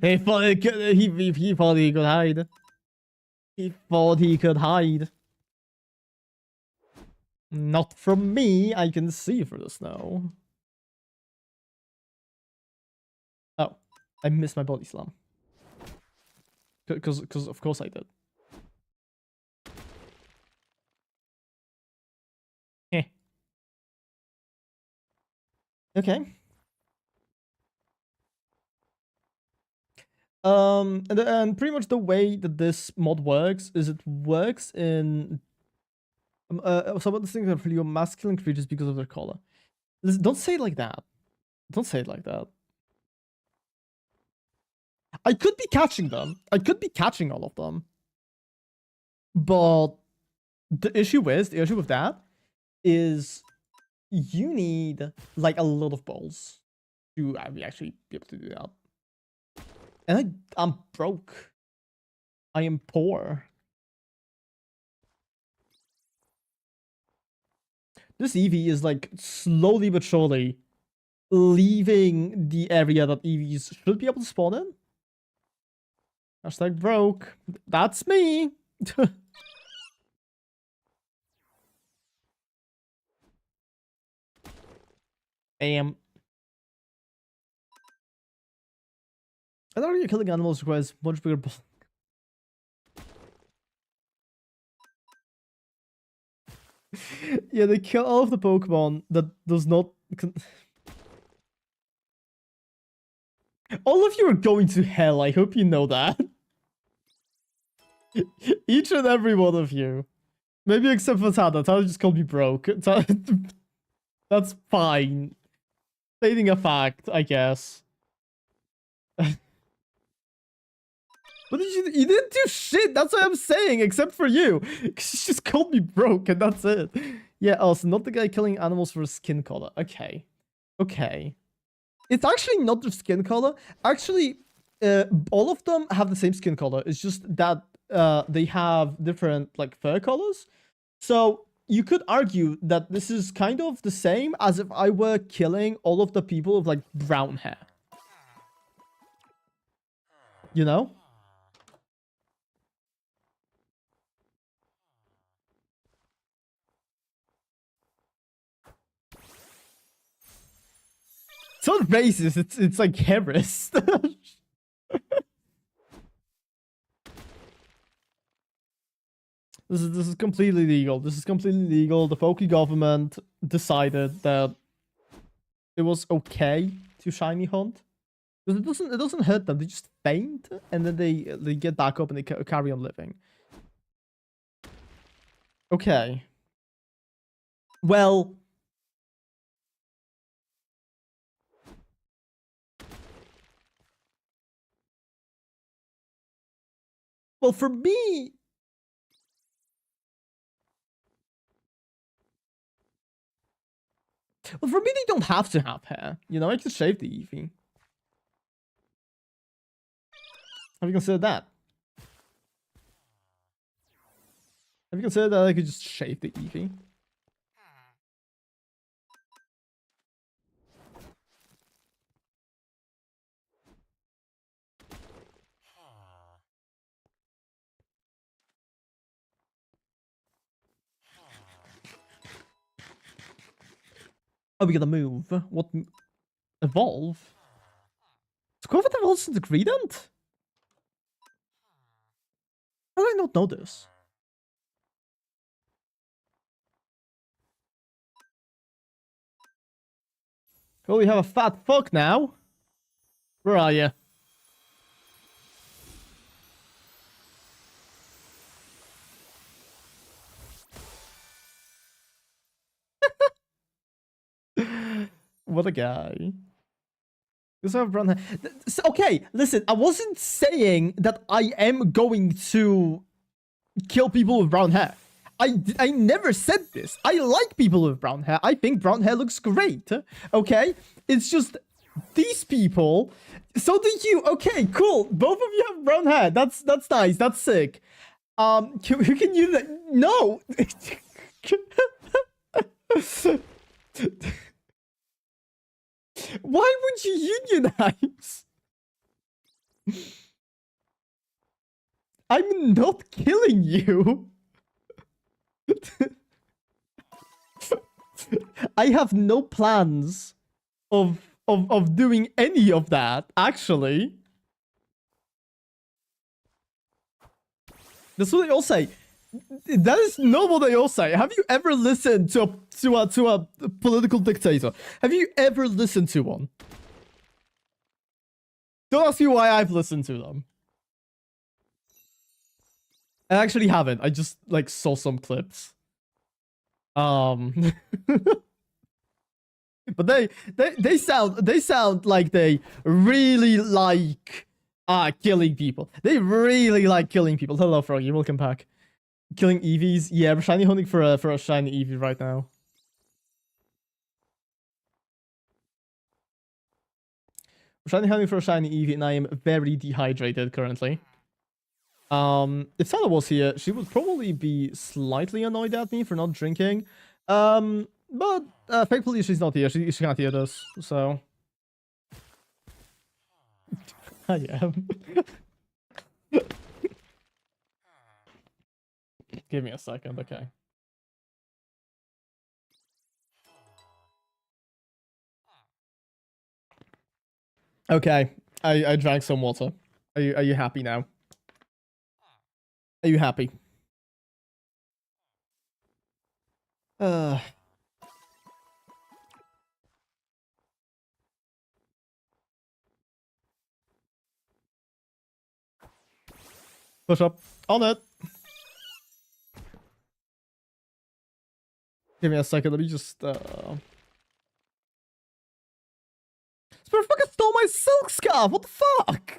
He thought he thought he could hide. He thought he could hide. Not from me, I can see through the snow. Oh, I missed my Body Slam. Because of course I did. Heh. Okay. And pretty much the way that this mod works is it works in some of the things are for your masculine creatures because of their color. Listen, don't say it like that. Don't say it like that. I could be catching them. I could be catching all of them. But the issue with that is you need like a lot of balls to actually be able to do that. And I'm broke. I am poor. This Eevee is like slowly but surely leaving the area that Eevees should be able to spawn in. Hashtag broke. That's me. I thought you're killing animals requires much bigger. Yeah, they kill all of the Pokemon that does not. All of you are going to hell. I hope you know that. Each and every one of you. Maybe except for Tana. Tana just called me broke. That's fine. Stating a fact, I guess. But you didn't do shit. That's what I'm saying, except for you. Because you just called me broke, and that's it. Yeah, also, not the guy killing animals for skin color. Okay. Okay. It's actually not the skin color. Actually, all of them have the same skin color. It's just that they have different, like, fur colors. So, you could argue that this is kind of the same as if I were killing all of the people with, like, brown hair. You know? It's not racist, it's like Harris. This is completely legal. This is completely legal. The Poke government decided that it was okay to shiny hunt. Because it doesn't hurt them. They just faint and then they get back up and they carry on living. Okay. Well, for me, they don't have to have hair. You know, I could shave the Eevee. Have you considered that? Have you considered that I could just shave the Eevee? Oh, we gotta move. What? Evolve? Squirtle evolves into Greedent? How do I not know this? Oh, we have a fat fuck now. Where are you? What a guy. Because I have brown hair. Okay, listen, I wasn't saying that I am going to kill people with brown hair. I never said this. I like people with brown hair. I think brown hair looks great. Okay? It's just these people. So do you. Okay, cool. Both of you have brown hair. That's nice. That's sick. Can you no. Why would you unionize? I'm not killing you. I have no plans of doing any of that, actually. That's what they all say. That is not what they all say. Have you ever listened to a political dictator? Have you ever listened to one? Don't ask me why I've listened to them. I actually haven't. I just like saw some clips. But they sound like they really like killing people. They really like killing people. Hello, Froggy. Welcome back. Killing EVs. Yeah, we're shiny hunting for a shiny EV right now. We're shiny hunting for a shiny EV, and I am very dehydrated currently. If Sana was here, she would probably be slightly annoyed at me for not drinking. But thankfully she's not here. She can't hear this, so I am. Give me a second, okay. Okay, I drank some water. Are you happy now? Are you happy? Push up on it. Give me a second. Let me just. This motherfucker stole my silk scarf. What the fuck?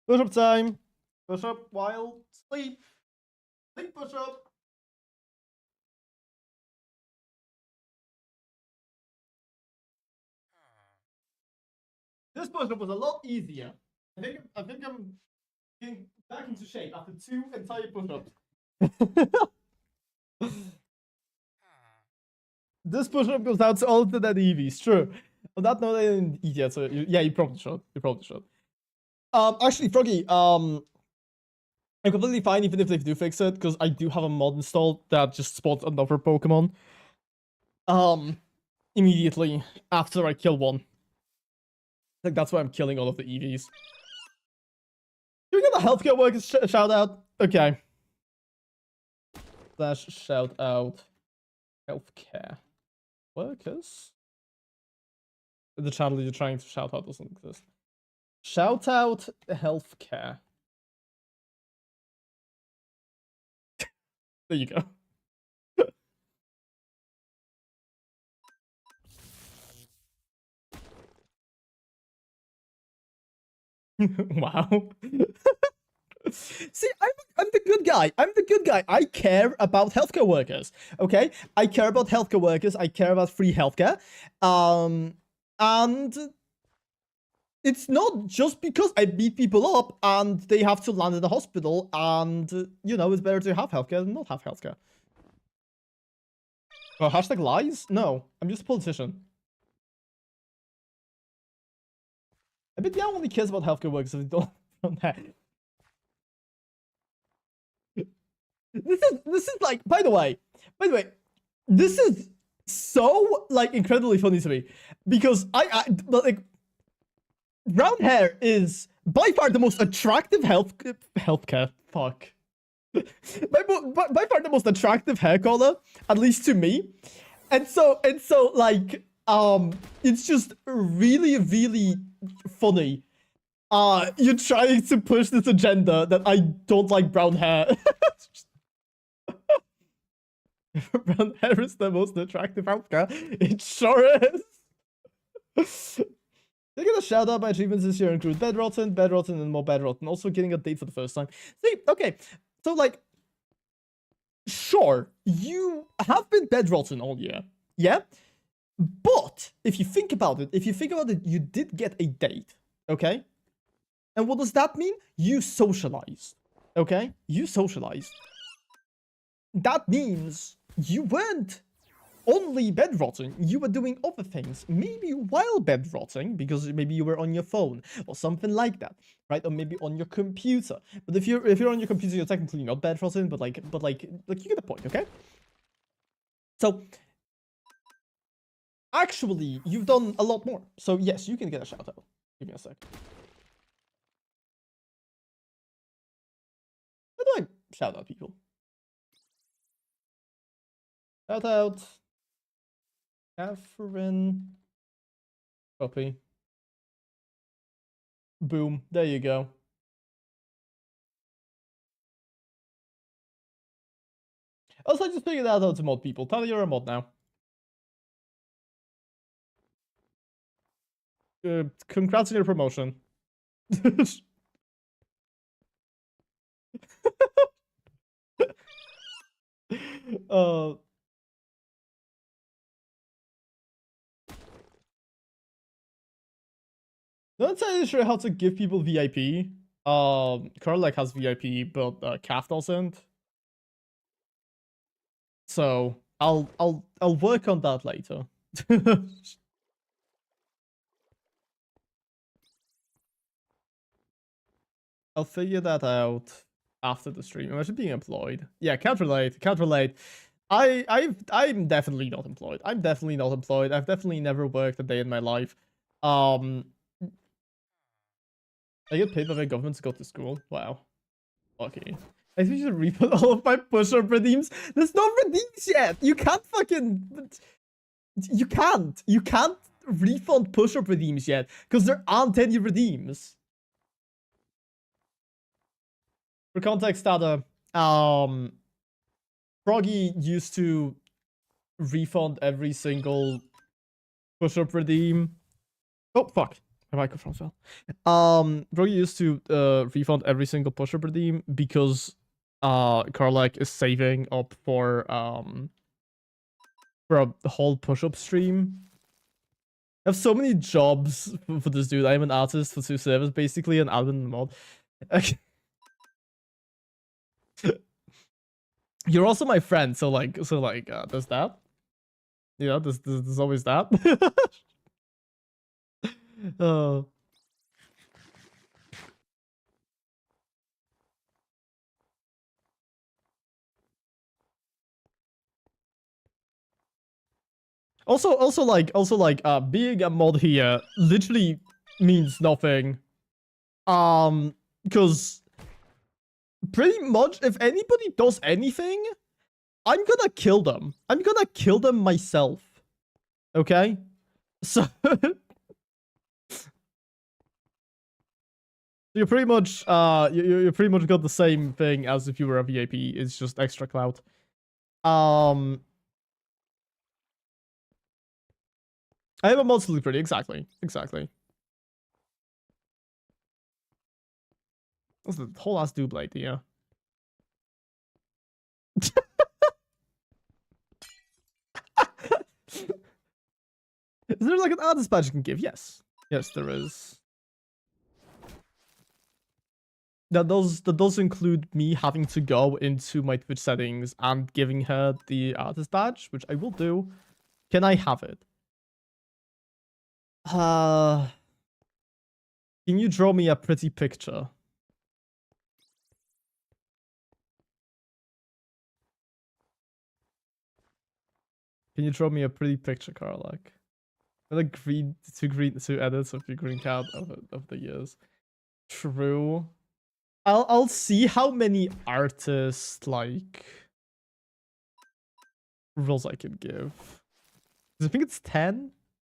Push up time. Push up while sleep. Sleep push up. This push up was a lot easier. I think I'm getting back into shape after 2 entire push ups. This push up goes out to all the dead EVs. True. On that note, I didn't eat yet, so yeah, you probably should. You probably should. Actually, Froggy, I'm completely fine even if they do fix it, because I do have a mod installed that just spawns another Pokemon. Immediately after I kill one. Like, that's why I'm killing all of the EVs. Do we get the healthcare workers shout out? Okay. Slash shout out healthcare workers. The channel you're trying to shout out doesn't exist. Shout out healthcare. There you go. Wow. See, I'm the good guy. I'm the good guy. I care about healthcare workers. Okay, I care about healthcare workers. I care about free healthcare. And it's not just because I beat people up and they have to land in the hospital. And you know, it's better to have healthcare than not have healthcare. Oh, hashtag lies? No, I'm just a politician. I bet Meow only cares about healthcare workers if they don't. This is like, by the way, this is so like incredibly funny to me because like brown hair is by far the most attractive healthcare. Fuck. by far the most attractive hair color, at least to me, and so like it's just really funny. You're trying to push this agenda that I don't like brown hair. Brown hair is the most attractive healthcare. It sure is. They're gonna shout out my achievements this year include bedrotten, and more bedrotten. Also getting a date for the first time. See, okay, so like, sure, you have been bedrotten all year, yeah. But if you think about it, you did get a date, okay? And what does that mean? You socialized, okay? You socialized. That means you weren't only bedrotting, you were doing other things, maybe while bedrotting, because maybe you were on your phone or something like that, right? Or maybe on your computer. But if you're on your computer, you're technically not bedrotting, but like you get the point, okay? So actually, you've done a lot more. So yes, you can get a shout out. Give me a sec. How do I shout out people? Shout out. Catherine. Copy. Boom. There you go. Also, I just figured out how to mod people. Tell you're a mod now. Congrats on your promotion. uh, not entirely sure how to give people VIP. Carl like has VIP, but Calf doesn't. So I'll work on that later. I'll figure that out after the stream. Imagine being employed. Yeah, can't relate. Can't relate. I'm definitely not employed. I'm definitely not employed. I've definitely never worked a day in my life. I get paid by the government to go to school. Wow. Okay. I think you should refund all of my push-up redeems. There's no redeems yet. You can't fucking. You can't. You can't refund push-up redeems yet because there aren't any redeems. For context, Ada, Froggy used to refund every single push-up redeem. Oh fuck, my microphone fell. Froggy used to refund every single push-up redeem because Karlak is saving up for a whole push-up stream. I have so many jobs for this dude. I'm an artist for 2 servers, basically, an admin mod. Okay. You're also my friend, so there's that. You know, there's always that. uh, being a mod here literally means nothing. Because pretty much if anybody does anything, I'm gonna kill them. I'm gonna kill them myself. Okay? So you're pretty much you pretty much got the same thing as if you were a VIP. It's just extra clout. I have a mod celebrity, exactly. That's the whole ass double idea. Is there like an artist badge you can give? Yes. Yes, there is. That does include me having to go into my Twitch settings and giving her the artist badge, which I will do. Can I have it? Can you draw me a pretty picture? Can you draw me a pretty picture, Karlak? Like two edits of your green card of the years. True. I'll see how many artists like roles I can give. I think it's 10.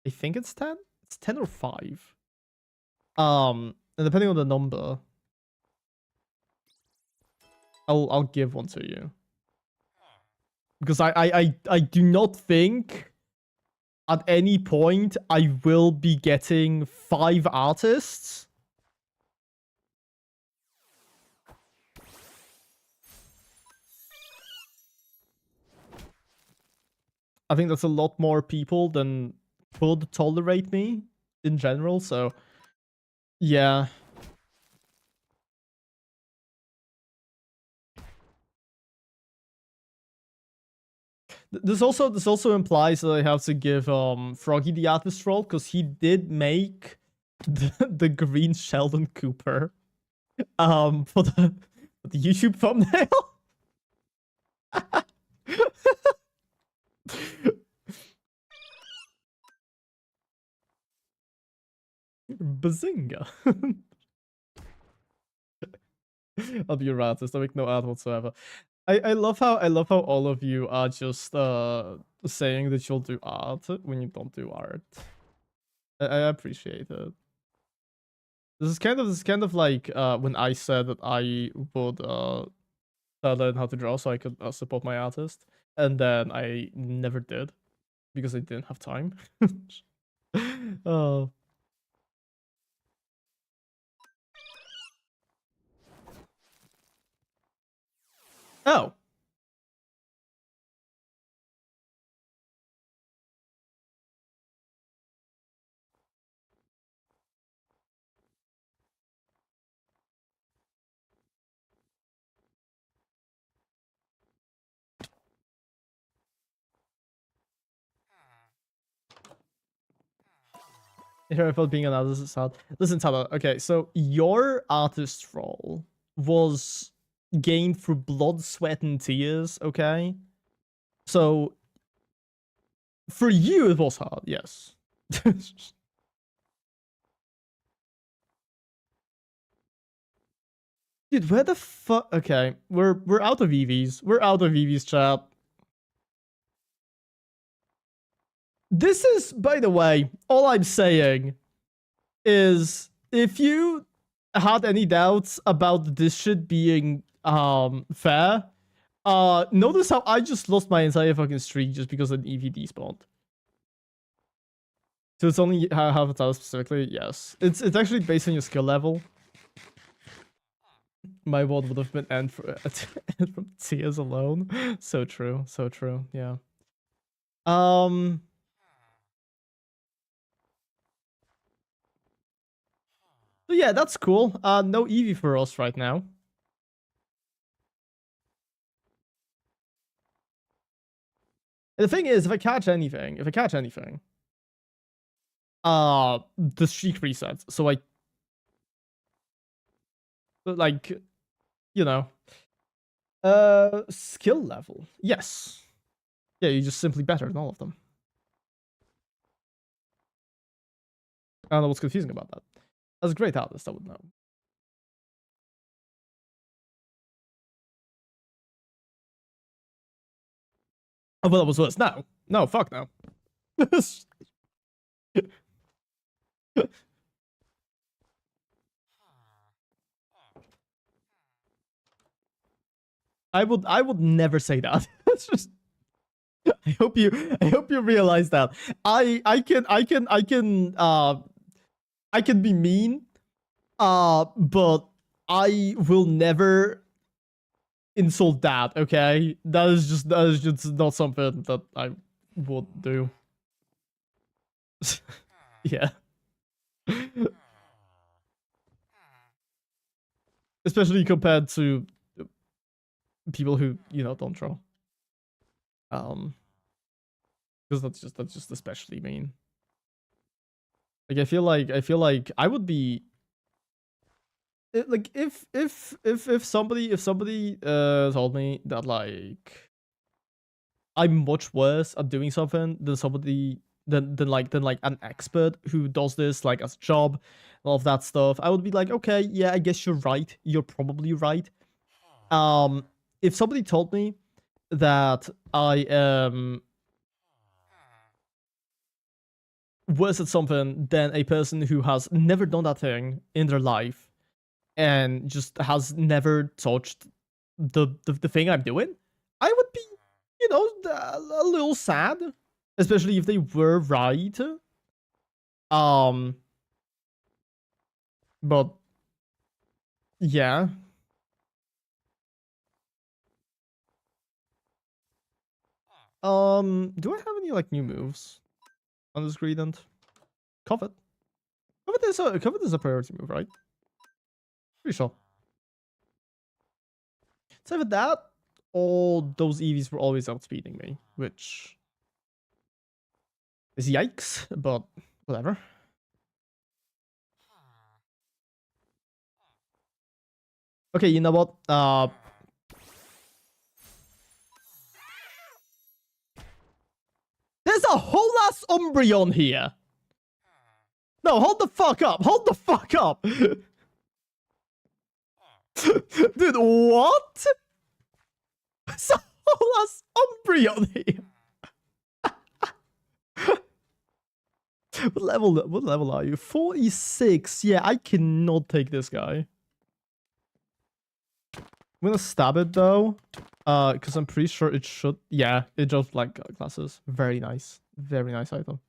I think it's 10. It's 10 or 5. And depending on the number, I'll give one to you. Because I do not think at any point I will be getting 5 artists. I think that's a lot more people than could tolerate me in general, so yeah. This also implies that I have to give Froggy the artist role because he did make the green Sheldon Cooper for the YouTube thumbnail. Bazinga. I'll be your artist. I make no art whatsoever. I love how all of you are just saying that you'll do art when you don't do art. I appreciate it. This is kind of like when I said that I would learn how to draw so I could support my artist, and then I never did because I didn't have time. Oh. Oh. Here about being an artist is hard. Listen, Tyler. Okay, so your artist role was gained through blood, sweat, and tears. Okay, so for you it was hard. Yes. Dude, where the fuck? Okay, we're out of EVs. We're out of EVs, chat. This is, by the way, all I'm saying is if you had any doubts about this shit being fair, notice how I just lost my entire fucking streak just because an EVD spawned. So it's only half a tower specifically. Yes, it's actually based on your skill level. My world would have been end from tears alone. So true, so true. Yeah. Um. So yeah, that's cool. No Eevee for us right now. And the thing is, if I catch anything, the streak resets. So I, like, you know, skill level. Yes. Yeah, you're just simply better than all of them. I don't know what's confusing about that. As a great artist, I would know. Oh, well, that was worse. No. No, fuck no. I would never say that. It's just I hope you realize that. I can be mean, but I will never insult that, okay? That is just not something that I would do. Yeah. Especially compared to people who, don't draw. Because that's just especially mean. Like I feel like I would be like if somebody told me that like I'm much worse at doing something than somebody than like an expert who does this like as a job and all of that stuff, I would be like, okay, yeah, I guess you're right. You're probably right. If somebody told me that I am worse at something than a person who has never done that thing in their life and just has never touched the thing I'm doing, I would be, a little sad, especially if they were right. But yeah. Do I have any like new moves on this gradient? Covet. Covet is a priority move, right? Pretty sure. It's either that or those EVs were always outspeeding me, which is yikes, but whatever. Okay, you know what? There's a whole ass Umbreon here. No, hold the fuck up. Hold the fuck up. Dude, what? There's a whole ass Umbreon here. What level are you? 46. Yeah, I cannot take this guy. I'm gonna stab it though. Because I'm pretty sure it should. Yeah, it drops like glasses. Very nice. Very nice item.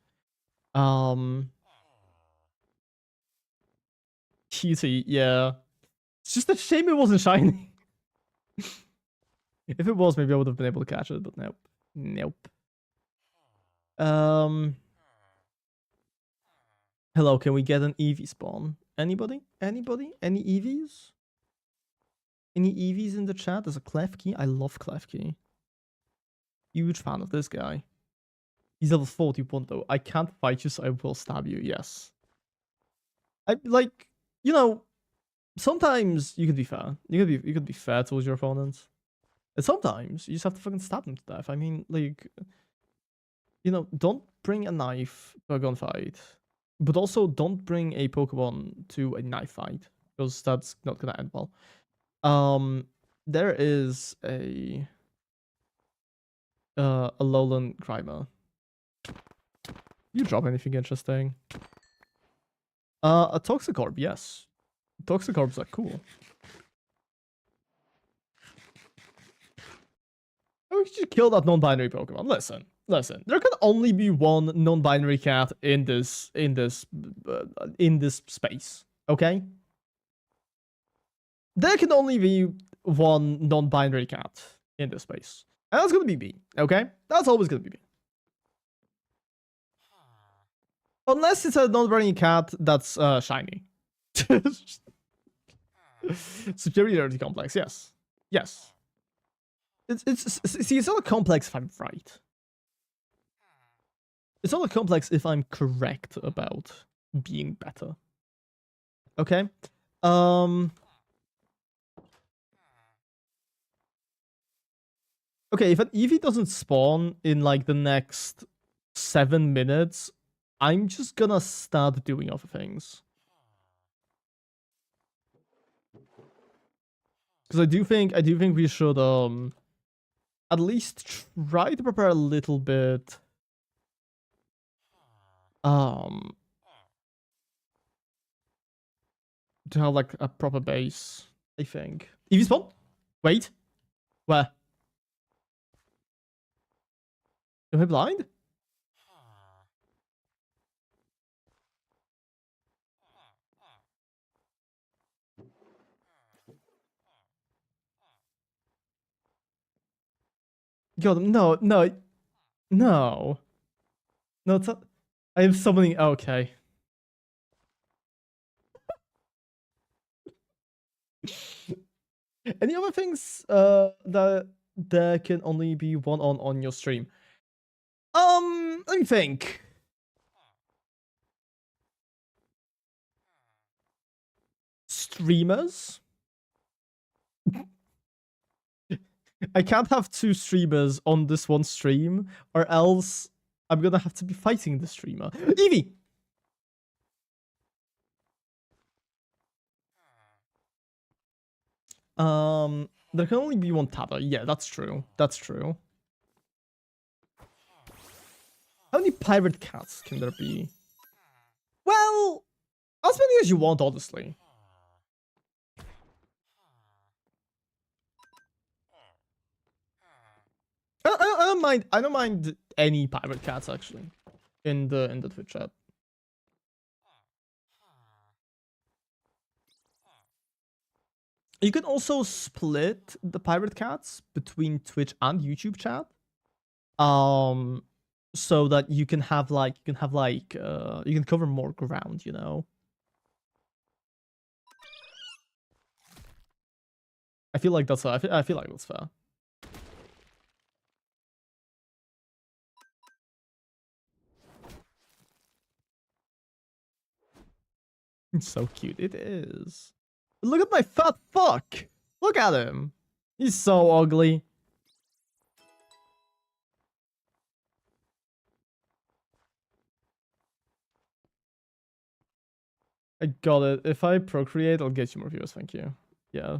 Cutie, yeah. It's just a shame it wasn't shiny. If it was, maybe I would have been able to catch it, but nope. Nope. Hello, can we get an EV spawn? Anybody? Anybody? Any EVs? Any EVs in the chat? There's a Klefki. I love Klefki. Huge fan of this guy. He's level 41 though. I can't fight you, so I will stab you. Yes. I like, you know, sometimes you could be fair. You could be fair towards your opponents. And sometimes you just have to fucking stab them to death. I mean, like, you know, don't bring a knife to a gunfight. But also don't bring a Pokemon to a knife fight. Because that's not gonna end well. There is a lowland Grimer. You drop anything interesting? A Toxicorp, yes. Toxicorps are cool. Oh, we should kill that non-binary Pokemon. Listen. There can only be one non-binary cat in this space. Okay. There can only be one non-binary cat in this space, and that's gonna be me. Okay, that's always gonna be me. Unless it's a non-binary cat that's shiny. Superiority complex, yes. Yes. It's not a complex if I'm right. It's not a complex if I'm correct about being better. Okay? Okay, if an Eevee doesn't spawn in like the next 7 minutes, I'm just gonna start doing other things. Because I do think we should at least try to prepare a little bit. To have like a proper base, I think. Eevee spawn? Wait. Where? Am I blind? God, no. No, it's not. I have so many. Okay. Any other things that there can only be one on your stream? Let me think. Streamers? I can't have 2 streamers on this one stream, or else I'm gonna have to be fighting the streamer. Eevee! There can only be one Tata. Yeah, that's true. That's true. How many pirate cats can there be? Well, as many as you want, honestly. I don't mind. I don't mind any pirate cats actually in the Twitch chat. You can also split the pirate cats between Twitch and YouTube chat. So that you can have like you can cover more ground, you know. I feel like that's fair. I feel like that's fair. It's so cute. It is. Look at my fat fuck. Look at him. He's so ugly. I got it. If I procreate, I'll get you more viewers. Thank you. Yeah.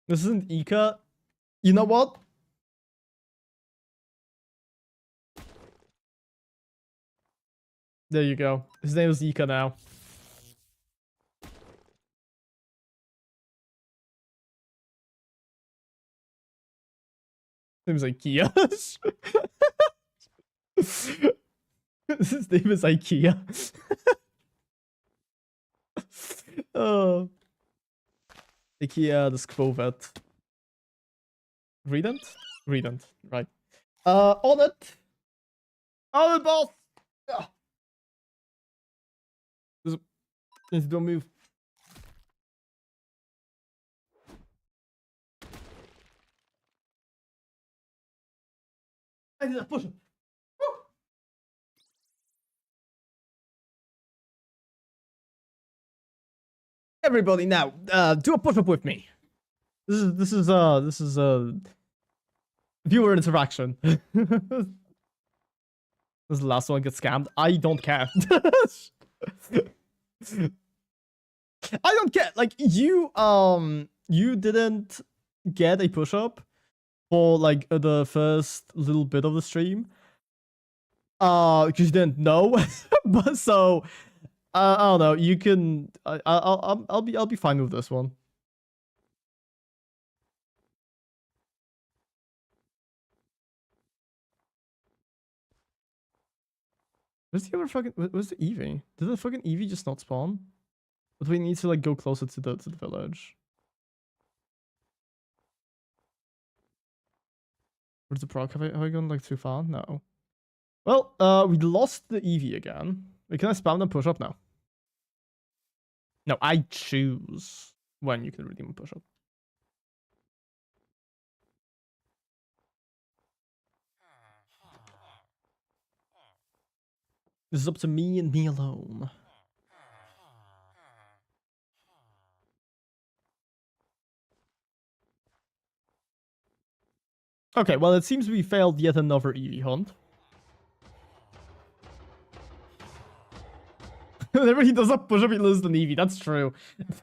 This isn't Ika. You know what? There you go. His name is Ika now. His name is IKEA. His name is IKEA. Oh. IKEA, the skvovet. Redent? Redent, right. On it! On it, boss! Ah. Don't move. I did a push up. Everybody now, do a push up with me. This is viewer interaction. This is the last one gets scammed. I don't care. I don't care. Like you didn't get a push up for like the first little bit of the stream. Because you didn't know. But so I don't know. You can. I'll be fine with this one. Where's the other fucking? Where's the Eevee? Did the fucking Eevee just not spawn? But we need to like go closer to the village. Where's the proc? Have I gone like too far? No. Well, we lost the Eevee again. Wait, can I spam them push up now? No, I choose when you can redeem a push up. This is up to me and me alone. Okay, well, it seems we failed yet another Eevee hunt. Whenever he does a push-up, he loses an Eevee. That's true.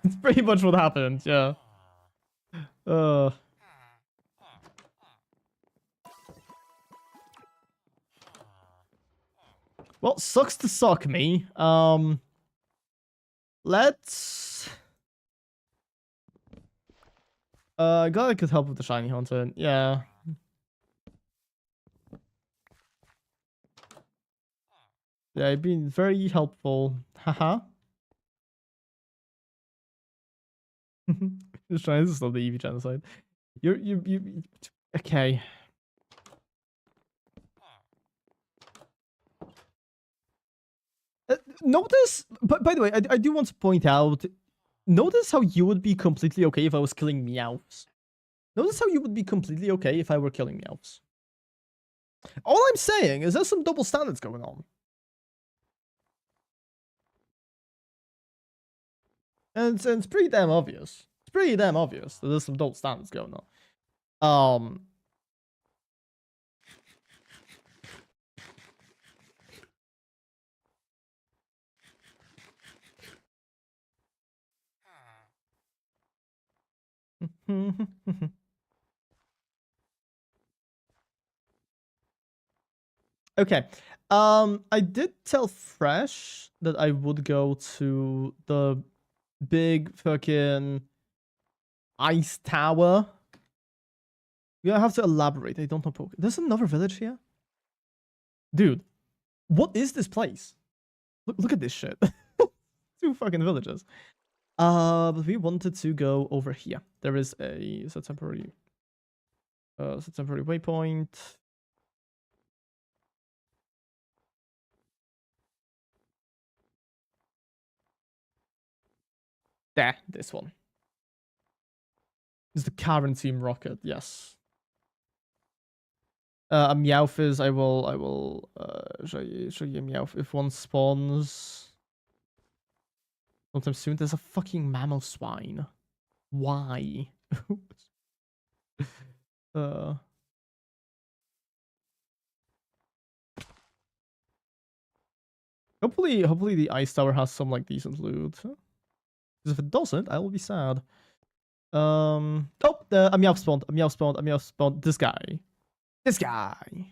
That's pretty much what happened, yeah. Well, sucks to suck me. Let's... glad I could help with the shiny hunter. Yeah. Yeah, you've been very helpful. Haha. Just trying to stop the Eevee genocide. You okay. Notice, but by the way, I do want to point out, notice how you would be completely okay if I was killing Meows. Notice how you would be completely okay if I were killing Meows. All I'm saying is there's some double standards going on. And it's pretty damn obvious. It's pretty damn obvious that there's some double standards going on. Okay. I did tell Fresh that I would go to the big fucking ice tower. We have to elaborate. I don't know. There's another village here? Dude, what is this place? Look at this shit. 2 fucking villages. But we wanted to go over here. There is a temporary waypoint. There, this one. Is the Karen team rocket, yes. A Meowth is I will show you a Meowth if one spawns sometime soon. There's a fucking mammal swine. Why? Hopefully the ice tower has some like decent loot. Because if it doesn't, I will be sad. Oh, a Meow spawned, a Meow spawned, a Meow spawned. This guy. This guy.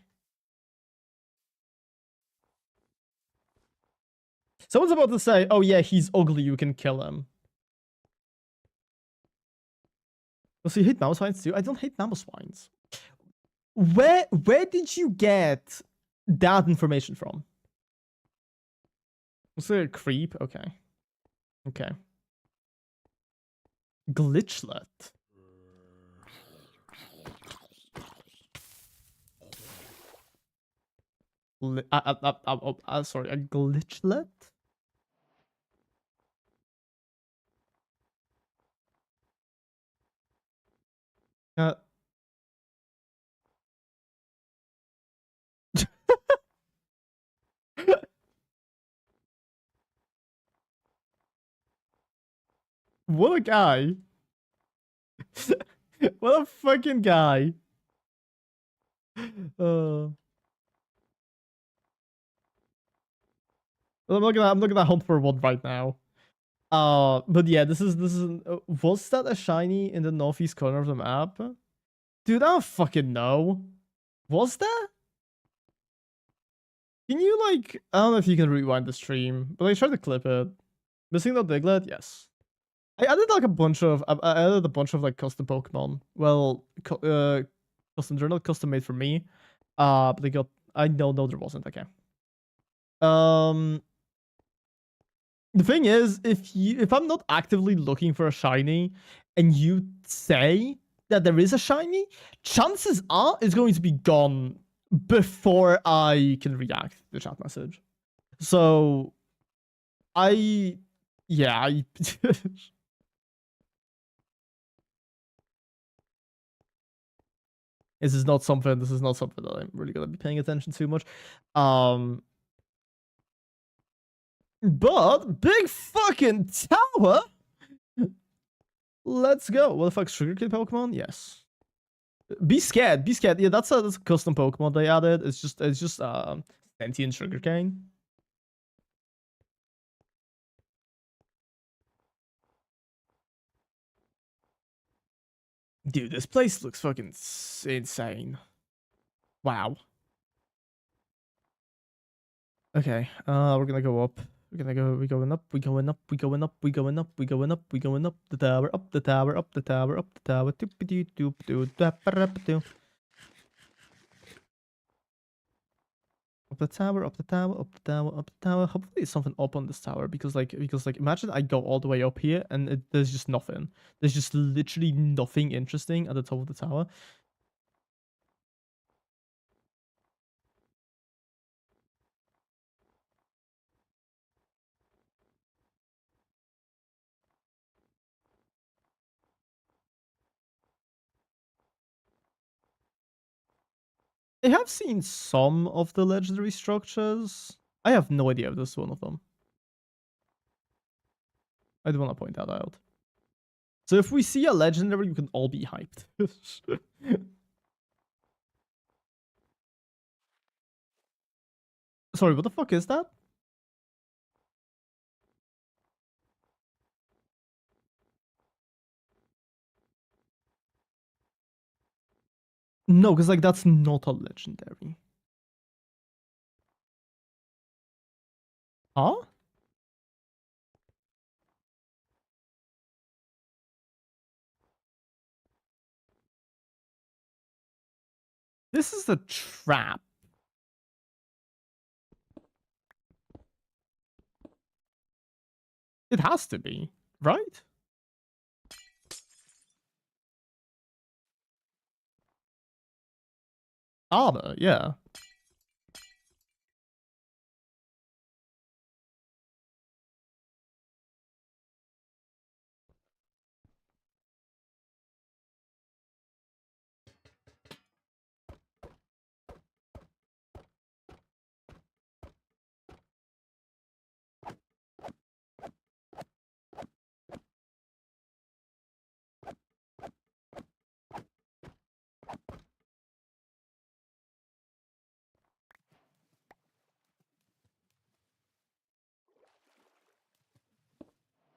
Someone's about to say, oh yeah, he's ugly, you can kill him. Oh, so you hate mouse swines too? I don't hate mouse swines. Where did you get that information from? Was it a creep? Okay. Okay. Glitchlet. Sorry, a glitchlet? What a guy. What a fucking guy. Well, I'm not gonna hunt for one right now. But yeah, this is was that a shiny in the northeast corner of the map? Dude, I don't fucking know. Was that? Can you like, I don't know if you can rewind the stream, but I tried to clip it. Missing the Diglett? Yes. I added like a bunch of, I added a bunch of like custom Pokemon. Well, custom, they're not custom made for me. But they got, I know, no, there wasn't. Okay. The thing is, if I'm not actively looking for a shiny, and you say that there is a shiny, chances are it's going to be gone before I can react to the chat message. So, yeah, this is not something that I'm really gonna be paying attention to much. But big fucking tower. Let's go. What the fuck, sugarcane Pokemon? Yes. Be scared. Be scared. Yeah, that's a custom Pokemon they added. It's just sentient sugarcane. Dude, this place looks fucking insane. Wow. Okay, we're gonna go up. We're going up, we're going up, we're going up, we're going up, we're going up, we're going up the tower, up the tower, up the tower, up the tower, doop-a-doo, doop-a-doo, dap-a-rap-a-doo. Up the tower, up the tower, up the tower, up the tower. Hopefully there's something up on this tower because like imagine I go all the way up here and there's just nothing. There's just literally nothing interesting at the top of the tower. I have seen some of the legendary structures. I have no idea if this is one of them. I do want to point that out. So if we see a legendary, we can all be hyped. Sorry, what the fuck is that? No, because like that's not a legendary. Huh? This is a trap. It has to be, right? Armor, yeah.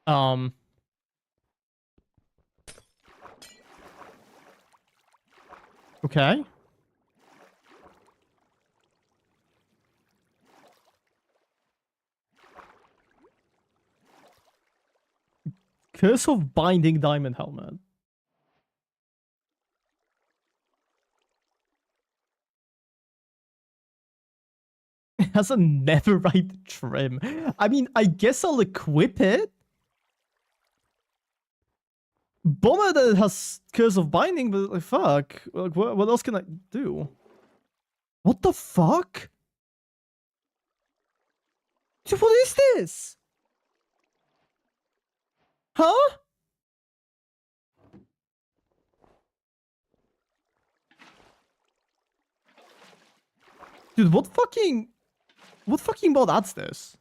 Um. Okay. Curse of Binding Diamond Helmet. It has a netherite trim. I mean, I guess I'll equip it. Bummer that it has Curse of Binding, but like, fuck. Like, what else can I do? What the fuck? Dude, what is this? Huh? Dude, what fucking mod adds this?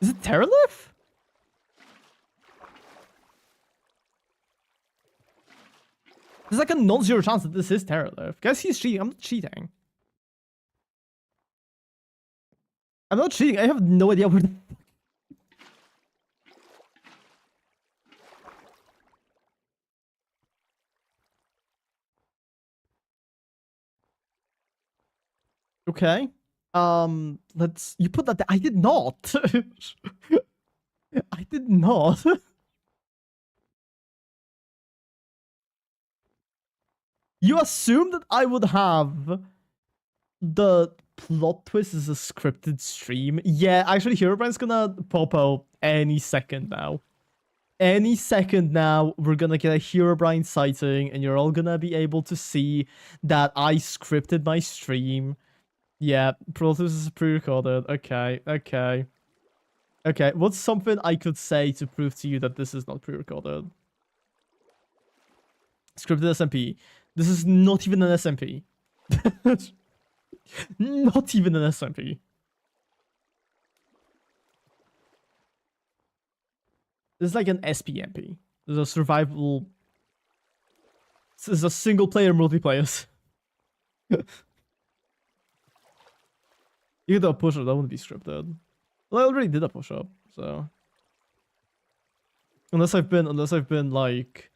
Is it Terralith? There's like a non-zero chance that this is Terralith. Guys, he's cheating. I'm not cheating. I'm not cheating. I have no idea where the... Okay. You put that there. I did not. I did not. You assumed that I would have the plot twist as a scripted stream. Yeah, actually, Herobrine's gonna pop out any second now. Any second now, we're gonna get a Herobrine sighting, and you're all gonna be able to see that I scripted my stream. Yeah, plot twist is pre-recorded. Okay, okay. Okay, what's something I could say to prove to you that this is not pre-recorded? Scripted SMP. This is not even an SMP. Not even an SMP. This is like an SPMP. This is a survival... This is a single-player multiplayer. You did a push-up, that wouldn't be scripted. Well, I already did a push-up, so... Unless I've been, like,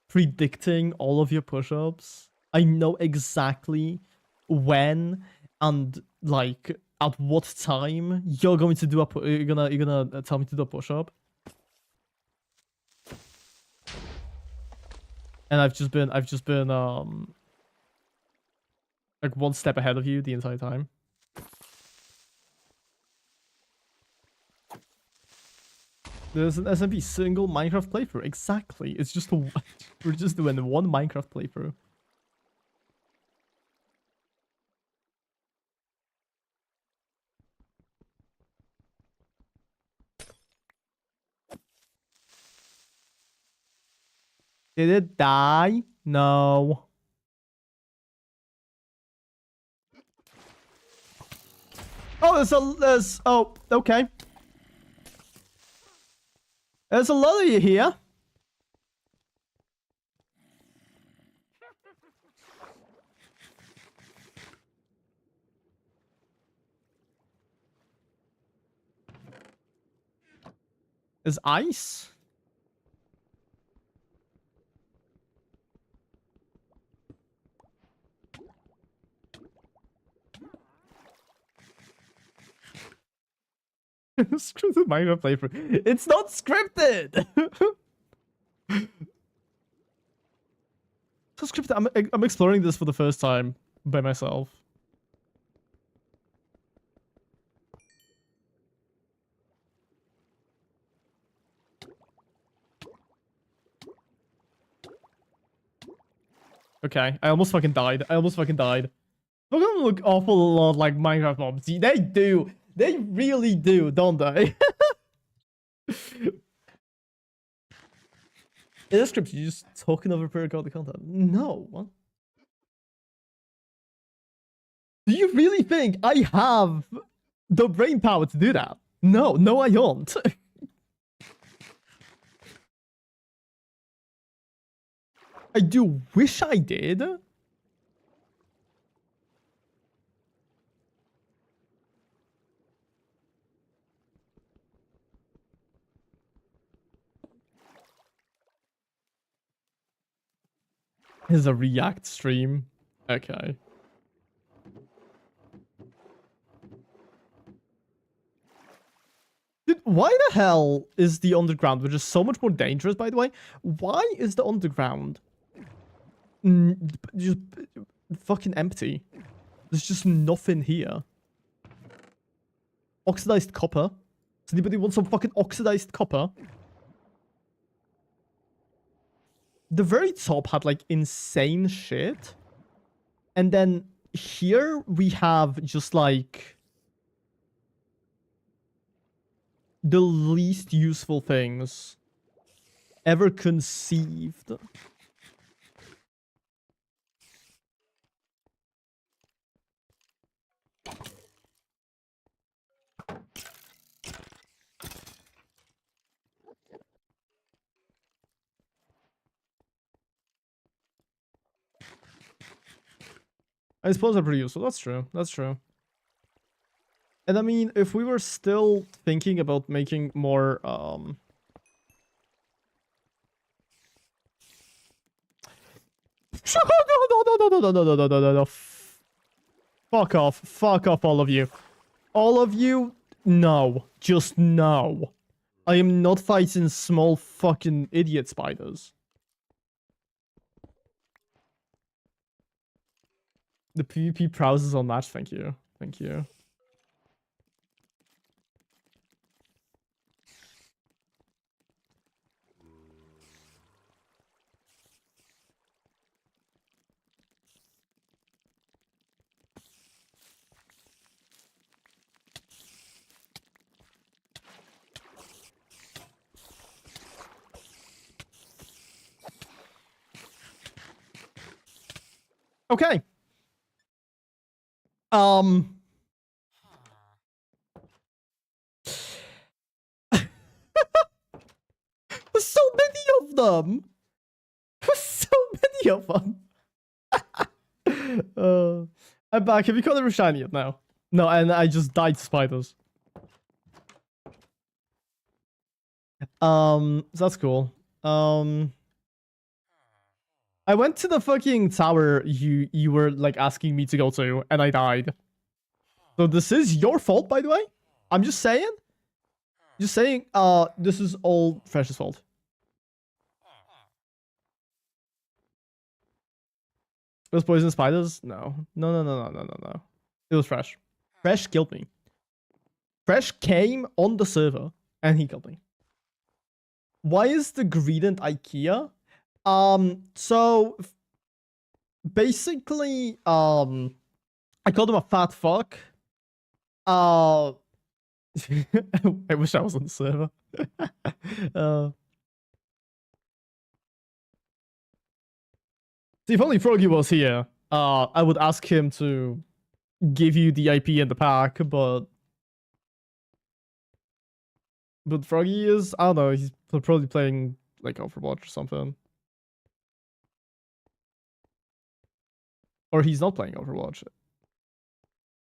predicting all of your push-ups, I know exactly when and, like, at what time you're going to do you're gonna tell me to do a push-up. And I've just been, like, one step ahead of you the entire time. There's an SMP single Minecraft playthrough. Exactly. It's just a... We're just doing one Minecraft playthrough. Did it die? No. Oh, oh, okay. There's a lot of you here. There's ice. Scripted Minecraft playthrough. It's not scripted. So scripted. I'm exploring this for the first time by myself. Okay, I almost fucking died. They're gonna look awful lot like Minecraft mobs. They do. They really do, don't they? In the script, you're just talking over pre-recorded content. No. What? Do you really think I have the brain power to do that? No, I don't. I do wish I did. This is a React stream. Okay. Dude, why the hell is the underground, which is so much more dangerous, by the way? Why is the underground just fucking empty? There's just nothing here. Oxidized copper. Does anybody want some fucking oxidized copper? The very top had like insane shit. And then here we have just like the least useful things ever conceived. I suppose they're pretty useful. That's true. That's true. And I mean, if we were still thinking about making more, no, no. Fuck off, all of you. All of you, no. Just no. I am not fighting small fucking idiot spiders. The PvP prowess is unmatched, thank you. Thank you. Okay. There's so many of them. There's so many of them. I'm back. Have you caught every shiny yet now? No, and I just died to spiders. So that's cool. I went to the fucking tower you were like asking me to go to, and I died. So this is your fault, by the way. I'm just saying. Just saying. This is all Fresh's fault. It was poison spiders? No. No. It was Fresh. Fresh killed me. Fresh came on the server and he killed me. Why is the gradient IKEA? So basically, I called him a fat fuck. I wish I was on the server. See, if only Froggy was here, I would ask him to give you the IP and the pack, but Froggy is, I don't know, he's probably playing like Overwatch or something. Or he's not playing Overwatch.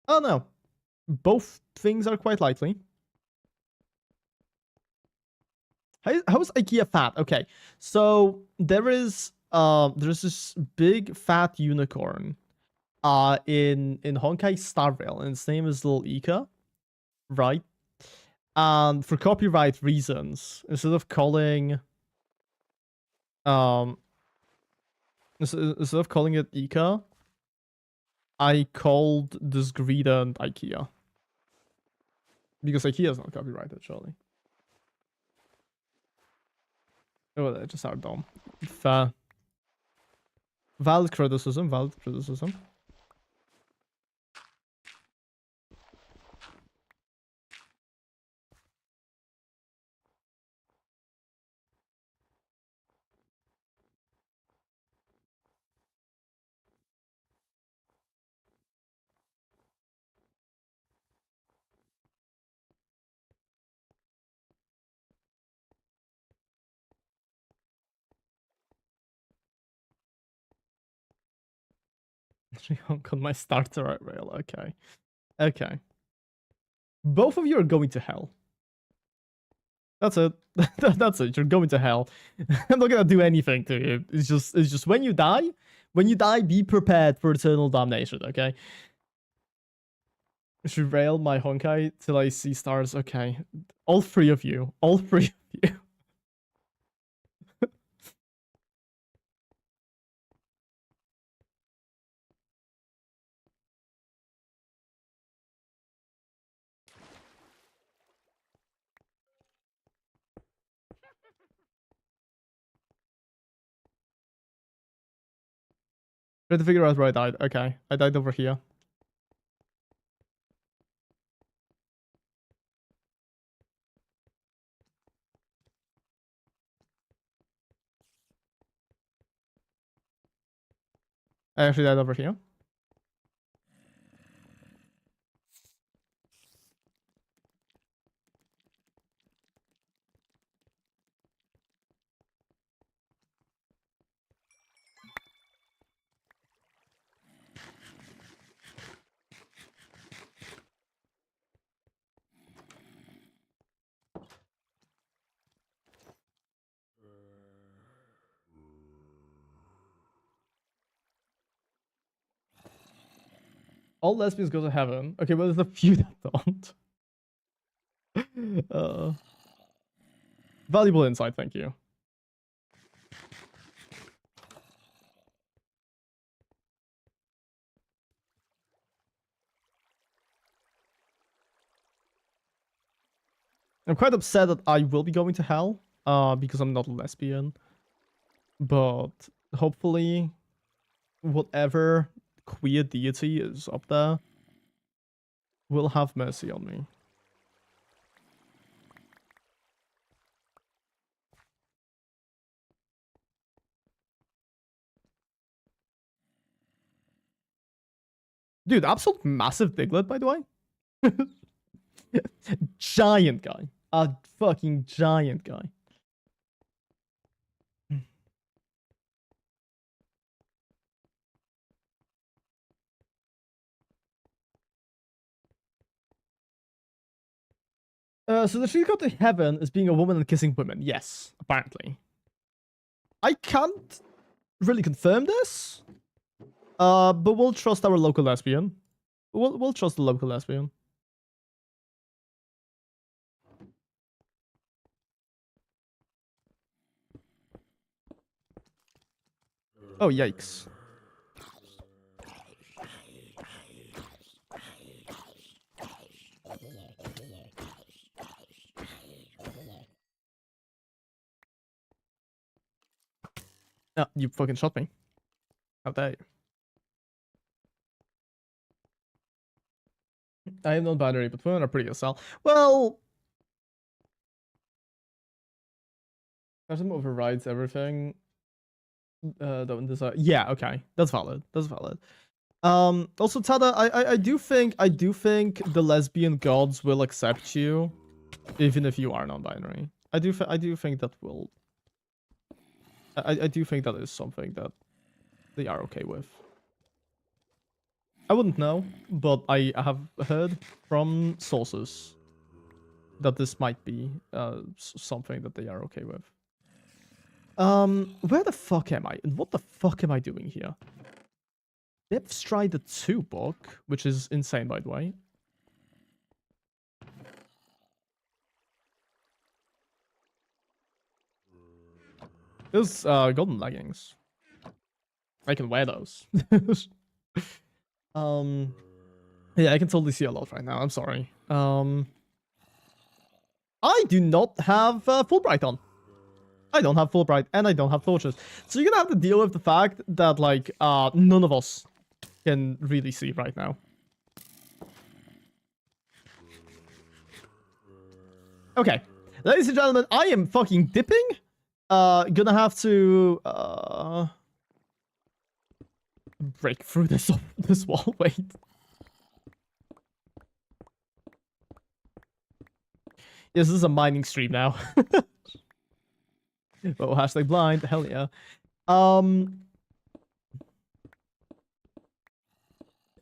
I don't know. Both things are quite likely. How's IKEA fat? Okay, so there's this big fat unicorn in Honkai Star Rail, and its name is Little Ika, right? And for copyright reasons, instead of calling it Ika, I called this gradient IKEA. Because IKEA is not copyrighted, surely. Oh, they just are dumb. Valid criticism. On my starter rail. Okay. Both of you are going to hell. That's it. That's it. You're going to hell. I'm not gonna do anything to you. It's just when you die, be prepared for eternal damnation, okay? I should rail my honkai till I see stars. Okay. All three of you. All three of you. Try to figure out where I died. Okay. I died over here. I actually died over here. All lesbians go to heaven. Okay, well, there's a few that don't. Valuable insight, thank you. I'm quite upset that I will be going to hell, because I'm not a lesbian. But hopefully, whatever queer deity is up there will have mercy on me. Dude, absolute massive diglet, by the way. Giant guy. A fucking giant guy. So the secret to heaven is being a woman and kissing women. Yes, apparently. I can't really confirm this. But we'll trust our local lesbian. We'll trust the local lesbian. Oh, yikes. Oh, you fucking shot me. How dare you? I am non-binary, but women are pretty as hell. Well, Custom overrides everything. Yeah, okay, that's valid. That's valid. Also, Tada, I do think the lesbian gods will accept you, even if you are non-binary. I do think that will. I do think that is something that they are okay with. I wouldn't know, but I have heard from sources that this might be something that they are okay with. Where the fuck am I? And what the fuck am I doing here? Depth Strider 2 book, which is insane, by the way. There's golden leggings. I can wear those. Yeah, I can totally see a lot right now. I'm sorry. I do not have Fulbright on. I don't have Fulbright, and I don't have torches. So you're gonna have to deal with the fact that, like, none of us can really see right now. Okay, ladies and gentlemen, I am fucking dipping. Gonna have to break through this wall. Wait. Yes, this is a mining stream now. Oh, hashtag blind. Hell yeah.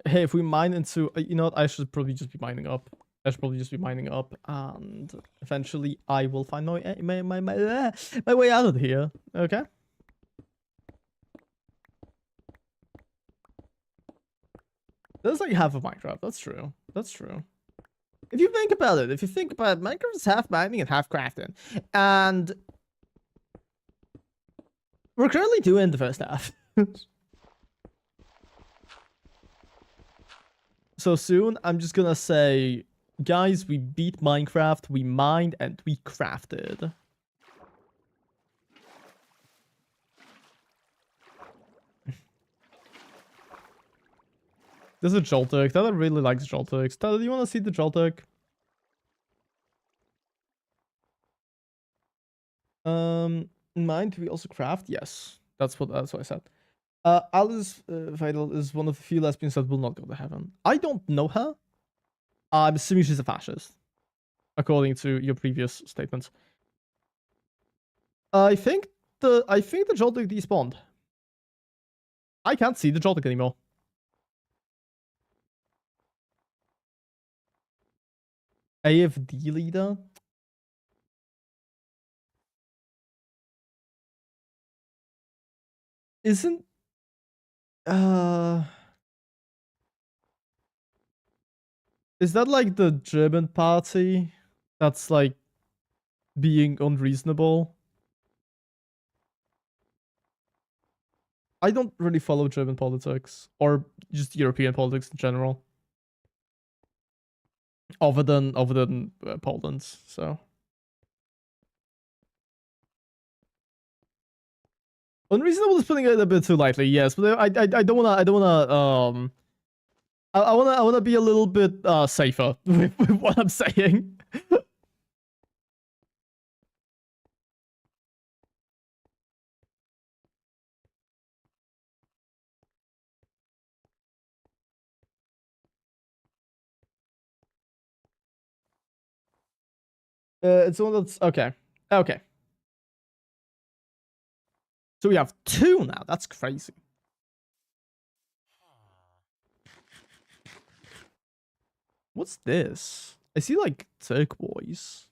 Hey, if we mine into, you know what? I should probably just be mining up. I should probably just be mining up, and eventually I will find my way out of here. Okay. That's like half of Minecraft. That's true. That's true. If you think about it, Minecraft is half mining and half crafting, and we're currently doing the first half. So soon, I'm just gonna say, guys, we beat Minecraft, we mined, and we crafted. There's a Jolturk. Tyler really likes Jolturks. Tyler, do you want to see the Jolturk? Mine, do we also craft? Yes. That's what I said. Alice Vital is one of the few lesbians that will not go to heaven. I don't know her. I'm assuming she's a fascist, according to your previous statements. I think the Joltik despawned. I can't see the Joltik anymore. AFD leader? Isn't is that like the German party that's like being unreasonable? I don't really follow German politics or just European politics in general, other than Poland's. So unreasonable is putting it a bit too lightly, yes. But I don't wanna I wanna be a little bit safer with what I'm saying. It's one that's okay. Okay. So we have 2 now. That's crazy. What's this? I see like turquoise.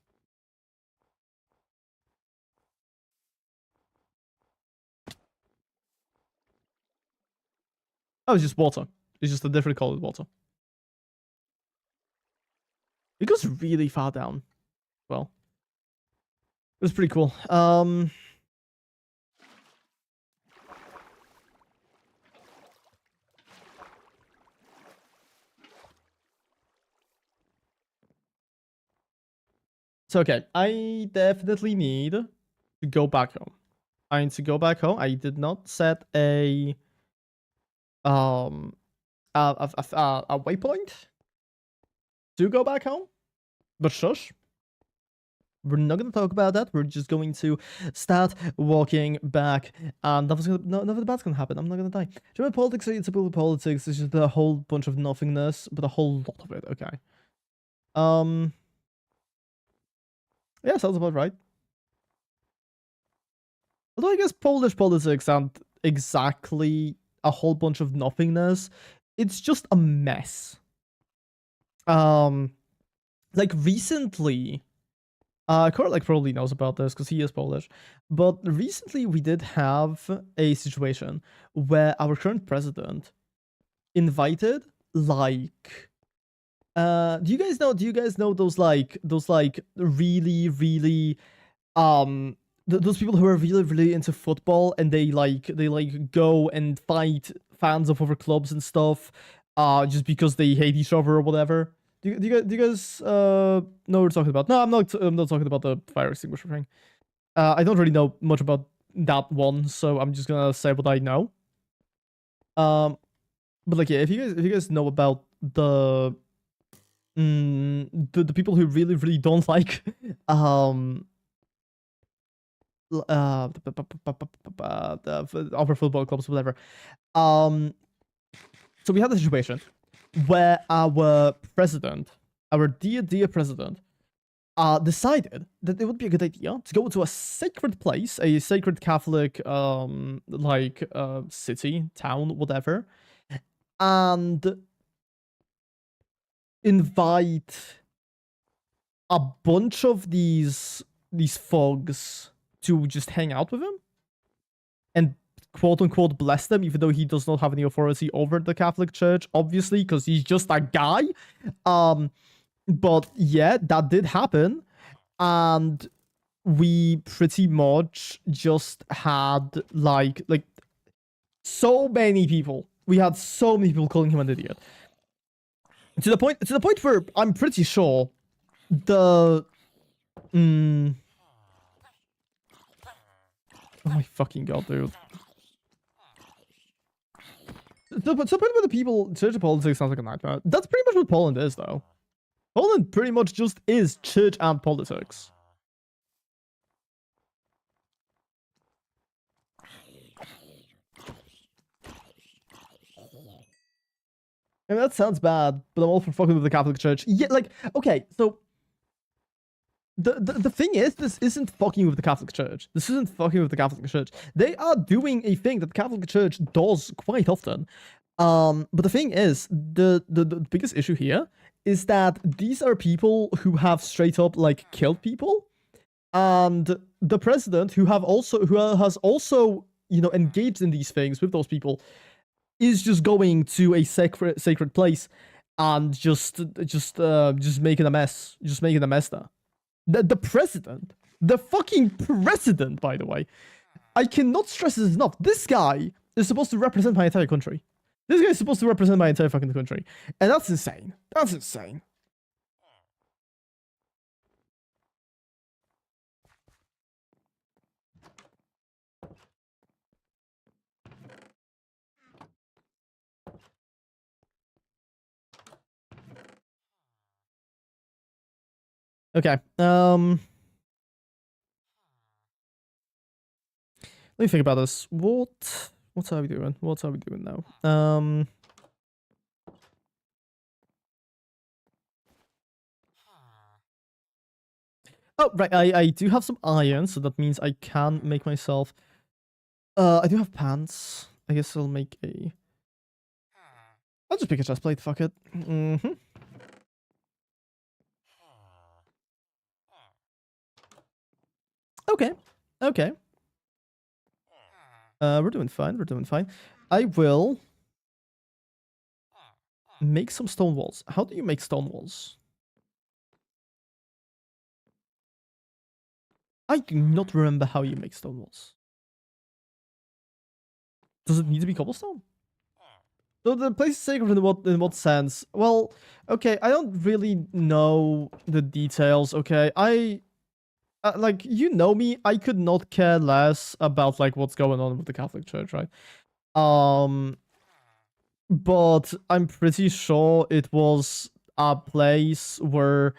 Oh, it's just water. It's just a different colored water. It goes really far down. Well, it was pretty cool. So okay, I definitely need to go back home. I need to go back home. I did not set a waypoint to go back home, but shush. We're not going to talk about that. We're just going to start walking back, and nothing bad's going to happen. I'm not going to die. German politics are typical politics. It's just a whole bunch of nothingness, but a whole lot of it. Okay. Yeah, sounds about right. Although I guess Polish politics aren't exactly a whole bunch of nothingness. It's just a mess. Like recently, Korlek probably knows about this because he is Polish. But recently we did have a situation where our current president invited like do you guys know those really those people who are really into football, and they go and fight fans of other clubs and stuff just because they hate each other or whatever? Do you guys know what we're talking about? No, I'm not talking about the fire extinguisher thing. I don't really know much about that one, so I'm just gonna say what I know. But like, yeah, if you guys know about the the people who really don't like the other football clubs, whatever. So we had a situation where our president, our dear president, decided that it would be a good idea to go to a sacred place, a sacred Catholic city, town, whatever, and invite a bunch of these thugs to just hang out with him and quote unquote bless them, even though he does not have any authority over the Catholic Church, obviously, because he's just a guy. But yeah, that did happen, and we pretty much just had like so many people. We had so many people calling him an idiot. To the point where I'm pretty sure the oh my fucking god, dude. The point where the people church politics sounds like a nightmare. That's pretty much what Poland is, though. Poland pretty much just is church and politics. And that sounds bad, but I'm all for fucking with the Catholic Church. Yeah, like, okay, so the thing is, this isn't fucking with the Catholic Church. This isn't fucking with the Catholic Church. They are doing a thing that the Catholic Church does quite often. But the thing is, the biggest issue here is that these are people who have straight up like killed people, and the president who has also engaged in these things with those people is just going to a sacred place and just making a mess, there. The president, the fucking president, by the way, I cannot stress this enough. This guy is supposed to represent my entire country. This guy is supposed to represent my entire fucking country, and that's insane. That's insane. Okay. Let me think about this. What are we doing? What are we doing now? Oh, right. I do have some iron, so that means I can make myself. I do have pants. I guess I'll make a. I'll just pick a chest plate. Fuck it. Okay. Okay. We're doing fine. We're doing fine. I will make some stone walls. How do you make stone walls? I do not remember how you make stone walls. Does it need to be cobblestone? So the place is sacred in what sense? Well, okay, I don't really know the details, okay? Like, you know me, I could not care less about, like, what's going on with the Catholic Church, right? But I'm pretty sure it was a place where,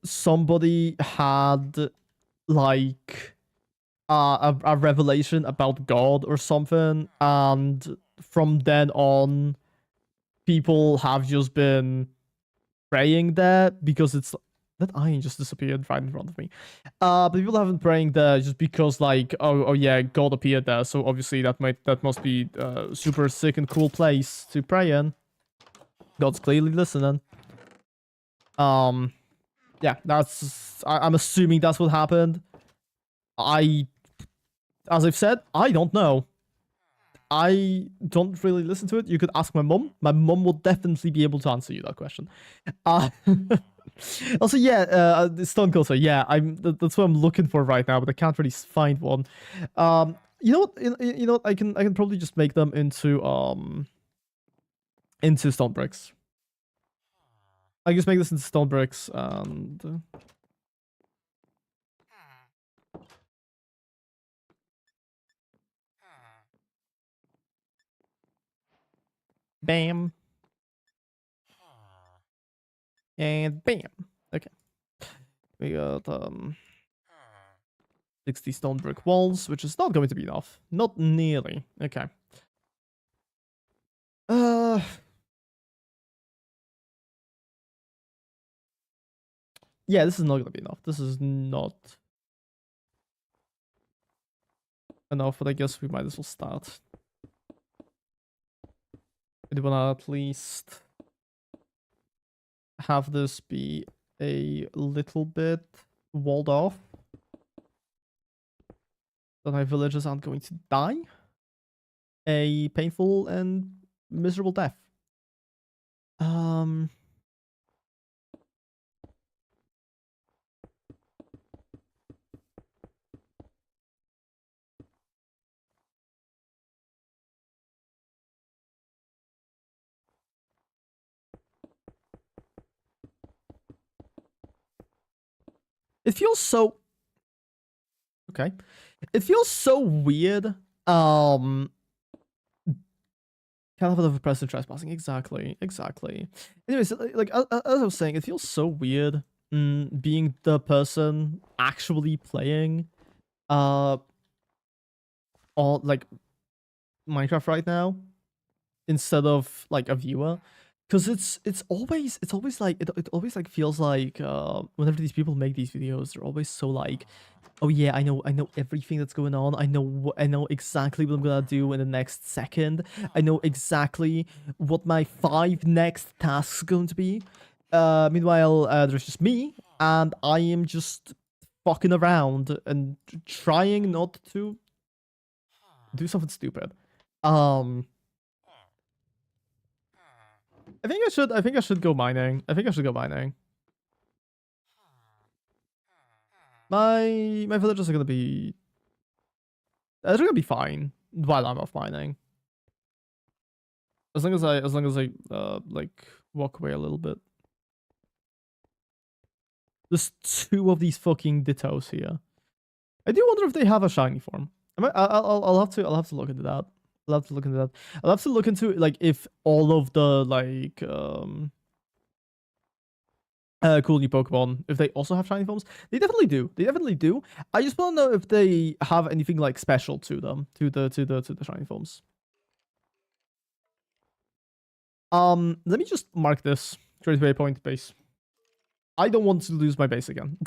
somebody had, like, a revelation about God or something, and from then on, people have just been praying there because it's that iron just disappeared right in front of me. But people have been praying there just because, like, oh yeah, God appeared there, so obviously that must be a super sick and cool place to pray in. God's clearly listening. Yeah, I'm assuming that's what happened. As I've said, I don't know. I don't really listen to it. You could ask my mum. My mum will definitely be able to answer you that question. Also, yeah, stone culture. Yeah, that's what I'm looking for right now, but I can't really find one. You know what? You know what? I can probably just make them into stone bricks. I just make this into stone bricks and. Bam. And bam. Okay. We got 60 stone brick walls, which is not going to be enough. Not nearly. Okay. Yeah, this is not gonna be enough. This is not enough, but I guess we might as well start. I do wanna at least have this be a little bit walled off, that my villagers aren't going to die a painful and miserable death. It feels so... Okay. It feels so weird. Kind of a oppressive trespassing. Exactly. Anyways, like as I was saying, it feels so weird being the person actually playing all like Minecraft right now instead of like a viewer. Because it's always like it always like feels like whenever these people make these videos, they're always so like, oh yeah, I know everything that's going on. I know exactly what I'm gonna do in the next second. I know exactly what my 5 next tasks are going to be. Meanwhile, there's just me, and I am just fucking around and trying not to do something stupid. I think I should go mining. I think I should go mining. My villagers are gonna be they're gonna be fine while I'm off mining. As long as I like walk away a little bit. There's 2 of these fucking dittos here. I do wonder if they have a shiny form. I'll have to look into that. I'll have to look into that. I'll have to look into like if all of the like cool new Pokemon, if they also have shiny forms. They definitely do. They definitely do. I just want to know if they have anything like special to them, to the shiny forms. Let me just mark this. Create waypoint base. I don't want to lose my base again.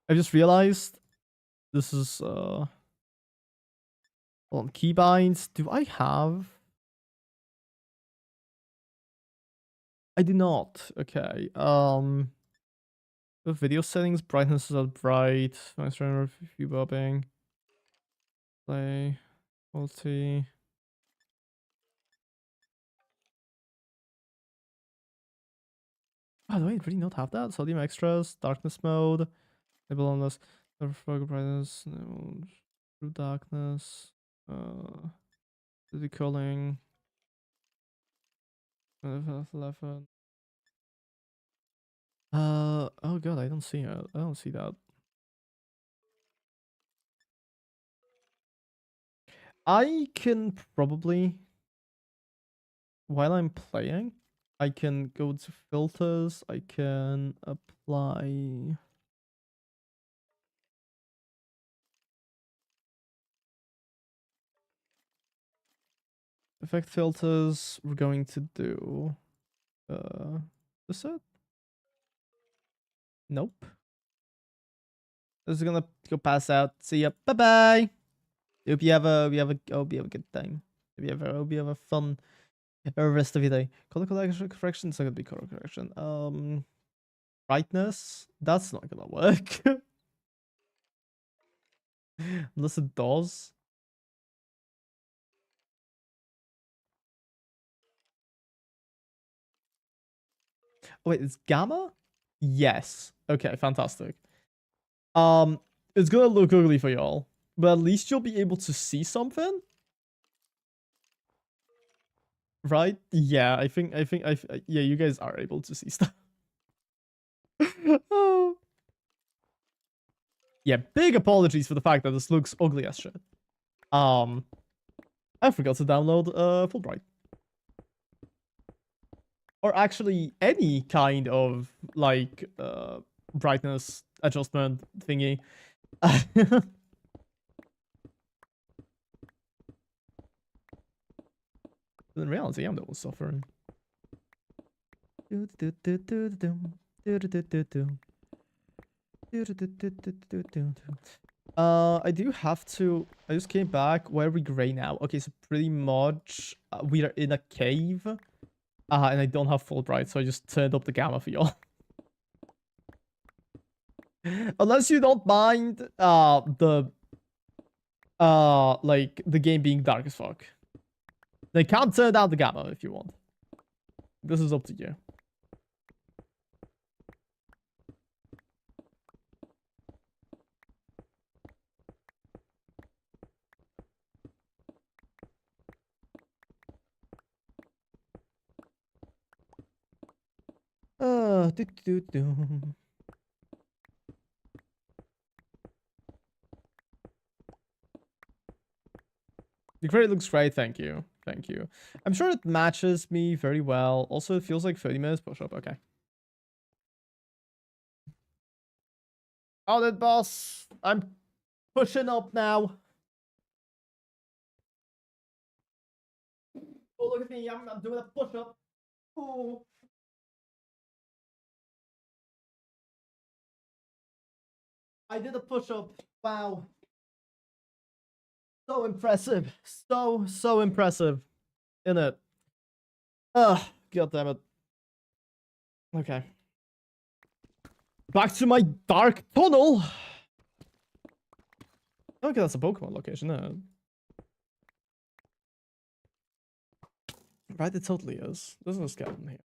I just realized this is hold on, keybinds. Do I have? I do not. Okay. The video settings, brightness is at bright. Nice render, view bobbing. Play. Multi. By the way, I really not have that. Sodium extras, darkness mode. Enable on this. Never brightness. No, true darkness. Dizzy culling. 11. Oh god, I don't see it. I don't see that. I can probably, while I'm playing, I can go to filters. I can apply. Effect filters. We're going to do. This it? Nope. This is gonna go pass out. See ya. Bye bye. Hope you have a good time. Hope you have a fun rest of your day. Color correction. It's not gonna be color correction. Brightness. That's not gonna work. Unless it does. Oh, wait, it's gamma? Yes. Okay, fantastic. It's gonna look ugly for y'all, but at least you'll be able to see something. Right? Yeah, yeah, you guys are able to see stuff. Oh. Yeah, big apologies for the fact that this looks ugly as shit. I forgot to download Fulbright. Or actually any kind of like brightness adjustment thingy. In reality, I'm the one suffering. I do have to. I just came back. Where are we gray now? Okay, so pretty much we are in a cave. And I don't have full bright, so I just turned up the gamma for y'all. Unless you don't mind like the game being dark as fuck. They can't turn down the gamma if you want. This is up to you. Do do do. The crate looks great, thank you. Thank you. I'm sure it matches me very well. Also, it feels like 30 minutes push-up, okay. Got it, boss. I'm pushing up now. Oh, look at me, I'm doing a push-up. Oh. I did a push-up. Wow. So impressive. So impressive. In it. Ugh, god damn it. Okay. Back to my dark tunnel. Okay, that's a Pokemon location, isn't it? Right, it totally is. There's no skeleton here.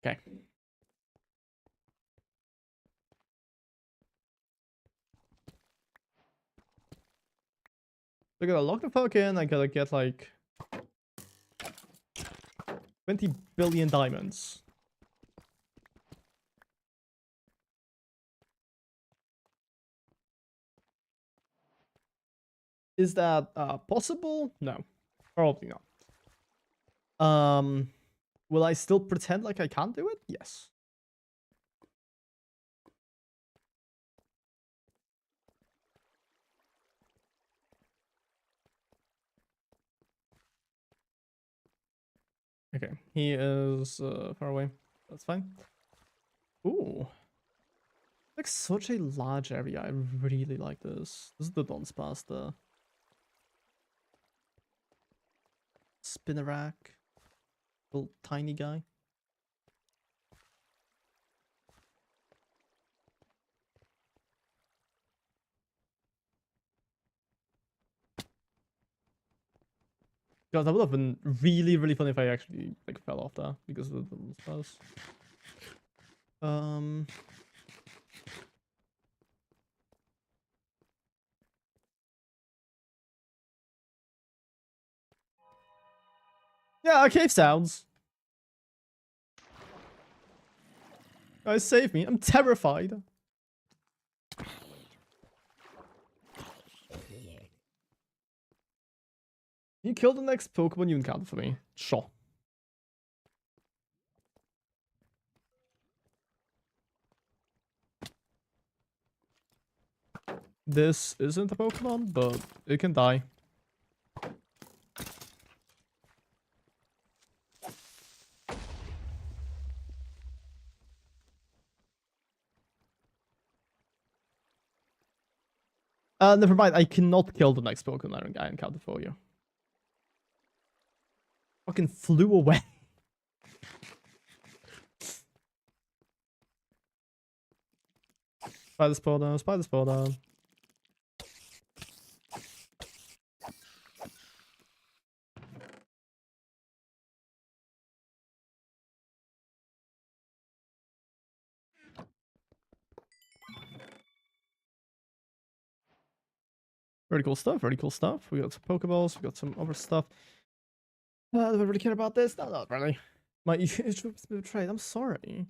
Okay. So I gotta lock the fuck in, I gotta get like 20 billion diamonds. Is that possible? No. Probably not. Will I still pretend like I can't do it? Yes. Okay, he is far away. That's fine. Ooh. Like such a large area. I really like this. This is the Don's Pasta. Spinnerack. Little tiny guy. God, that would have been really, really funny if I actually like fell off there because of the Don's Pasta. Yeah, cave sounds. Guys, save me. I'm terrified. You kill the next Pokemon you encounter for me. Sure. This isn't a Pokemon, but it can die. Never mind. I cannot kill the next Pokemon I encounter for you. Fucking flew away. Spider spore down, spider spore down. Very cool stuff, very cool stuff. We got some Pokeballs, we got some other stuff. Do I really care about this? No, not really. My troops been betrayed. I'm sorry.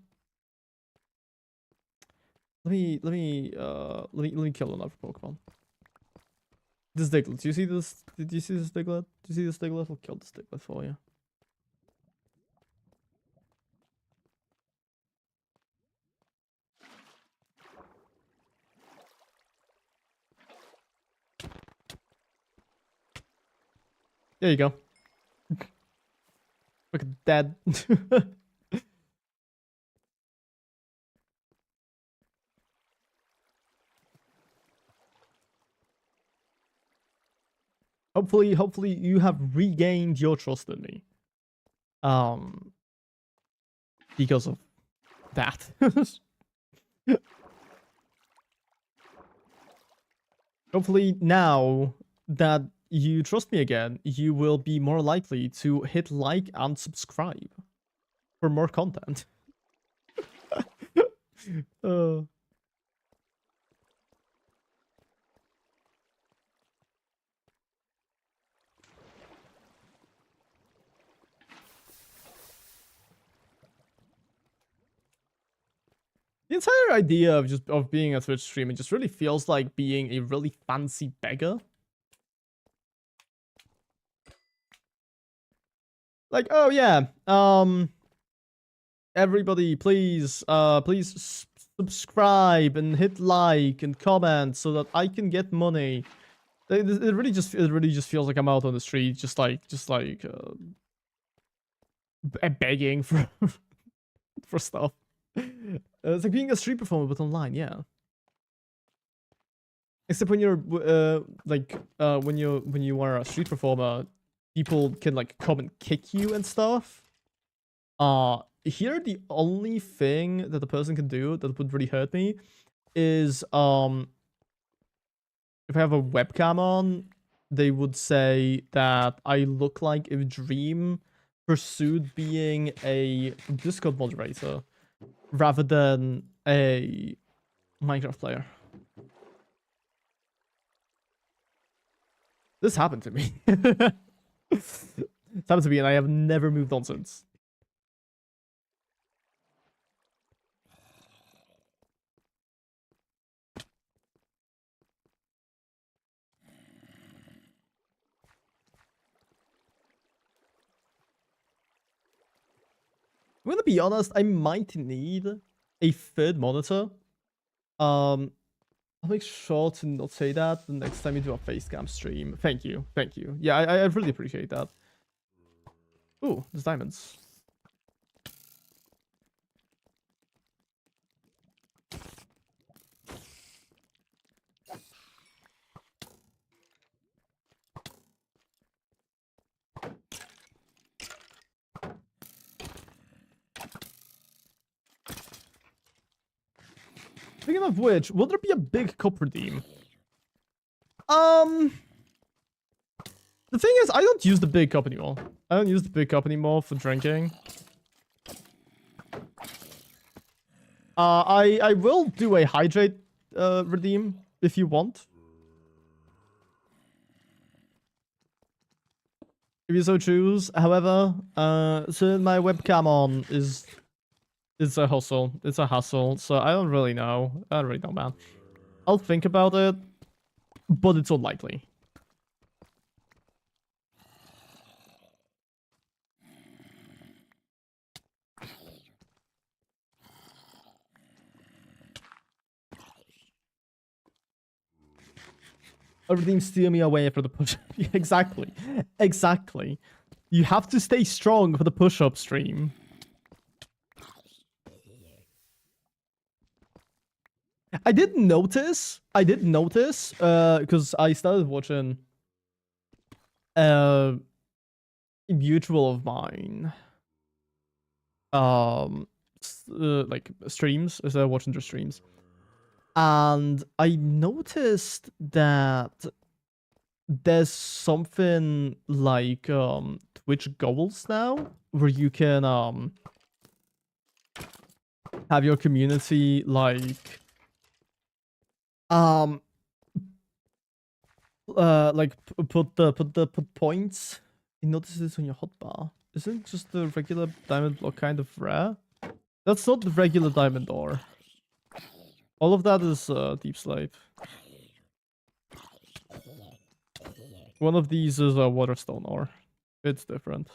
Let me kill another Pokemon. This Diglett. Do you see this? Did you see this Diglett? Do you see this Diglett? I'll kill this Diglett for you. There you go. Look at that. Hopefully you have regained your trust in me. Because of that. Hopefully now that you trust me again, you will be more likely to hit like and subscribe for more content. uh. The entire idea of being a Twitch streamer just really feels like being a really fancy beggar. Like, oh yeah, everybody please subscribe and hit like and comment so that I can get money. It really just feels like I'm out on the street just like begging for for stuff. It's like being a street performer but online, yeah. Except when you're when you are a street performer, people can like come and kick you and stuff. Here the only thing that the person can do that would really hurt me is if I have a webcam on, they would say that I look like if Dream pursued being a Discord moderator rather than a Minecraft player. This happened to me. It's happened to me and I have never moved on since. I'm gonna be honest, I might need a third monitor. I'll make sure to not say that the next time you do a facecam stream. Thank you. Yeah, I really appreciate that. Ooh, there's diamonds. Speaking of which, will there be a big cup redeem? The thing is, I don't use the big cup anymore. I don't use the big cup anymore for drinking. I will do a hydrate redeem if you want. If you so choose. However, turning my webcam on is a hustle. It's a hassle. So I don't really know. I don't really know, man. I'll think about it, but it's unlikely. Everything steer me away for the push. Exactly. Exactly. You have to stay strong for the push-up stream. I did notice, because I started watching a mutual of mine, like streams, as I was watching their streams. And I noticed that there's something like Twitch goals now, where you can have your community like put points. You notice this on your hotbar. Isn't just the regular diamond block kind of rare? That's not the regular diamond ore. All of that is deep slate. One of these is a waterstone ore. It's different.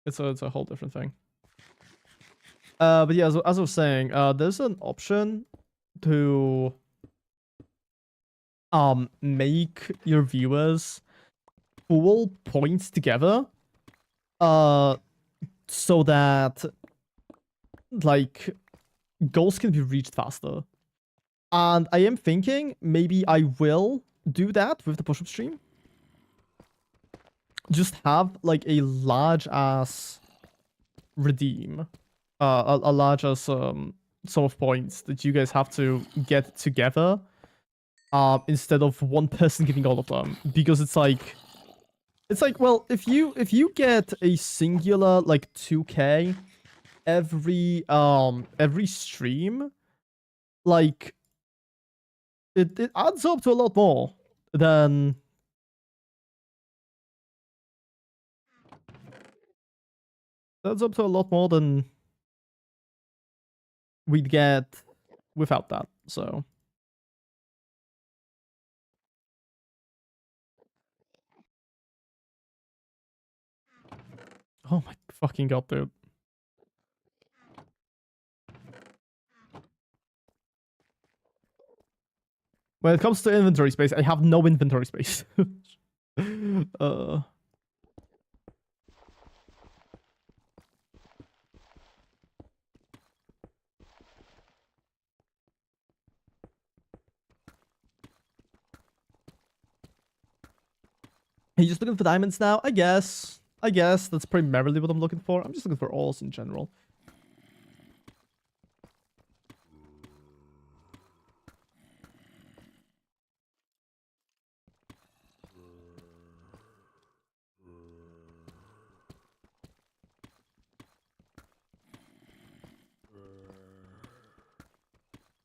It's a whole different thing. But yeah, as I was saying, there's an option to make your viewers pool points together, so that like goals can be reached faster. And I am thinking maybe I will do that with the push-up stream. Just have like a large ass redeem, a large ass sum of points that you guys have to get together, instead of one person getting all of them, because it's like, well, if you get a singular like 2k every stream, like it adds up to a lot more than we'd get without that. So oh my fucking god, dude. When it comes to inventory space, I have no inventory space. Are you just looking for diamonds now? I guess that's primarily what I'm looking for. I'm just looking for ores in general.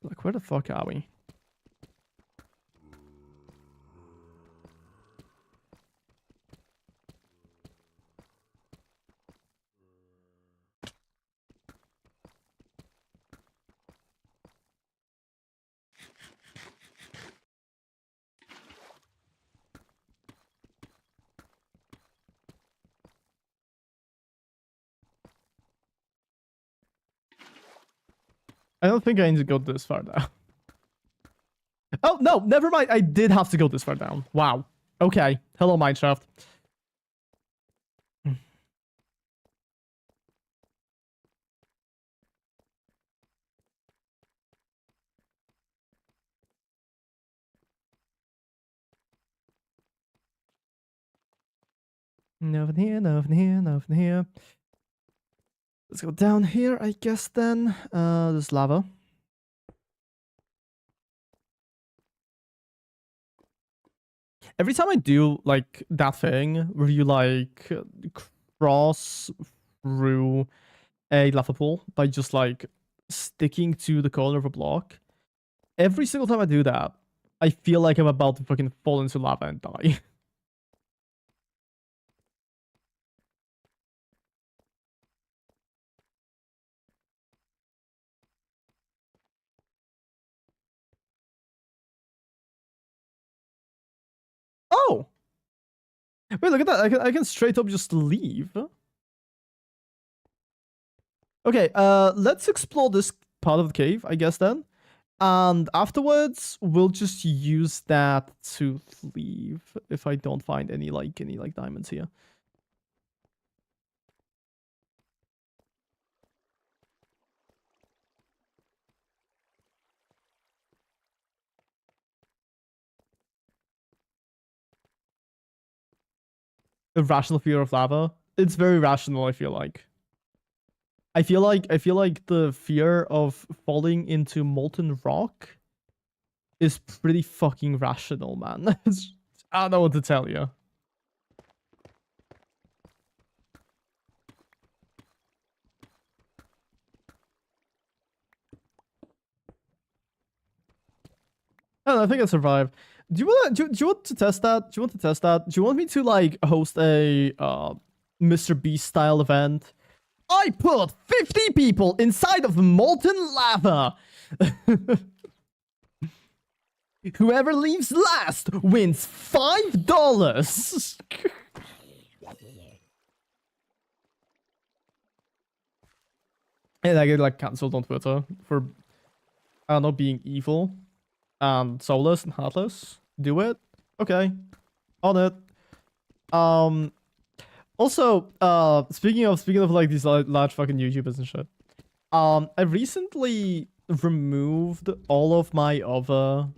Like, where the fuck are we? I don't think I need to go this far down. Oh, no, never mind. I did have to go this far down. Wow. Okay. Hello, Minecraft. Nothing here, nothing here, nothing here. Let's go down here, I guess, then. There's lava. Every time I do, like, that thing where you, like, cross through a lava pool by just, like, sticking to the corner of a block, every single time I do that, I feel like I'm about to fucking fall into lava and die. Oh! Wait, look at that. I can straight up just leave. Okay, let's explore this part of the cave, I guess, then. And afterwards, we'll just use that to leave if I don't find any diamonds here. Irrational fear of lava. It's very rational, I feel like. I feel like the fear of falling into molten rock is pretty fucking rational, man. I don't know what to tell you. I think I survived. Do you want to test that? Do you want to test that? Do you want me to like host a Mr. Beast style event? I put 50 people inside of molten lava. Whoever leaves last wins $5. And I get like cancelled on Twitter for, I don't know, being evil and soulless and heartless. Do it. Okay. On it. Also, speaking of like these large fucking YouTubers and shit, I recently removed all of my other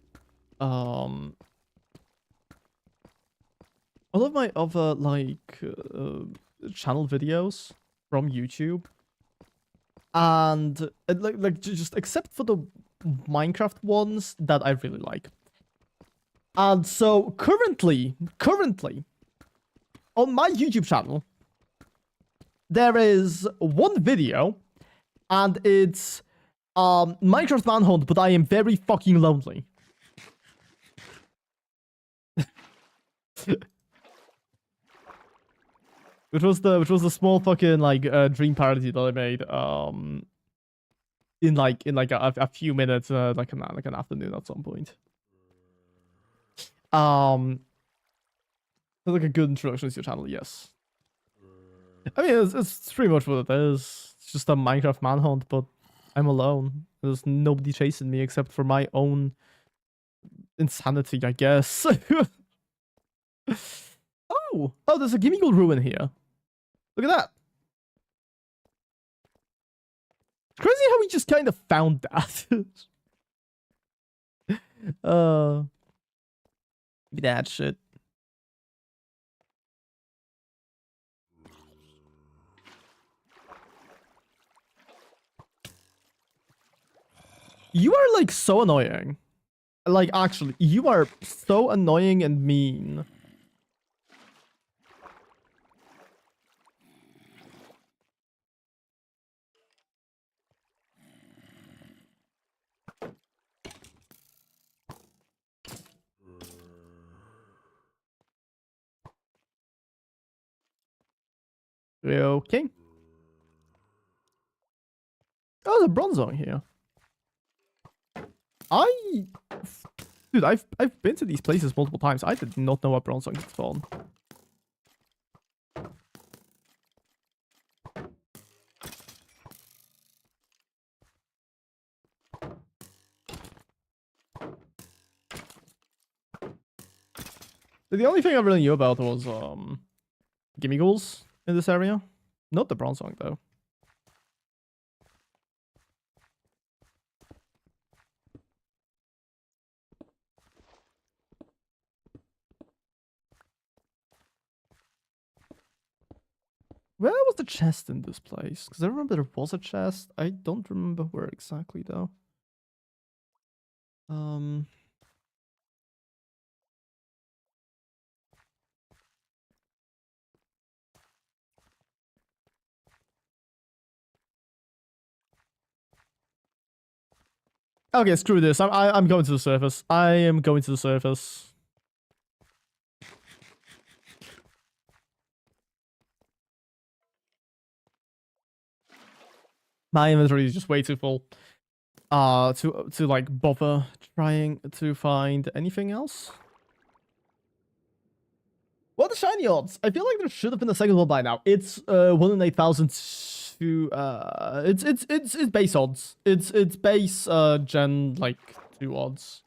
all of my other like channel videos from YouTube, and just except for the Minecraft ones that I really like. And so currently on my YouTube channel, there is one video, and it's Minecraft Manhunt, but I am very fucking lonely. Which was the small fucking like dream parody that I made in a few minutes, like an afternoon at some point. Like a good introduction to your channel, yes. I mean, it's pretty much what it is. It's just a Minecraft manhunt, but I'm alone. There's nobody chasing me except for my own insanity, I guess. Oh, there's a Gimme Gold ruin here. Look at that. It's crazy how we just kind of found that. That shit. You are like so annoying. Like actually, you are so annoying and mean. Okay. Oh, there's a bronze on here. Dude, I've been to these places multiple times. I did not know a bronze song could spawn. The only thing I really knew about was gimme ghouls in this area. Not the bronze song though. Where was the chest in this place? Because I remember there was a chest. I don't remember where exactly though. Okay, screw this. I'm going to the surface. I am going to the surface. My inventory is just way too full. To like bother trying to find anything else. What are the shiny odds? I feel like there should have been a second one by now. It's 1 in 8,000 to it's base odds. It's base gen like 2 odds.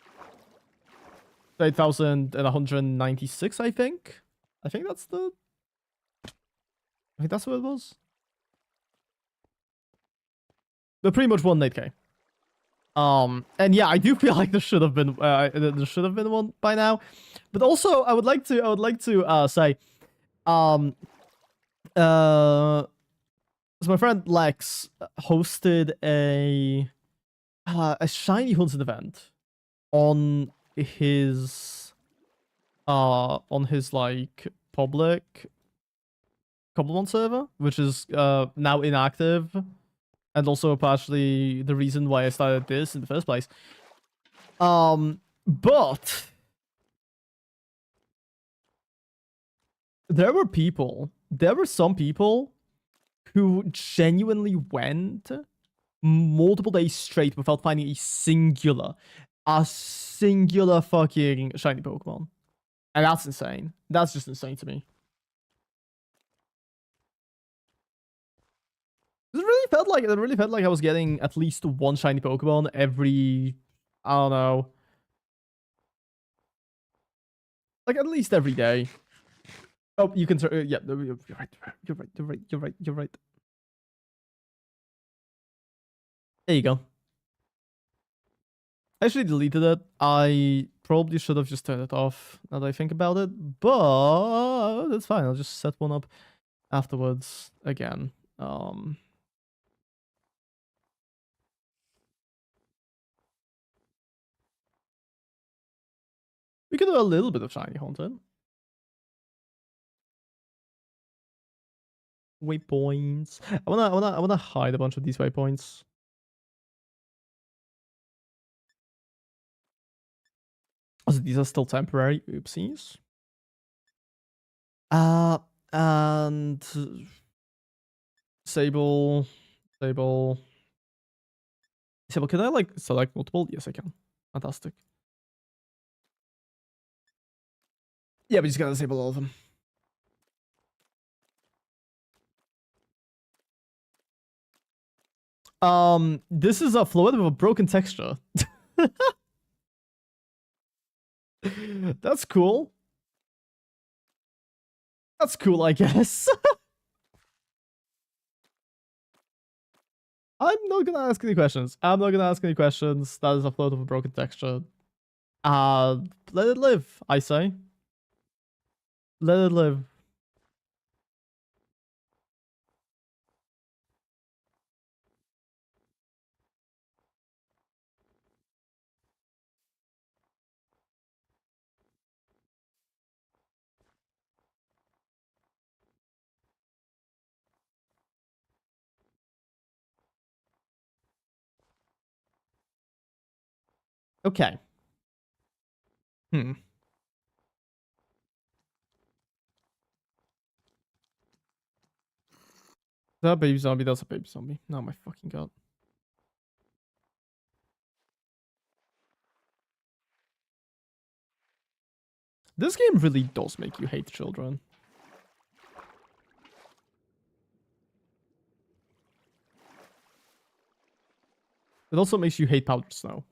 8,196, I think. I think that's what it was. They're pretty much 1 in 8k. And yeah, I do feel like there should have been one by now. But also I would like to say so my friend Lex hosted a shiny hunting event on his like public Cobblemon server, which is now inactive, and also partially the reason why I started this in the first place. But there were some people who genuinely went multiple days straight without finding a singular fucking shiny Pokemon. And that's insane. That's just insane to me. It really felt like I was getting at least 1 shiny Pokemon every, I don't know, like at least every day. Oh, you can, yeah, you're right. There you go. I actually deleted it. I probably should have just turned it off now that I think about it, but that's fine. I'll just set one up afterwards again. We could do a little bit of shiny content. Waypoints. I wanna hide a bunch of these waypoints. Also, these are still temporary. Oopsies. And Sable. Can I like select multiple? Yes, I can. Fantastic. Yeah, we just gotta disable all of them. This is a fluid with a broken texture. That's cool. That's cool, I guess. I'm not gonna ask any questions. That is a float of a broken texture. Let it live, I say. Let it live. Okay. That baby zombie, that's a baby zombie. Oh my fucking god. This game really does make you hate children. It also makes you hate powdered snow.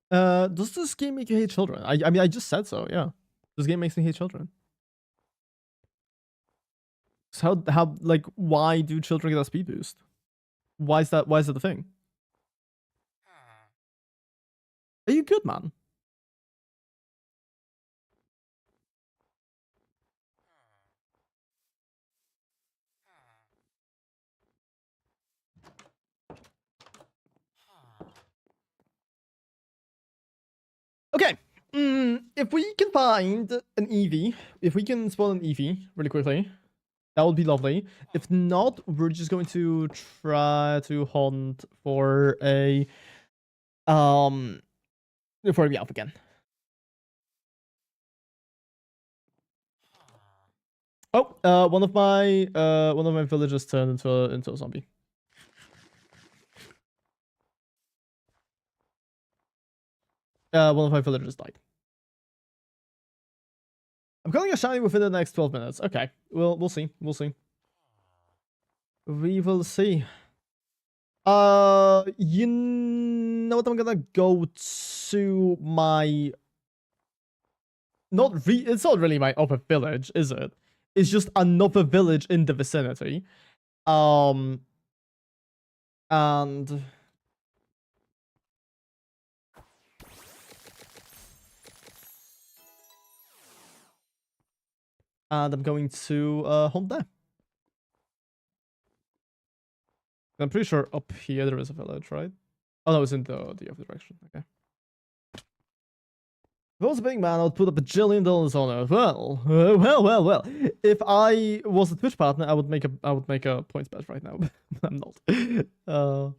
Does this game make you hate children? I mean, I just said so, yeah. This game makes me hate children. So how, like, why do children get a speed boost? Why is that the thing? Are you good, man? Okay. If we can find an Eevee, if we can spawn an Eevee really quickly, that would be lovely. If not, we're just going to try to hunt for a Meow again. Oh, one of my villagers turned into a zombie. One of my villagers died. I'm calling a shiny within the next 12 minutes. Okay, we'll see. We will see. You know what? I'm gonna go to my. It's not really my upper village, is it? It's just another village in the vicinity. And I'm going to hunt there. I'm pretty sure up here there is a village, right? Oh no, it's in the other direction. Okay. If I was a big man, I would put up $1 jillion on it. Well. If I was a Twitch partner, I would make a points bet right now. I'm not.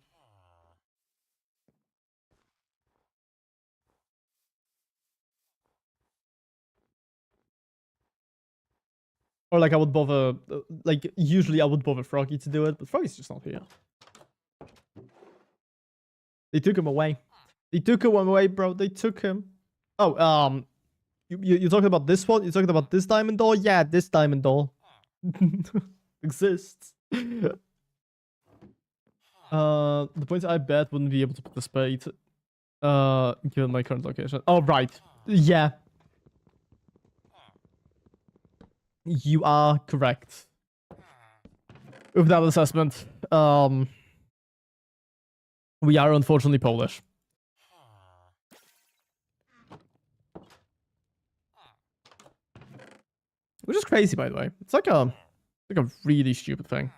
Or like I would bother, like usually I would bother Froggy to do it, but Froggy's just not here. They took him away. They took him away, bro. They took him. Oh, you're talking about this one? You're talking about this diamond door? Yeah, this diamond door. exists. The point I bet wouldn't be able to participate. Given my current location. Oh right, yeah. You are correct with that assessment. We are unfortunately Polish. Which is crazy, by the way. It's like a really stupid thing.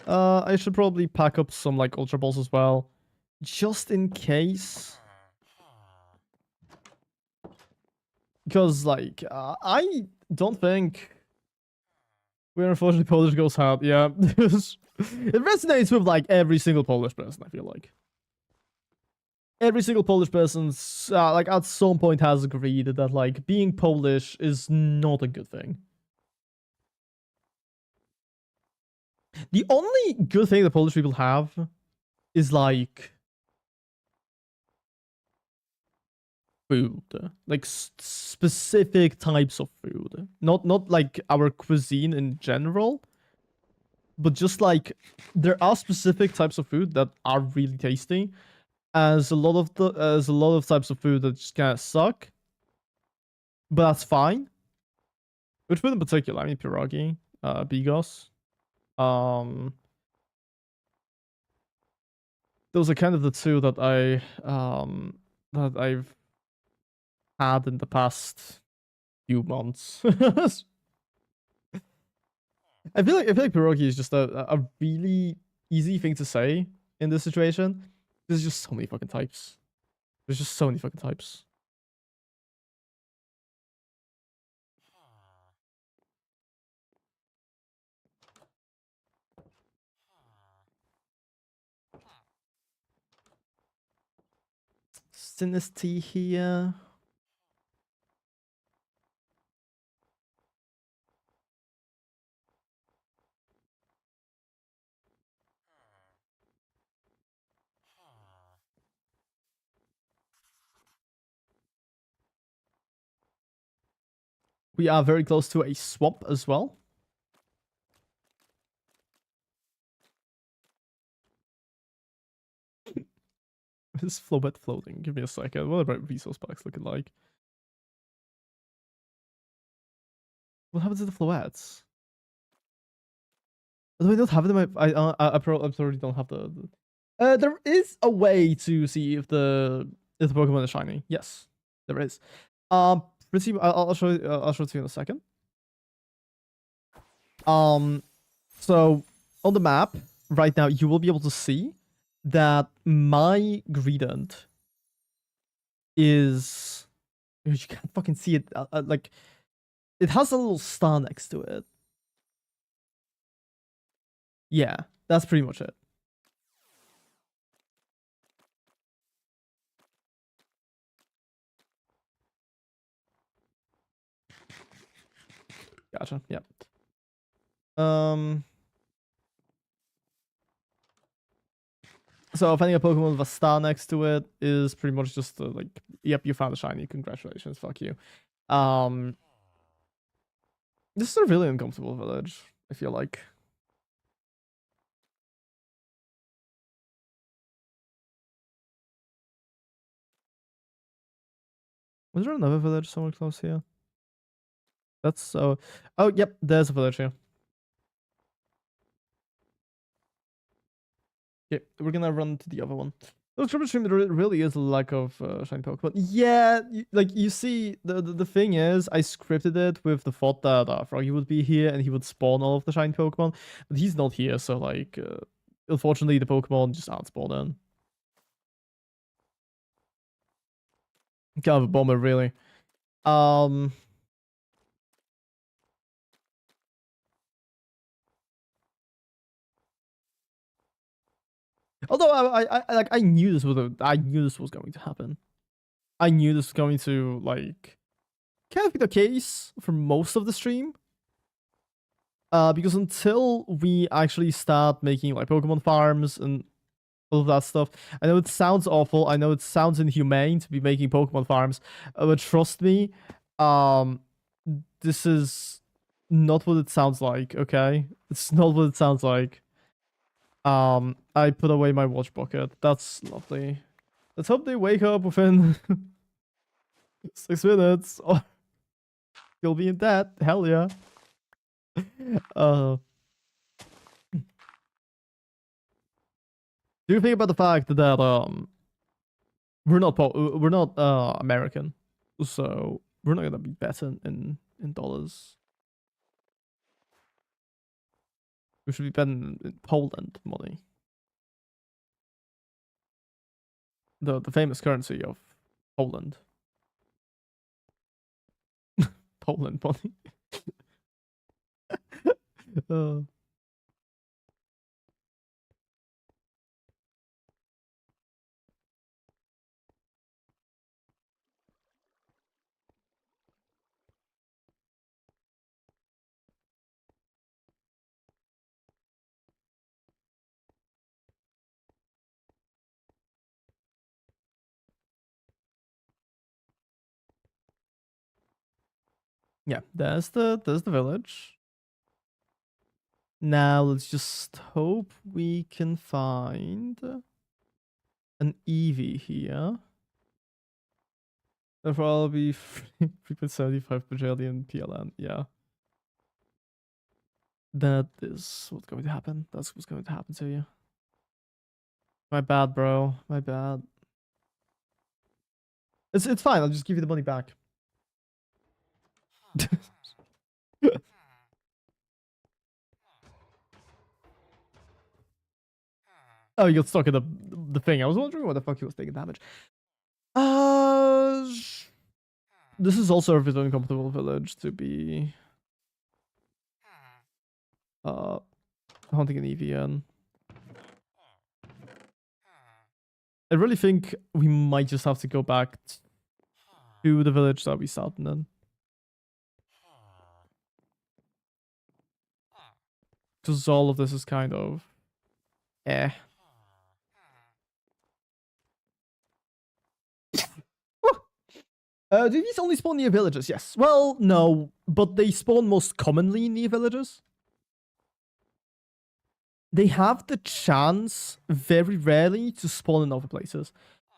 I should probably pack up some like ultra balls as well, just in case. Because like I don't think we're unfortunately Polish goes hard. Yeah, it resonates with like every single Polish person. I feel like every single Polish person's like at some point has agreed that like being Polish is not a good thing. The only good thing that Polish people have is like food, like specific types of food, not like our cuisine in general, but just like there are specific types of food that are really tasty, as a lot of types of food that just kind of suck, but that's fine. Which food in particular? I mean, pierogi, bigos, those are kind of the two that I've had in the past few months. I feel like pierogi is just a really easy thing to say in this situation. There's just so many fucking types. There's just so many fucking types. Synesty here. We are very close to a swamp as well. Is Flowbet floating? Give me a second. What about resource packs looking like? What happens to the Flowets? Do I not have them? I probably don't have the. There is a way to see if the Pokemon is shiny. Yes, there is. Pretty. I'll show you. I'll show it to you in a second. So on the map right now, you will be able to see that my Greedent is. You can't fucking see it. Like, it has a little star next to it. Yeah, that's pretty much it. Gotcha. Yeah. So finding a Pokemon with a star next to it is pretty much just like, yep, you found a shiny. Congratulations. Fuck you. This is a really uncomfortable village, I feel like. Was there another village somewhere close here? That's so. Oh, yep, there's a village here. Okay, we're gonna run to the other one. So troubleshooting, there really is a lack of shiny Pokemon. Yeah, like you see, the thing is, I scripted it with the thought that Froggy would be here and he would spawn all of the shiny Pokemon, but he's not here, so like, unfortunately, the Pokemon just aren't spawning. Kind of a bummer, really. Although I knew this was going to happen. I knew this was going to like kind of be the case for most of the stream. Because until we actually start making like Pokemon farms and all of that stuff. I know it sounds awful. I know it sounds inhumane to be making Pokemon farms, but trust me, um, this is not what it sounds like. Okay, it's not what it sounds like. I put away my watch bucket. That's lovely. Let's hope they wake up within 6 minutes, or you'll be in debt. Hell yeah. Uh, do you think about the fact that we're not American, so we're not gonna be better in dollars. We should be better in Poland money. The famous currency of Poland. Poland money. uh, yeah, there's the village. Now let's just hope we can find an Eevee here. That'll probably be 3.75 bajillion PLN. Yeah. That is what's going to happen. That's what's going to happen to you. My bad, bro. My bad. It's fine. I'll just give you the money back. Oh, you got stuck in the thing. I was wondering what the fuck he was taking damage. This is also a bit uncomfortable village to be hunting an EVN. I really think we might just have to go back to the village that we started in. Because all of this is kind of eh. Do these only spawn near villages? Yes. Well, no, but they spawn most commonly near villages. They have the chance very rarely to spawn in other places,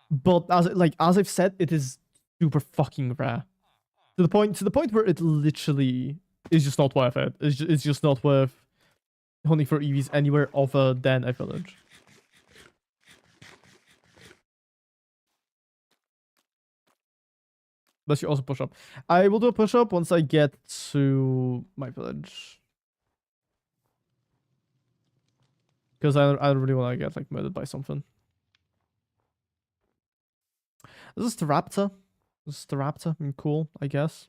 but as I've said, it is super fucking rare. To the point where it literally is just not worth it. It's just not worth hunting for EVs anywhere other than a village. But you also push up. I will do a push up once I get to my village. Because I really want to get like murdered by something. This is the raptor. This is the raptor. I mean, cool, I guess.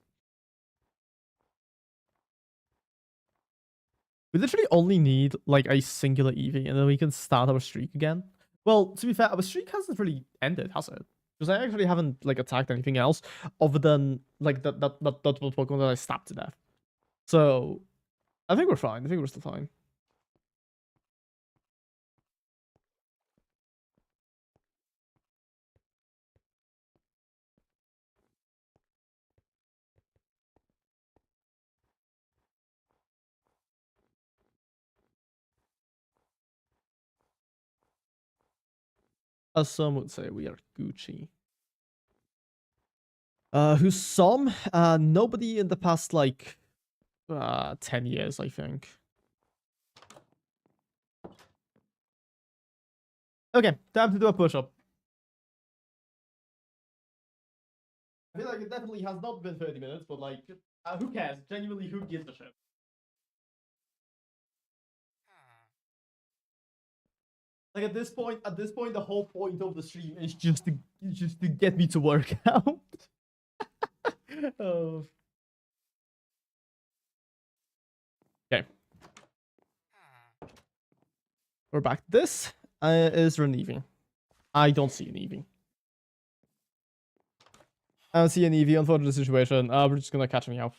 We literally only need like a singular Eevee and then we can start our streak again. Well, to be fair, our streak hasn't really ended, has it? Because I actually haven't like attacked anything else other than like that Pokemon that I stabbed to death. So I think we're fine. I think we're still fine. As some would say, we are Gucci. Who's some? Nobody in the past like 10 years, I think. Okay, time to do a push-up. I feel like it definitely has not been 30 minutes, but like, who cares? Genuinely, who gives a shit? Like at this point, the whole point of the stream is just to get me to work out. Oh. Okay. We're back. This is an Eevee. I don't see an Eevee. I don't see an Eevee. Unfortunate situation. We're just gonna catch Meow.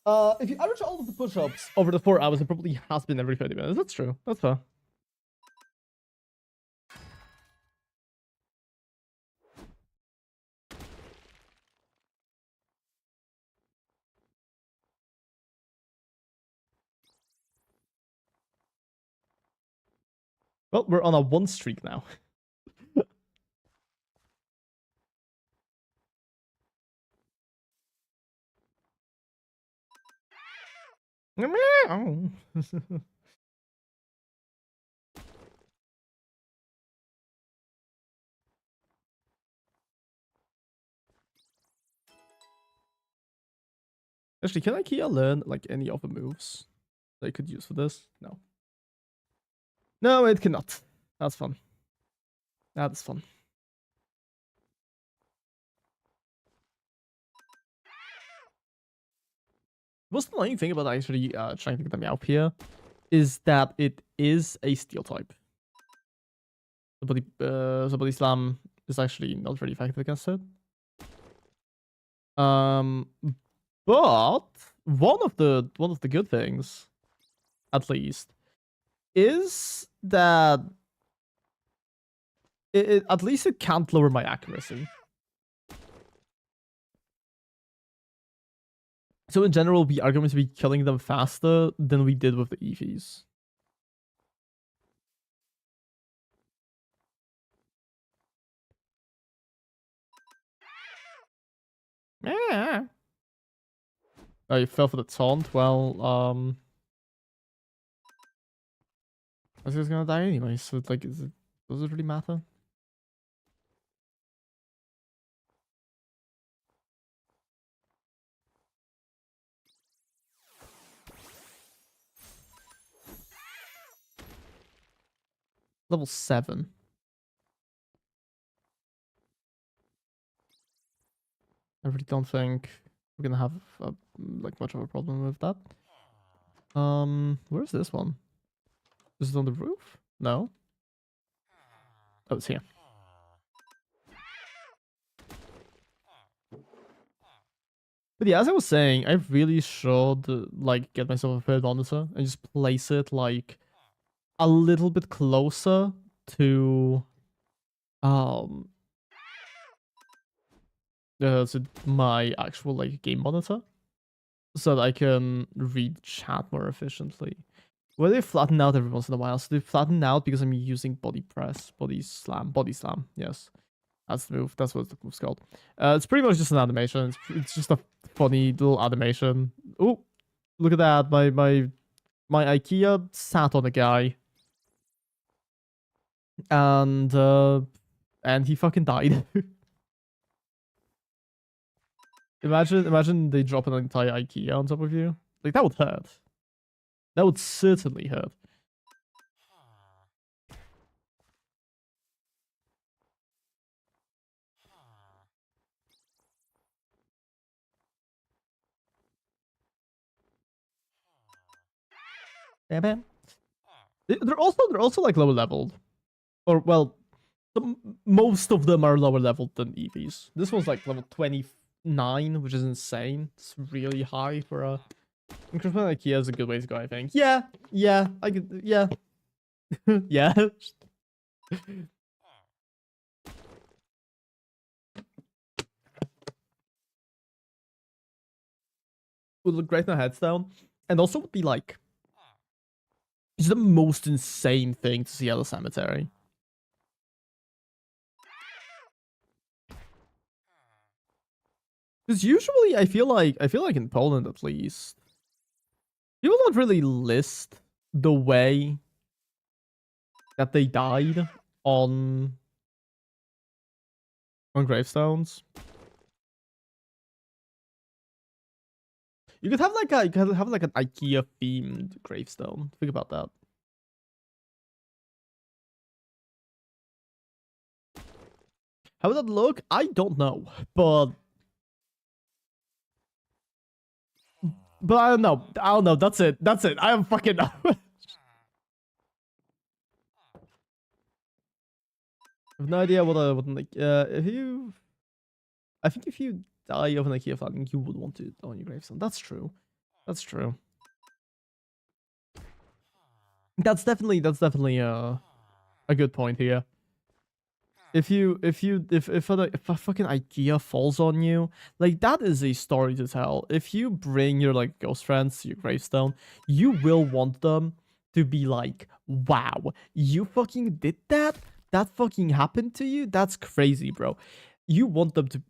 If you average all of the push-ups over the 4 hours, it probably has been every 30 minutes. That's true. That's fair. Well, we're on a 1 streak now. Meow. Actually, can IKEA learn like any other moves they could use for this? No. No, it cannot. That's fun. That's fun. What's the annoying thing about actually trying to get the Meow here is that it is a steel type. So body slam is actually not very effective against it. But one of the good things, at least, is that at least it can't lower my accuracy. So in general, we are going to be killing them faster than we did with the EVs. Yeah. Oh, you fell for the taunt? Well, I was just gonna die anyway, so it's like, does it really matter? Level 7. I really don't think we're gonna have like much of a problem with that. Where's this one? Is it on the roof? No. Oh, it's here. But yeah, as I was saying, I really should like get myself a third monitor and just place it like a little bit closer to to my actual like game monitor, so that I can read chat more efficiently. Well, they flatten out every once in a while, so they flatten out because I'm using body press, body slam. Yes, that's the move. That's what the move's called. It's pretty much just an animation. It's just a funny little animation. Oh, look at that! My IKEA sat on a guy, and he fucking died. Imagine they drop an entire IKEA on top of you. Like, that would hurt. That would certainly hurt. Bam. They're also like lower leveled, or well, most of them are lower leveled than EVs. This one's like level 29, which is insane. It's really high for a. Increment IKEA is a good way to go, I think. Yeah, I could. Yeah, yeah. Would look great in a headstone, and also would be like, it's the most insane thing to see at a cemetery. Because usually I feel like in Poland at least, people don't really list the way that they died on gravestones. You could have like an IKEA themed gravestone. Think about that. How would that look? I don't know, but I don't know. That's it. I am fucking. I have no idea what like if you. I think if you die of an IKEA flattening, you would want it on your gravestone. That's true. That's true. That's definitely a good point here. If a fucking idea falls on you, like that is a story to tell. If you bring your like ghost friends to your gravestone, you will want them to be like, wow, you fucking did that? That fucking happened to you? That's crazy, bro. You want them to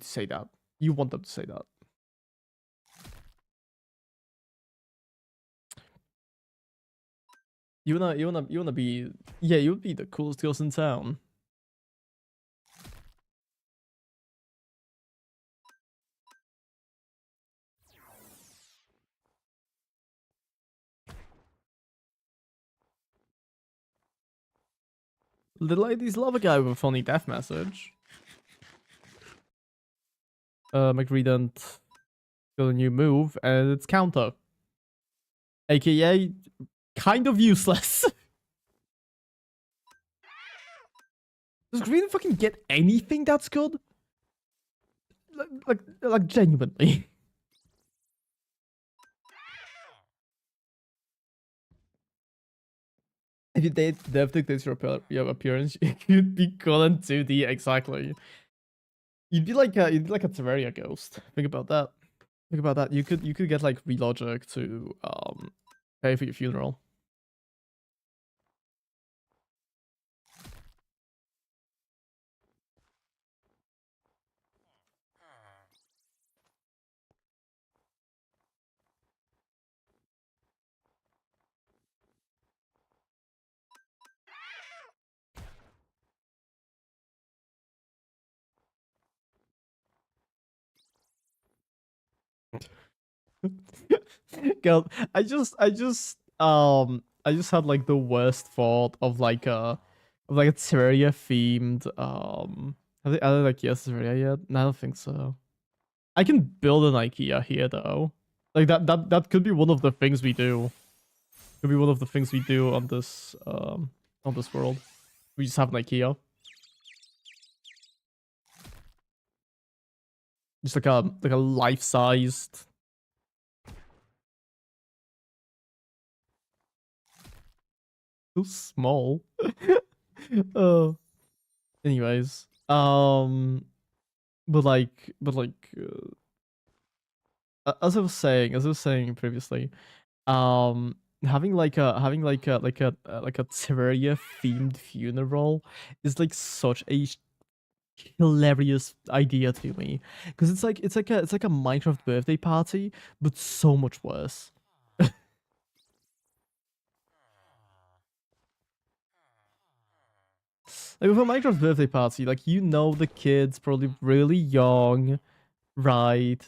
say that. You want them to say that. You wanna be, yeah, you would be the coolest ghost in town. The ladies love a guy with a funny death message. McRedent got a new move, and it's counter. AKA, kind of useless. Does Green fucking get anything that's good? Like genuinely. If you dev dictates your appearance, you'd be Colin 2D exactly. You'd be like a Terraria ghost. Think about that. Think about that. You could get like Relogic to pay for your funeral. God, I just had like the worst thought of like a Terraria themed are they like yes Terraria yet? No, I don't think so. I can build an IKEA here though. Like that could be one of the things we do. Could be one of the things we do on this world. We just have an IKEA. Just like a life-sized. So small. Oh. Anyways, as I was saying previously, having like a Terraria themed funeral is like such a hilarious idea to me, because it's like a Minecraft birthday party, but so much worse. Like with a Minecraft birthday party, like you know the kid's probably really young, right?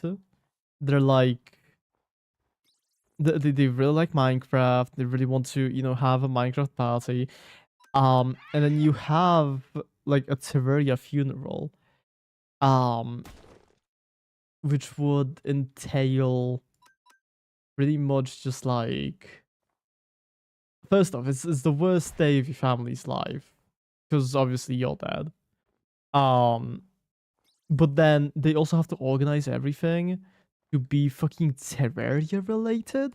They're like they really like Minecraft. They really want to, have a Minecraft party. And then you have like a Terraria funeral, um, which would entail pretty much just like, first off, it's the worst day of your family's life because obviously you're dead. Um, but then they also have to organize everything to be fucking Terraria related.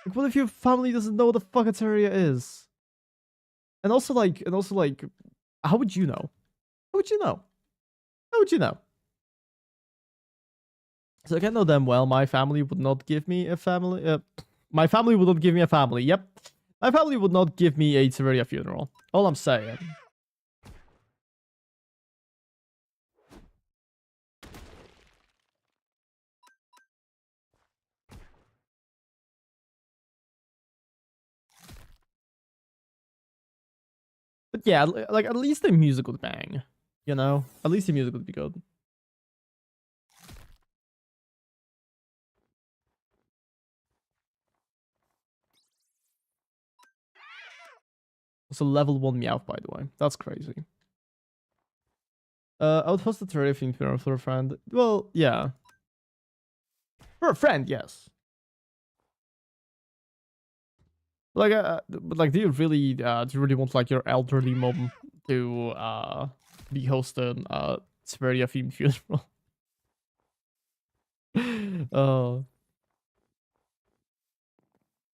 Like, what if your family doesn't know what the fuck a Terraria is? And also like, how would you know? How would you know? How would you know? So I can know them well. My family would not give me a family. My family would not give me a family. Yep. My family would not give me a Terraria funeral. All I'm saying. But yeah, like at least the music would bang. You know? At least the music would be good. It's a level 1 Meow, by the way. That's crazy. I would host a Terraria themed funeral for a friend. Well, yeah. For a friend, yes. Like, but like, do you really want like your elderly mom to be hosting a Terraria themed funeral? Oh,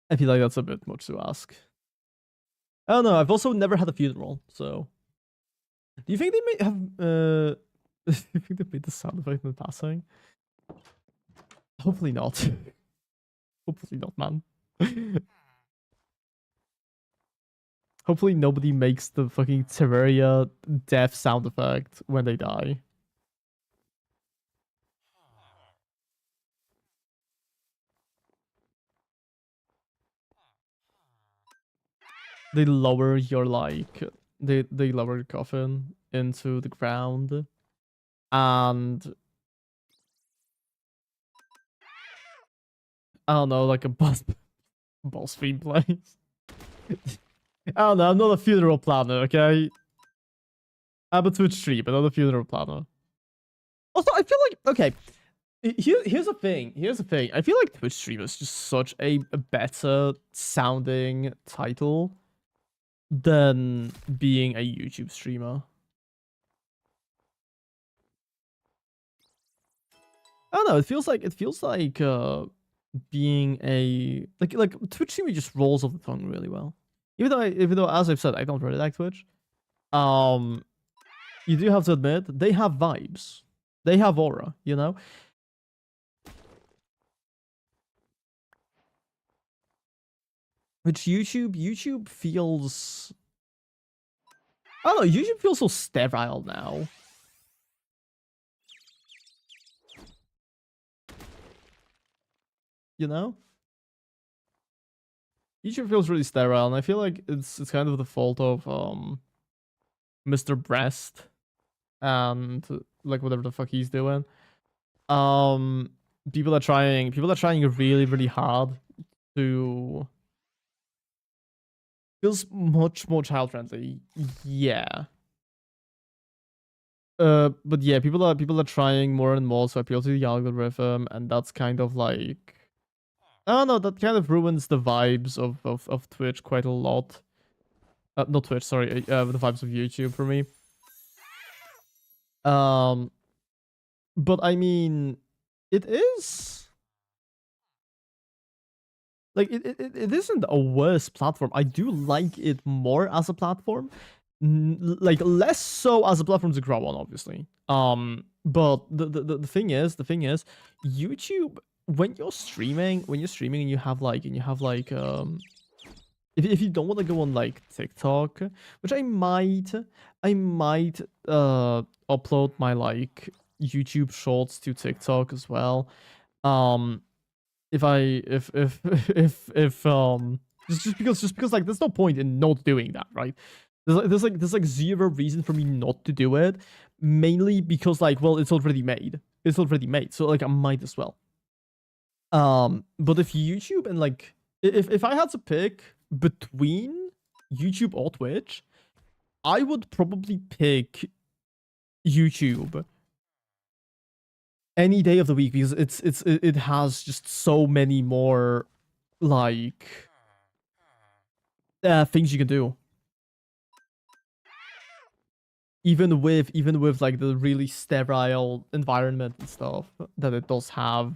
I feel like that's a bit much to ask. I don't know. I've also never had a funeral, so. Do you think they may have? Do you think they made the sound effect in passing? Hopefully not. Hopefully not, man. Hopefully nobody makes the fucking Terraria death sound effect when they die. They lower your like they lower your coffin into the ground, and I don't know, like a boss theme plays. I don't know. I'm not a funeral planner, okay? I'm a Twitch stream, but not a funeral planner. Also, I feel like okay. Here's the thing. Here's the thing. I feel like Twitch stream is just such a better sounding title than being a YouTube streamer. I don't know. It feels like being a like Twitch streamer just rolls off the tongue really well. Even though as I've said, I don't really like Twitch. You do have to admit they have vibes. They have aura, you know? Which YouTube feels I don't know, YouTube feels so sterile now. You know? YouTube feels really sterile, and I feel like it's kind of the fault of Mr. Breast and like whatever the fuck he's doing. People are trying really, really hard to feels much more child friendly. Yeah. But yeah, people are trying more and more to appeal to the algorithm, and that's kind of like I don't know, that kind of ruins the vibes of Twitch quite a lot. Not Twitch, sorry, the vibes of YouTube for me. But I mean, it is like it isn't a worse platform. I do like it more as a platform, like less so as a platform to grow on, obviously. But the thing is, YouTube when you're streaming and you have like if you don't want to go on like TikTok, which I might upload my like YouTube shorts to TikTok as well. If just because like there's no point in not doing that, right? There's like zero reason for me not to do it, mainly because like, well, it's already made. So like I might as well. But if YouTube and like if I had to pick between YouTube or Twitch, I would probably pick YouTube any day of the week because it has just so many more like things you can do. Even with like the really sterile environment and stuff that it does have.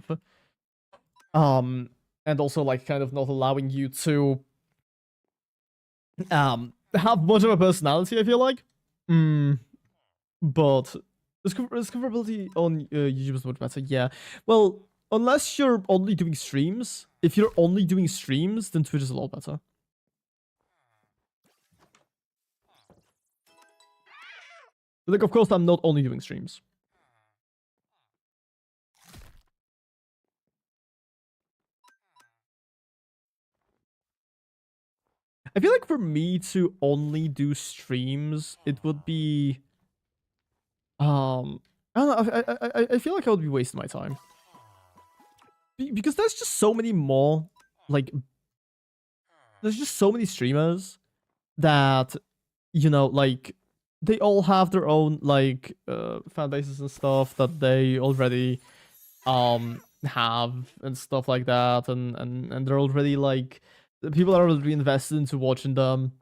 And also like kind of not allowing you to have much of a personality, I feel like. But discoverability on YouTube is much better, yeah. Well, unless you're only doing streams. If you're only doing streams, then Twitch is a lot better. But like, of course, I'm not only doing streams. I feel like for me to only do streams, it would be I don't know. I feel like I would be wasting my time because there's just so many more like there's just so many streamers that you know like they all have their own like fan bases and stuff that they already have and stuff like that, and they're already like the people are already invested into watching them.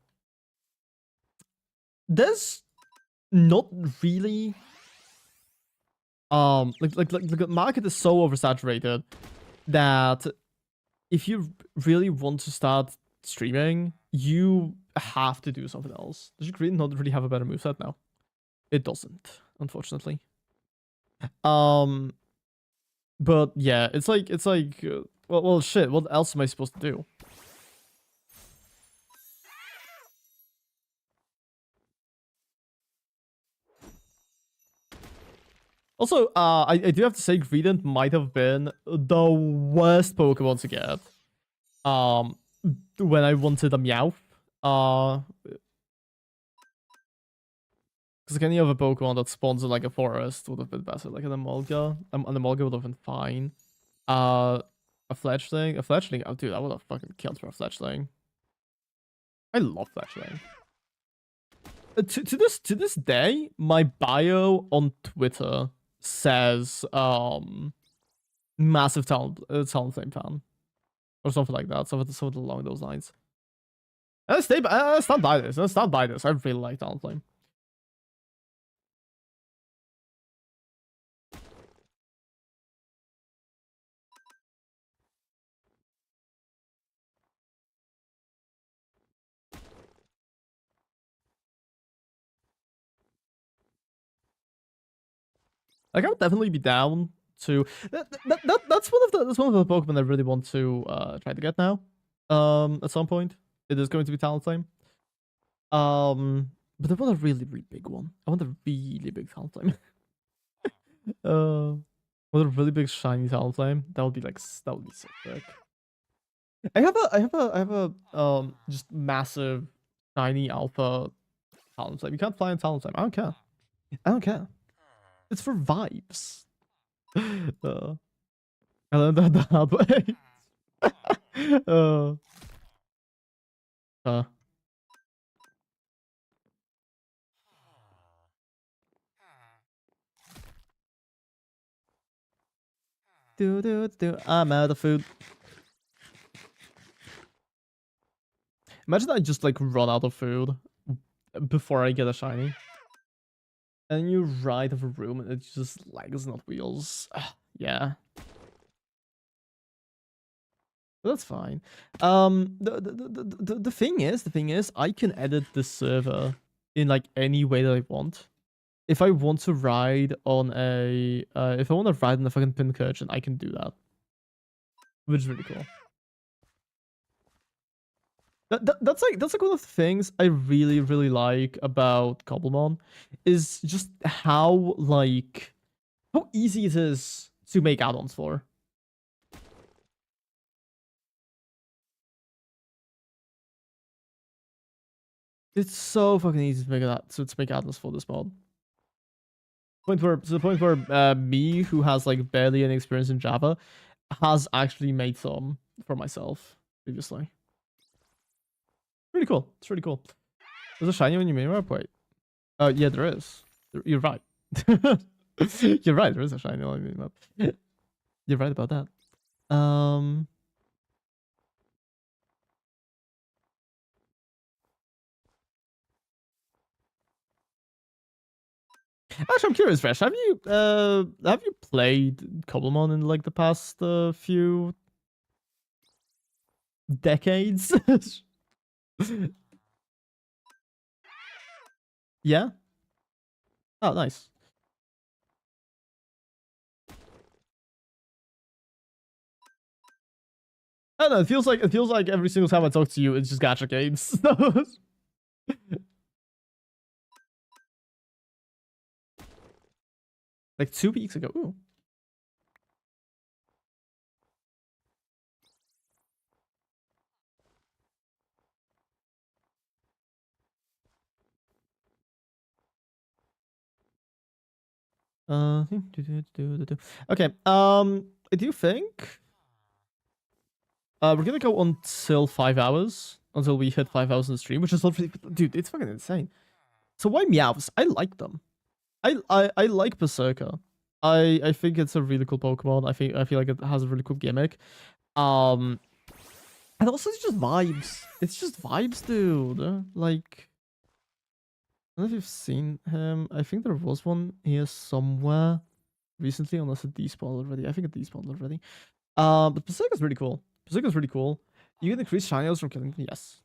There's not really like the market is so oversaturated that if you really want to start streaming, you have to do something else. Does your green not really have a better moveset now? It doesn't, unfortunately. But yeah, it's like well, shit. What else am I supposed to do? Also, I do have to say, Greedent might have been the worst Pokemon to get. When I wanted a Meow. Because like any other Pokemon that spawns in like a forest would have been better. Like an Emolga. An Emolga would have been fine. A Fletchling. A Fletchling. Oh, dude, I would have fucking killed for a Fletchling. I love Fletchling. To this day, my bio on Twitter says massive Talonflame fan or something like that. Something along those lines. I stand by this. I stand by this. I really like Talonflame. Like I would definitely be down to that's one of the Pokemon I really want to try to get now. At some point. It is going to be Talonflame. But I want a really, really big one. I want a really big Talonflame. I want a really big shiny Talonflame. That would be like that would be so sick. I have a just massive shiny alpha Talonflame. You can't fly in Talonflame. I don't care. I don't care. It's for vibes. I learned that the hard way. uh, I'm out of food. Imagine I just like run out of food before I get a shiny. And you ride of a room and it's just legs, not wheels. Yeah. That's fine. The thing is, I can edit the server in like any way that I want. If I want to ride on if I want to ride on a fucking Pincurchin, I can do that, which is really cool. That's like one of the things I really really like about Cobblemon, is just how easy it is to make add-ons for. It's so fucking easy to make add-ons for this mod. To the point where me, who has like barely any experience in Java, has actually made some for myself previously. Really cool. It's really cool. There's a shiny on your minimap. Wait. Yeah, there is. You're right. You're right. There is a shiny on your minimap. You're right about that. Actually, I'm curious, Fresh. Have you played Cobblemon in like the past few decades? Yeah. Oh, nice. I don't know. It feels like every single time I talk to you, it's just gacha games. Like 2 weeks ago. Ooh. Okay. I do think we're gonna go until 5 hours until we hit 5 hours in the stream, which is literally, dude, it's fucking insane. So why Meows? I like them. I like Berserker. I think it's a really cool Pokemon. I feel like it has a really cool gimmick. And also it's just vibes. It's just vibes, dude. Like, I don't know if you've seen him. I think there was one here somewhere recently, unless it despawned already. I think it despawned already. But Berserker's really cool. Bazooka is really cool. You can increase shiny odds from killing them. Yes.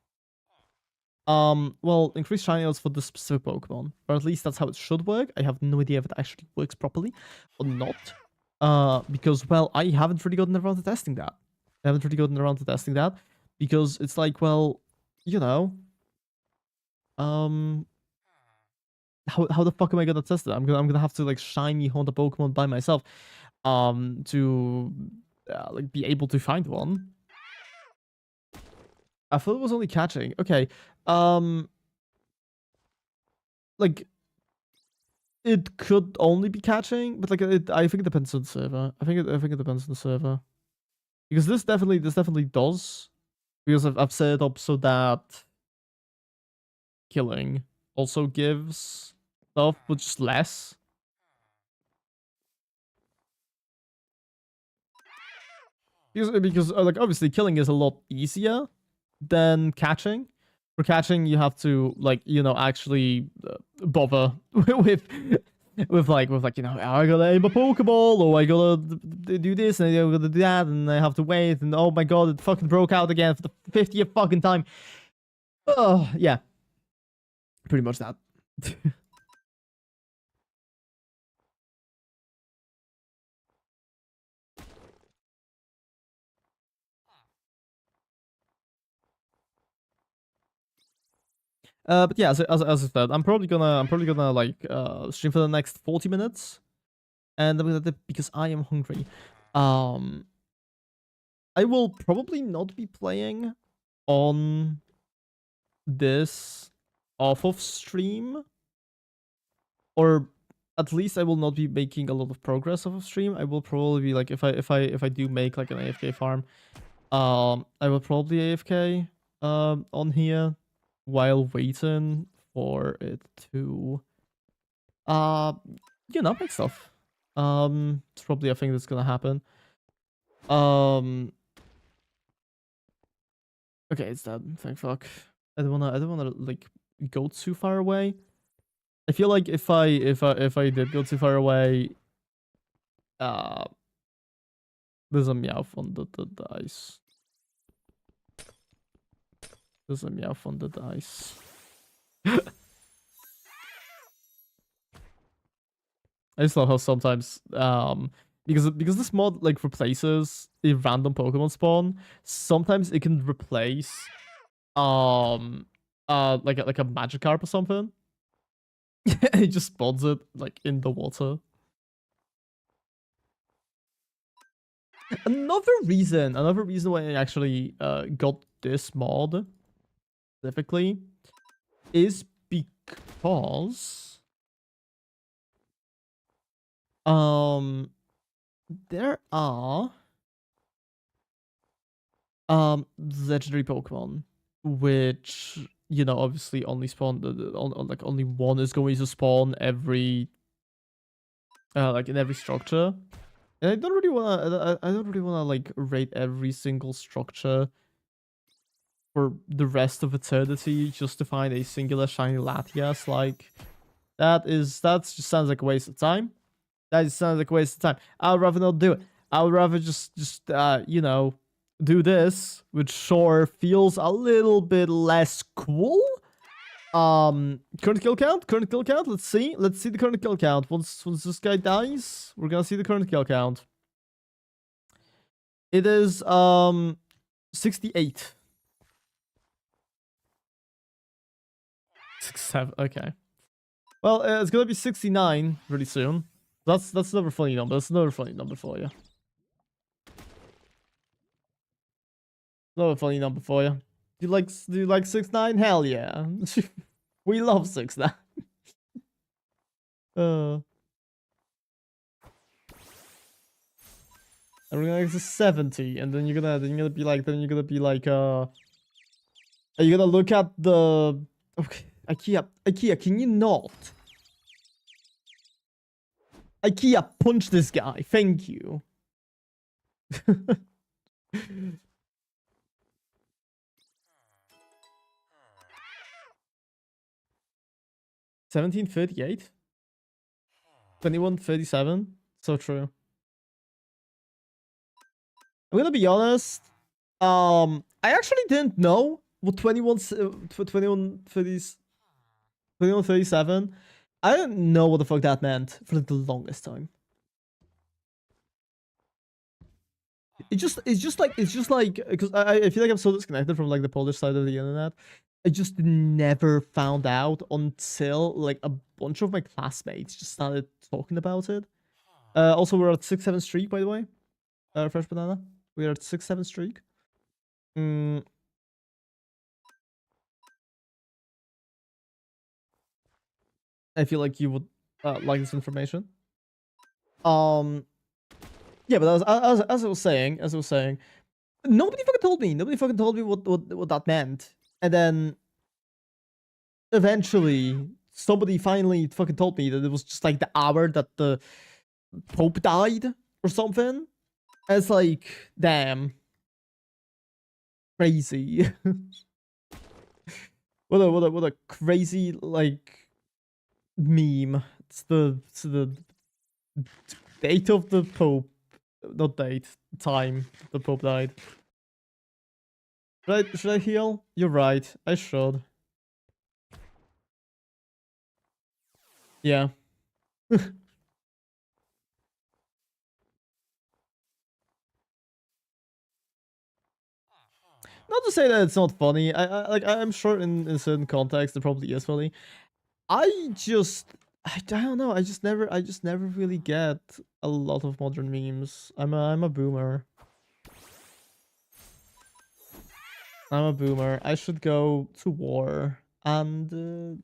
Well, increase shiny odds for the specific Pokemon, or at least that's how it should work. I have no idea if it actually works properly or not. Because well, I haven't really gotten around to testing that. Because it's like, well, you know, how the fuck am I gonna test it? I'm gonna have to like shiny hunt a Pokemon by myself, to like be able to find one. I thought it was only catching. Okay, like it could only be catching, but like I think it depends on the server. I think it depends on the server, because this definitely does, because I've set it up so that killing also gives stuff, but just less. Because like obviously killing is a lot easier than catching. For catching, you have to like, you know, actually bother with you know, I gotta aim a Pokeball, or I gotta do this and I gotta do that, and I have to wait, and oh my god, it fucking broke out again for the 50th fucking time. Oh yeah, pretty much that. But yeah, as I said, I'm probably gonna like stream for the next 40 minutes, and I'm gonna because I am hungry. I will probably not be playing on this off of stream, or at least I will not be making a lot of progress off of stream. I will probably be like, if I do make like an AFK farm, I will probably AFK on here while waiting for it to you know, make stuff. It's probably a thing that's gonna happen. Okay, it's dead. Thank fuck. I don't wanna like go too far away. I feel like if I did go too far away, uh there's a Meow on the dice. There's a Meow on the dice. I just love how sometimes because this mod like replaces a random Pokemon spawn, sometimes it can replace like a Magikarp or something. It just spawns it like in the water. Another reason why I actually got this mod specifically is because there are legendary Pokemon which, you know, obviously only spawn like only one is going to spawn every like in every structure. And I don't really wanna like rate every single structure for the rest of eternity just to find a singular shiny Latias. Like that just sounds like a waste of time. That just sounds like a waste of time. I'd rather not do it. I would rather just you know, do this, which sure feels a little bit less cool. Current kill count. Let's see the current kill count. Once this guy dies, we're gonna see the current kill count. It is 68. 67. Okay. Well, it's gonna be 69 really soon. That's another funny number. That's another funny number for you. Another funny number for you. Do you like 69? Hell yeah. We love 69. And we're gonna get to 70, and then you're gonna be like, are you gonna look at the okay, IKEA, can you not? IKEA, punch this guy. Thank you. 1738? 2137? So true. I'm gonna be honest. I actually didn't know what 2130s 2137. I didn't know what the fuck that meant for the longest time. It's just like because I feel like I'm so disconnected from like the Polish side of the internet. I just never found out until like a bunch of my classmates just started talking about it. Also, we're at 6-7 streak, by the way. Fresh banana. We are at 6-7 streak. Mm, I feel like you would like this information. Um, yeah, but as I was saying, nobody fucking told me. Nobody fucking told me what that meant. And then eventually, somebody finally fucking told me that it was just like the hour that the Pope died or something. And it's like, damn, crazy. what a crazy like meme. It's the date of the Pope, not date, time the Pope died. Should I heal? You're right. I should. Yeah. Not to say that it's not funny. I'm sure in certain contexts it probably is funny. I don't know. I just never really get a lot of modern memes. I'm a boomer. I'm a boomer. I should go to war and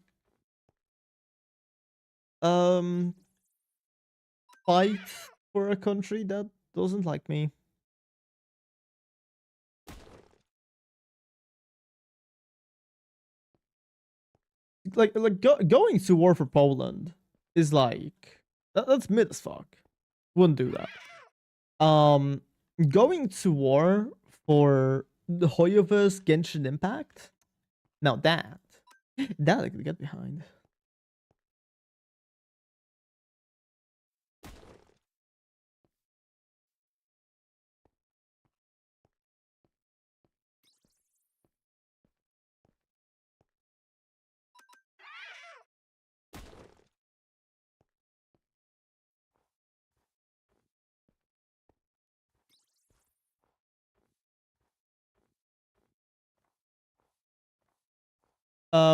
fight for a country that doesn't like me. Going to war for Poland is like that's mid as fuck. Wouldn't do that. Going to war for the Hoyoverse Genshin Impact. Now that I could get behind.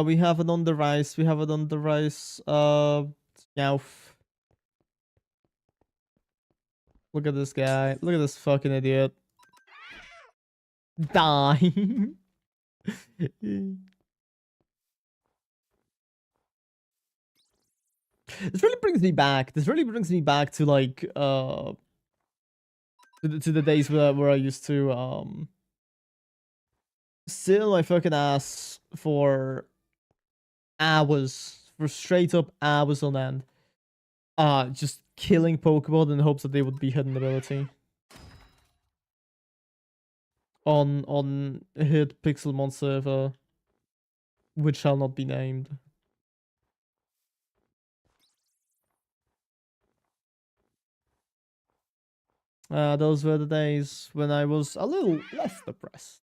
We have it on the rise. We have it on the rise. Meow. Look at this guy. Look at this fucking idiot. Die. This really brings me back. This really brings me back to like to the days where I used to sit on my fucking ass for hours, for straight up hours on end. Just killing Pokemon in hopes that they would be hidden ability. On a hit Pixelmon server, which shall not be named. Those were the days when I was a little less depressed.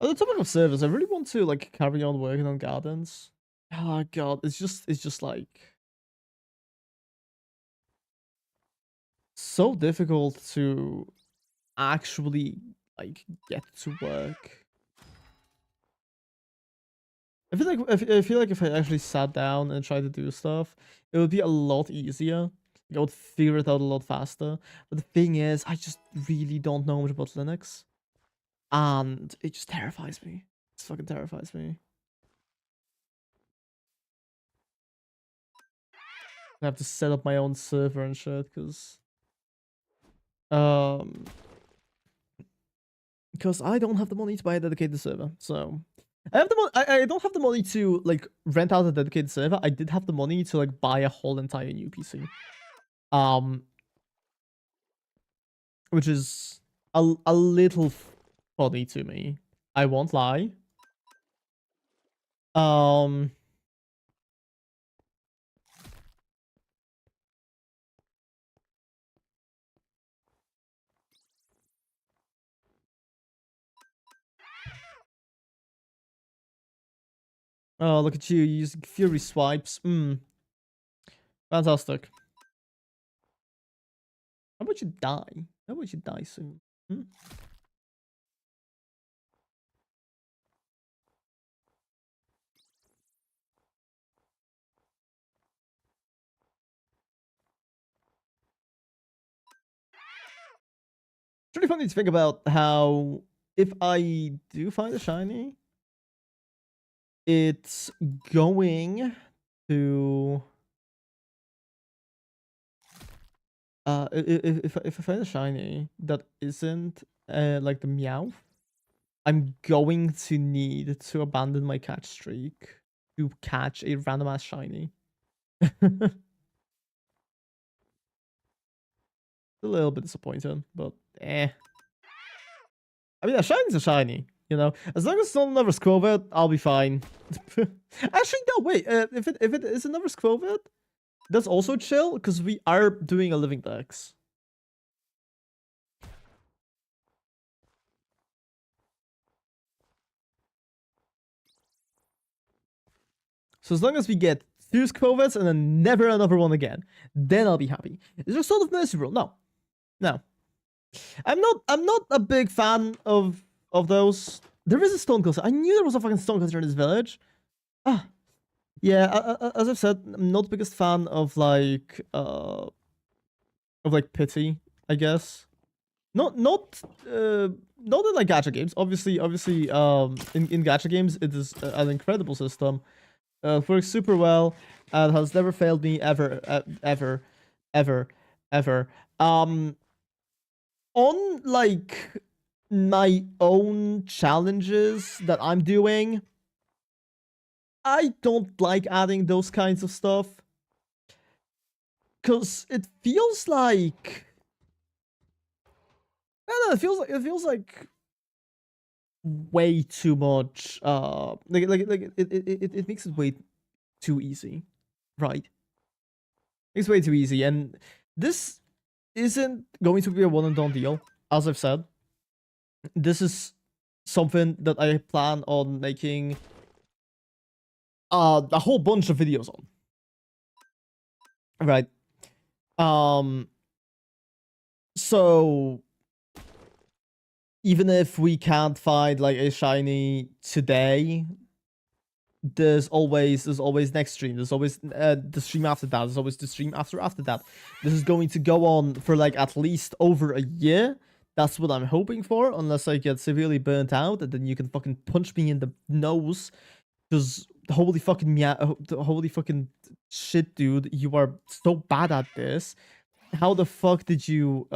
On the topic of servers, I really want to like carry on working on gardens. Oh god, it's just like so difficult to actually like get to work. I feel like if I actually sat down and tried to do stuff, it would be a lot easier. Like, I would figure it out a lot faster. But the thing is, I just really don't know much about Linux, and it just terrifies me. It fucking terrifies me. I have to set up my own server and shit because um because I don't have the money to buy a dedicated server. So I have the I don't have the money to like rent out a dedicated server. I did have the money to like buy a whole entire new PC. Which is a little funny to me. I won't lie. Oh, look at you using Fury swipes. Fantastic. How about you die? How about you die soon? It's really funny to think about how if I do find a shiny, it's going to if I find a shiny that isn't like the Meow, I'm going to need to abandon my catch streak to catch a random ass shiny. A little bit disappointed, but eh. I mean, a shiny's a shiny, you know. As long as it's not another Squovet, I'll be fine. Actually, no, wait. If it is another Squovet, that's also chill because we are doing a living dex. So as long as we get 2 Squovets and then never another one again, then I'll be happy. Is there sort of mercy rule? No. No. I'm not a big fan of those. There is a Stonecutter. I knew there was a fucking Stonecutter in this village. Ah. Yeah, as I've said, I'm not the biggest fan of like pity, I guess. Not in like gacha games. Obviously, in gacha games, it is an incredible system. Works super well and has never failed me ever. On like my own challenges that I'm doing, I don't like adding those kinds of stuff because it feels like I don't know. It feels like way too much. It makes it way too easy, right? It's way too easy, and this isn't going to be a one and done deal. As I've said, this is something that I plan on making a whole bunch of videos on. Right. So even if we can't find like a shiny today, there's always next stream. There's always the stream after that. There's always the stream after that. This is going to go on for like at least over a year. That's what I'm hoping for, unless I get severely burnt out, and then you can fucking punch me in the nose. Because holy fucking holy fucking shit, dude, you are so bad at this. How the fuck did you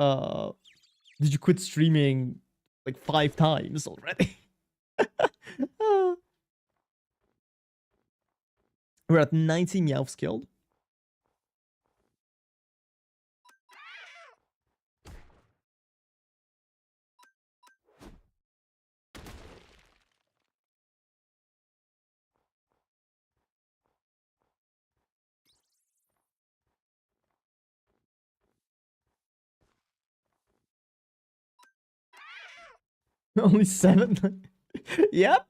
quit streaming like 5 times already? We're at 90 Meows killed. Only 7. Yep.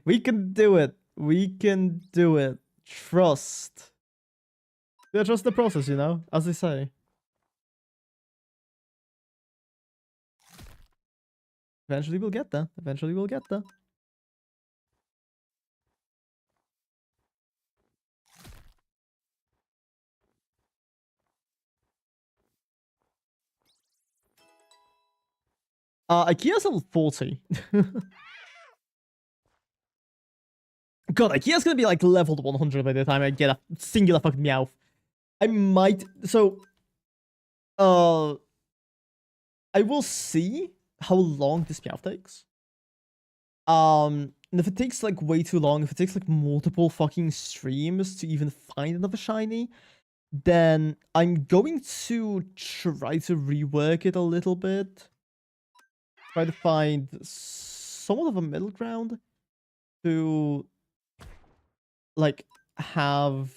We can do it. We can do it. Trust. Yeah, trust the process, you know, as they say. Eventually we'll get there. Eventually we'll get there. IKEA's level 40. God, IKEA's gonna be like leveled 100 by the time I get a singular fucking Meow. I might. So, I will see how long this Meow takes. And if it takes like way too long, if it takes like multiple fucking streams to even find another shiny, then I'm going to try to rework it a little bit. Try to find somewhat of a middle ground to like have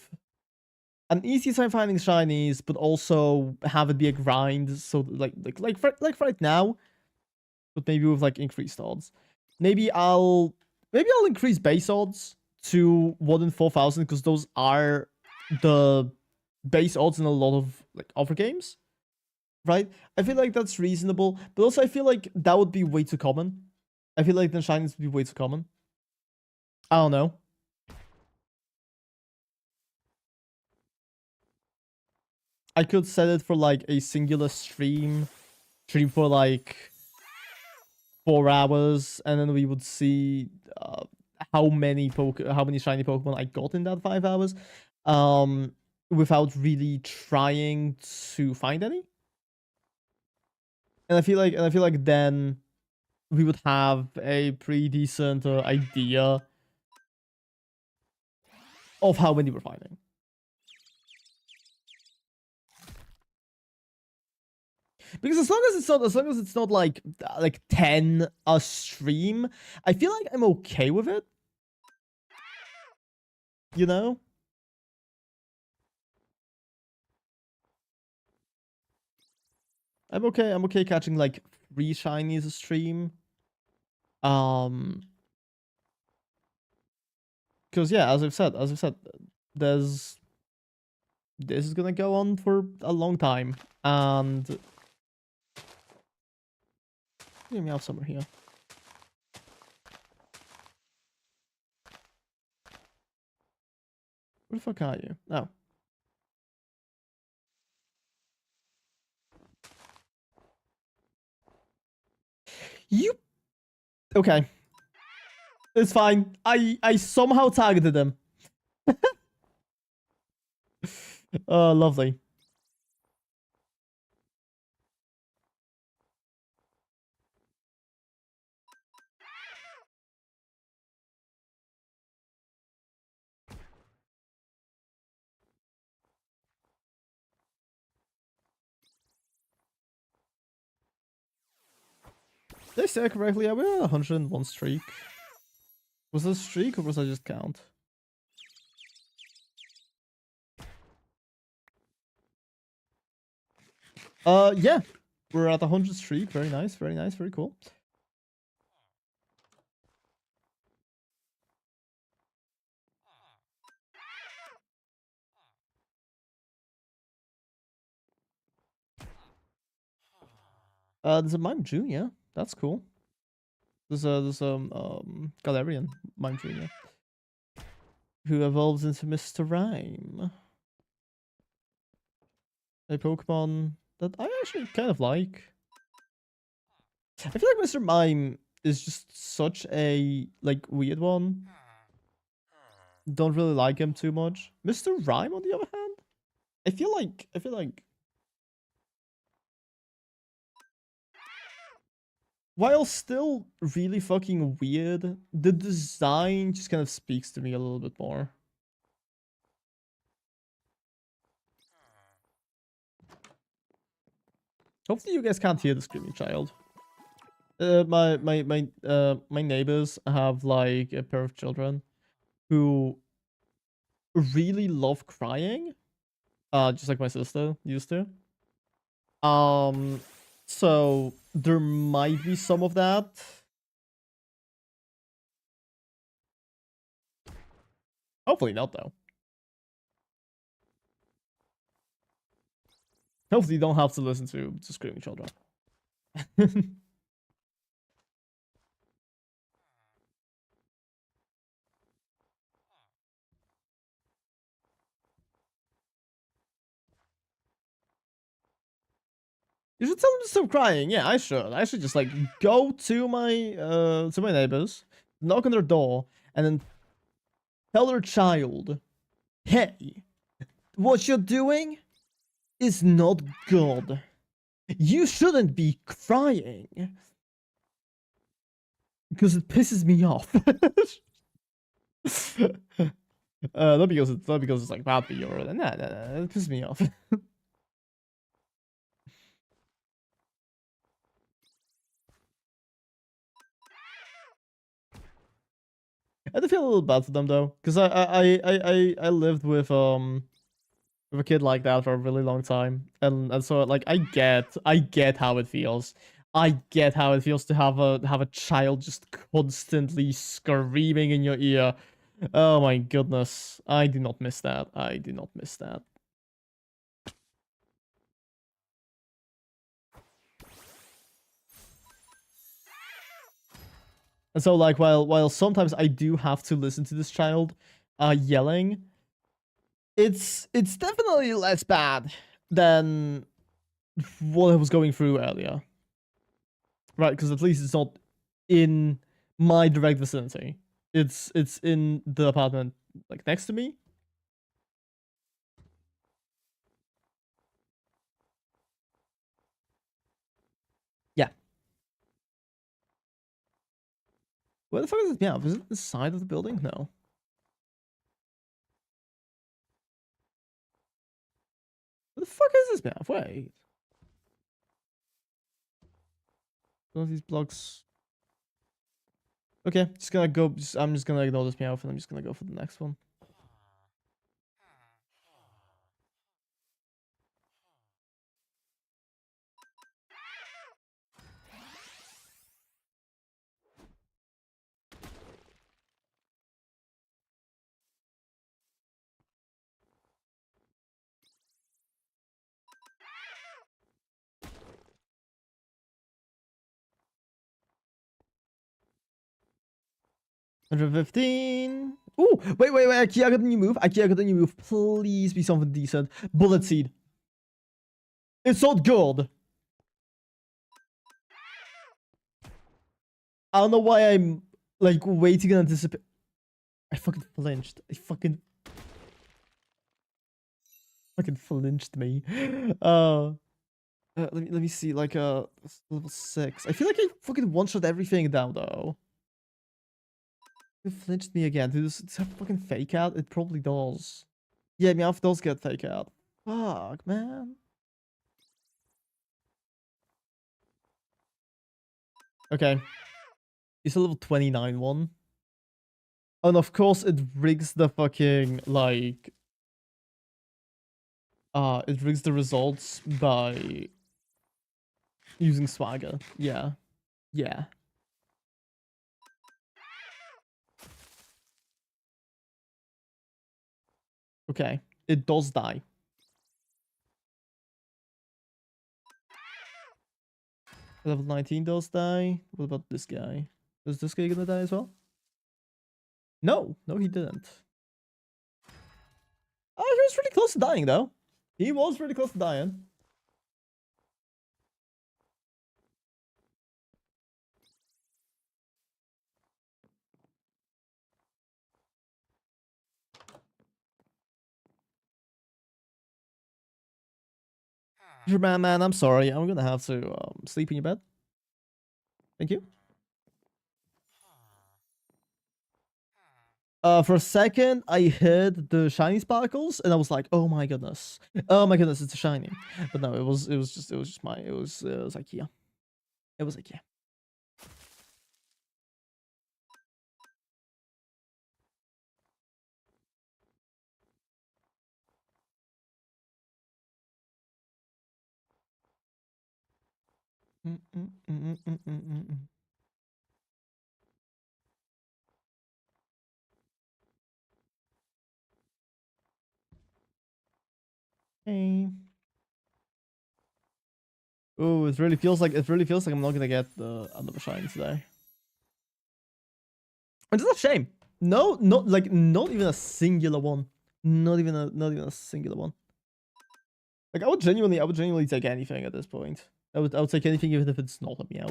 an easy time finding shinies, but also have it be a grind. So like right now, but maybe with like increased odds. Maybe I'll increase base odds to 1 in 4,000 because those are the base odds in a lot of like other games, right? I feel like that's reasonable, but also I feel like that would be way too common. I feel like the shinies would be way too common. I don't know. I could set it for like a singular stream for like 4 hours, and then we would see how many shiny Pokemon I got in that 5 hours, without really trying to find any. And I feel like then we would have a pretty decent idea of how many we're finding. Because as long as it's not like 10 a stream, I feel like I'm okay with it. You know? I'm okay catching like 3 shinies a stream. Because yeah, as I've said, this is gonna go on for a long time, and we have somewhere here. Where the fuck are you? Oh. You... Okay. It's fine. I somehow targeted him. Lovely. Did I say it correctly? Are we on 101 streak? Was that a streak or was that just count? Yeah. We're at 100 streak. Very nice, very cool. There's a Mime Junior. That's cool. There's Galarian Mime Junior, who evolves into Mr. Rhyme, a Pokemon that I actually kind of like. I feel like Mr. Mime is just such a like weird one. Don't really like him too much. Mr. Rhyme, on the other hand, I feel like while still really fucking weird, the design just kind of speaks to me a little bit more. Hopefully you guys can't hear the screaming child. My neighbors have like a pair of children who really love crying. Just like my sister used to. So there might be some of that. Hopefully not, though. Hopefully you don't have to listen to screaming children. You should tell them to stop crying. Yeah, I should. I should just like go to my neighbors, knock on their door, and then tell their child, "Hey, what you're doing is not good." You shouldn't be crying. Because it pisses me off. Not because it's like bad for you or nah, it pisses me off. I do feel a little bad for them though, because I lived with a kid like that for a really long time, and so like I get how it feels. I get how it feels to have a child just constantly screaming in your ear. Oh my goodness, I do not miss that. I do not miss that. And so like while sometimes I do have to listen to this child yelling, it's definitely less bad than what I was going through earlier. Right, because at least it's not in my direct vicinity. It's in the apartment like next to me. Yeah. Where the fuck is this meow? Is it the side of the building? No. Where the fuck is this meow? Wait. One of these blocks. Okay, just gonna go. I'm just gonna ignore this meow and I'm just gonna go for the next one. $115. Ooh, wait. Ikea got a new move. IKEA got a new move. Please be something decent. Bullet seed. It's not good. I don't know why I'm like waiting and anticipate. I fucking flinched. I fucking flinched me. Let me see, like level 6. I feel like I fucking one-shot everything down though. It flinched me again. Does it have fucking fake out? It probably does. Yeah, Meowth does get fake out. Fuck, man. Okay. It's a level 29 one. And of course it rigs the fucking like it rigs the results by using swagger. Yeah. Yeah. Okay. It does die. Level 19 does die. What about this guy? Is this guy gonna die as well? No, he didn't. Oh, he was pretty close to dying though. He was pretty close to dying. Man, I'm sorry. I'm gonna have to sleep in your bed. Thank you. For a second, I heard the shiny sparkles, and I was like, "Oh my goodness, it's a shiny." But no, it was IKEA. It was IKEA. Hey. Oh, it really feels like I'm not gonna get the another shine today. It's a shame. No, not even a singular one. Not even a singular one. Like I would genuinely take anything at this point. I would take anything even if it's not a Meow.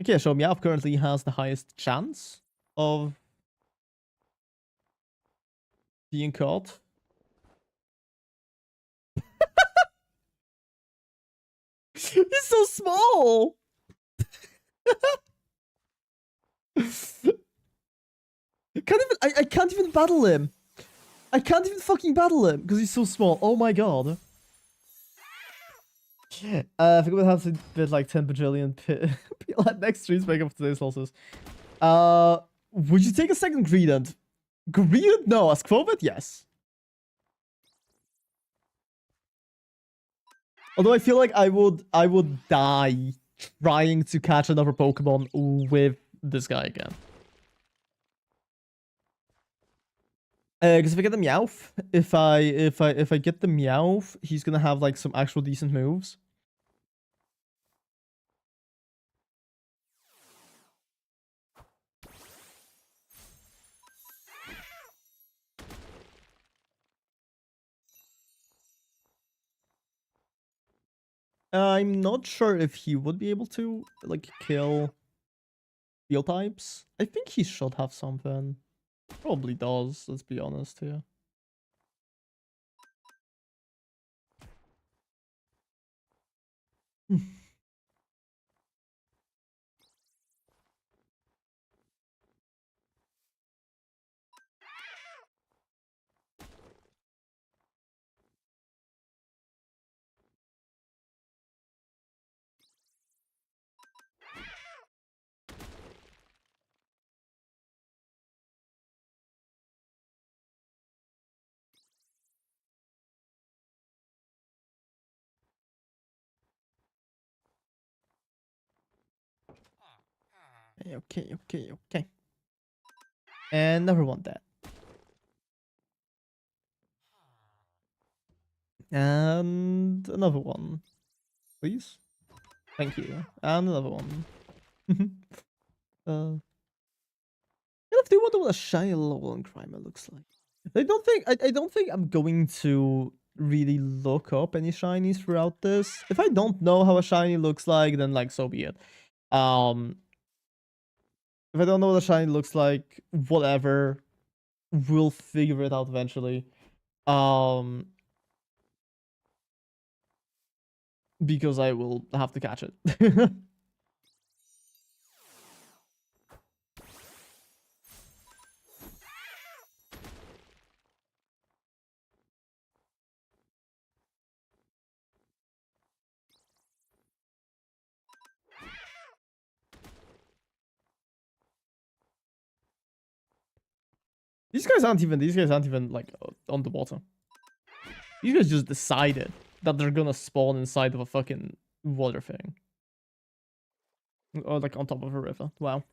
Okay, so Meow currently has the highest chance of being caught. small. I can't even battle him. I can't even fucking battle him because he's so small. Oh my god. I think we'll have to bid like 10 bajillion next streams make up for today's losses. Would you take a second gradient? Gradient? No. As Quovid? Yes. Although I feel like I would die trying to catch another Pokemon with this guy again. Because if I get the Meowth, if I get the Meowth, he's gonna have like some actual decent moves. I'm not sure if he would be able to like kill Steel types. I think he should have something. Probably does. Let's be honest here. Okay. And never want that. And another one, please. Thank you. And another one. I do wonder what a shiny Lowland Crimer looks like. I don't think I'm going to really look up any shinies throughout this. If I don't know how a shiny looks like, then like so be it. If I don't know what a shiny looks like, whatever. We'll figure it out eventually. Because I will have to catch it. These guys aren't even like on the water. These guys just decided that they're gonna spawn inside of a fucking water thing. Or like on top of a river. Wow.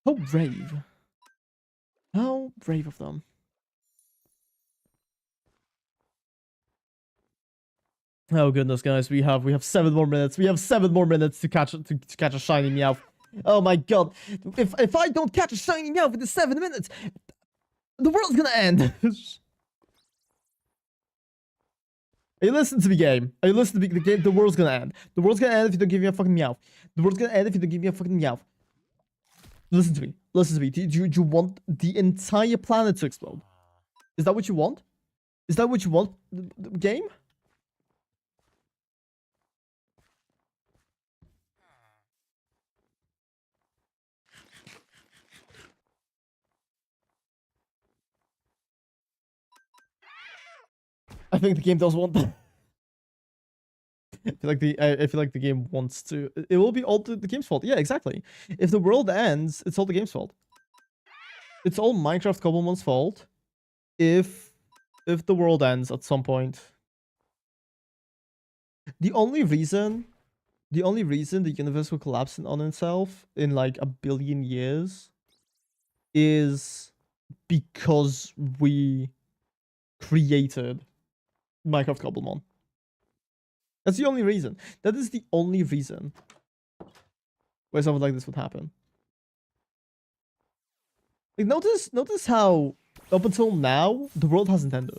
How brave. How brave of them. Oh goodness, guys, we have 7 more minutes. We have 7 more minutes to catch a shiny Meow. Oh my god. If I don't catch a shiny Meow within 7 minutes, the world's gonna end. Are you listening to the game? Are you listening to the game? The world's gonna end. The world's gonna end if you don't give me a fucking Meow. The world's gonna end if you don't give me a fucking Meow. Listen to me. Listen to me. Do you want the entire planet to explode? Is that what you want? Is that what you want, the game? I think the game does want that. I feel like the game wants to. It will be all the game's fault. Yeah, exactly. If the world ends, it's all the game's fault. It's all Minecraft Cobblemon's fault. If the world ends at some point. The only reason the universe will collapse on itself in like 1 billion years is because we created Minecraft Cobblemon. That's the only reason. That is the only reason why something like this would happen. Like, notice how up until now the world hasn't ended.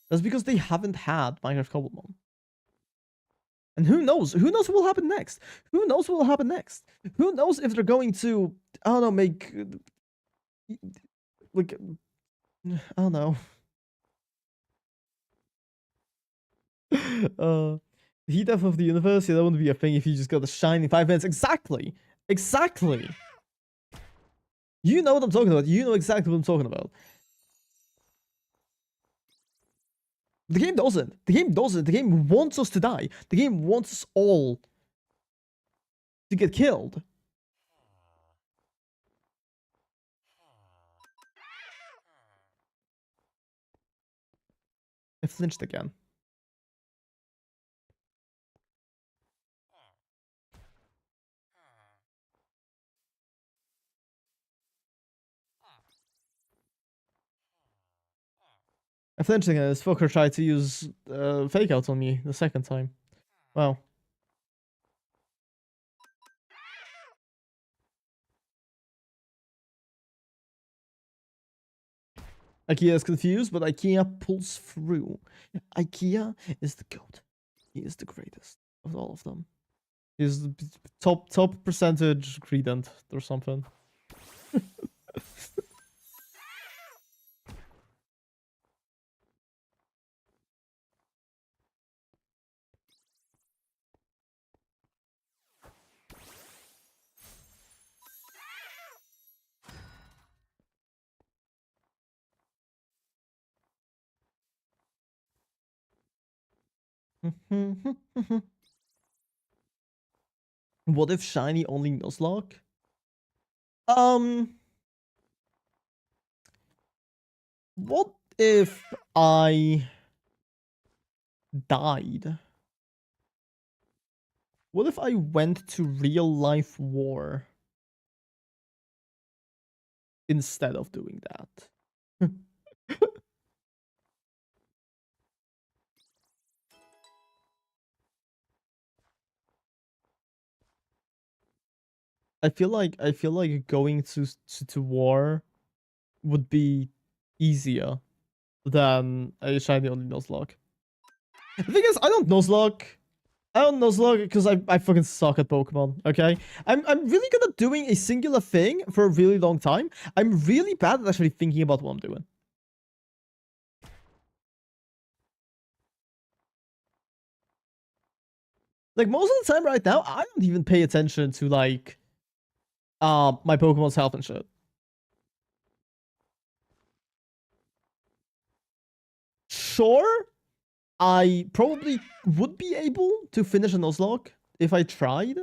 That's because they haven't had Minecraft Cobblemon. And who knows? Who knows what will happen next? Who knows what will happen next? Who knows if they're going to, I don't know, make like, I don't know. Heat death of the universe, yeah, that wouldn't be a thing if you just got a shiny 5 minutes. Exactly! Exactly! You know what I'm talking about. You know exactly what I'm talking about. The game doesn't. The game doesn't. The game wants us to die. The game wants us all to get killed. I flinched again. I flinched again. This fucker tried to use fake outs on me the second time. Wow. IKEA is confused, but IKEA pulls through. IKEA is the goat. He is the greatest of all of them. He's the top percentage credent or something. What if shiny only Nuzlocke? What if I died? What if I went to real life war instead of doing that? I feel like going to war would be easier than a shiny only Nuzlocke. The thing is, I don't Nuzlocke because I fucking suck at Pokemon, okay? I'm really good at doing a singular thing for a really long time. I'm really bad at actually thinking about what I'm doing. Like, most of the time right now, I don't even pay attention to, like, my Pokemon's health and shit. Sure, I probably would be able to finish a Nuzlocke if I tried.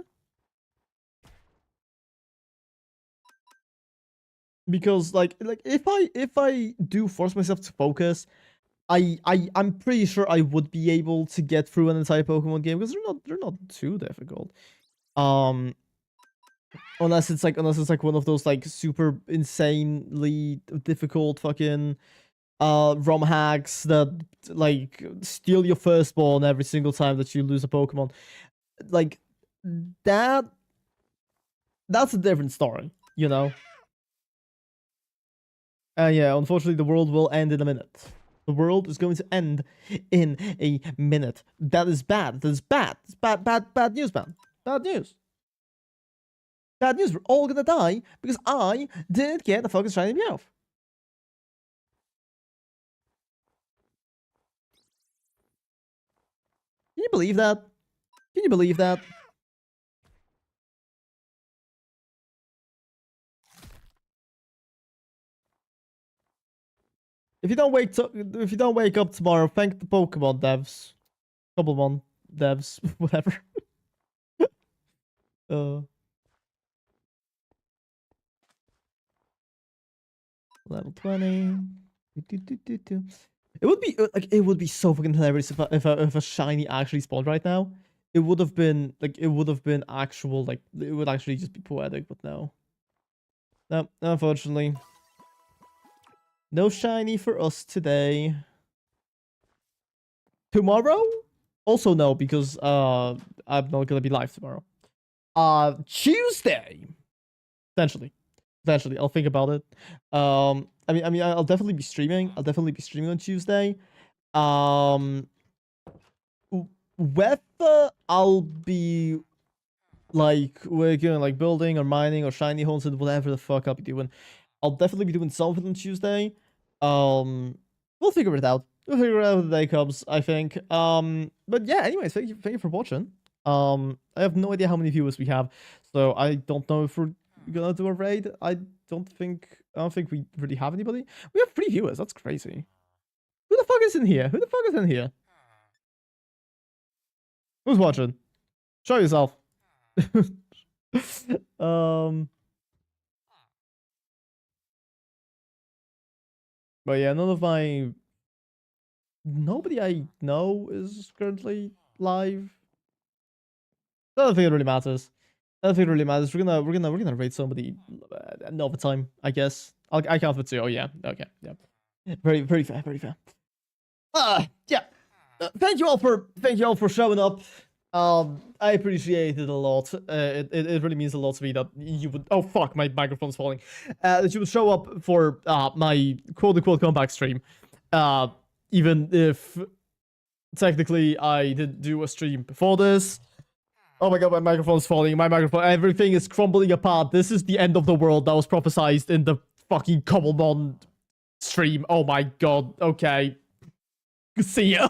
Because, like if I do force myself to focus, I'm pretty sure I would be able to get through an entire Pokemon game because they're not too difficult. Unless it's like one of those like super insanely difficult fucking ROM hacks that like steal your firstborn every single time that you lose a Pokemon. Like that's a different story, you know? Yeah, unfortunately the world will end in a minute. The world is going to end in a minute. That is bad. That is bad. It's bad news, man. Bad news. Bad news. We're all gonna die because I didn't get the fucking shiny Meow. Can you believe that? Can you believe that? If you don't wake up tomorrow, thank the Pokemon devs. Cobblemon devs, whatever. Level 20. It would be so fucking hilarious if a shiny actually spawned right now. It would have been actual, like, it would actually just be poetic, but no. No, unfortunately. No shiny for us today. Tomorrow? Also no, because I'm not gonna be live tomorrow. Tuesday. Potentially. I'll think about it. I mean, I'll definitely be streaming. I'll definitely be streaming on Tuesday. Whether I'll be like working on like building or mining or shiny haunted, whatever the fuck I'll be doing, I'll definitely be doing something on Tuesday. We'll figure it out. We'll figure it out when the day comes, I think. But yeah, anyways, thank you for watching. I have no idea how many viewers we have, so I don't know if we're gonna do a raid. I don't think we really have anybody. We have 3 viewers. That's crazy. Who the fuck is in here? Who the fuck is in here? Who's watching? Show yourself. But yeah, nobody I know is currently live. I don't think it really matters. I don't think it really matters. We're gonna raid somebody another time, I guess. I count for 2. Oh yeah, okay, yeah. Very fair, very fair. Yeah. Thank you all for showing up. I appreciate it a lot. It really means a lot to me that you would. Oh fuck, my microphone's falling. That you would show up for my quote-unquote comeback stream. Even if technically I did do a stream before this. Oh my god, my microphone's falling. My microphone, everything is crumbling apart. This is the end of the world that was prophesized in the fucking Cobblemon stream. Oh my god. Okay. See ya.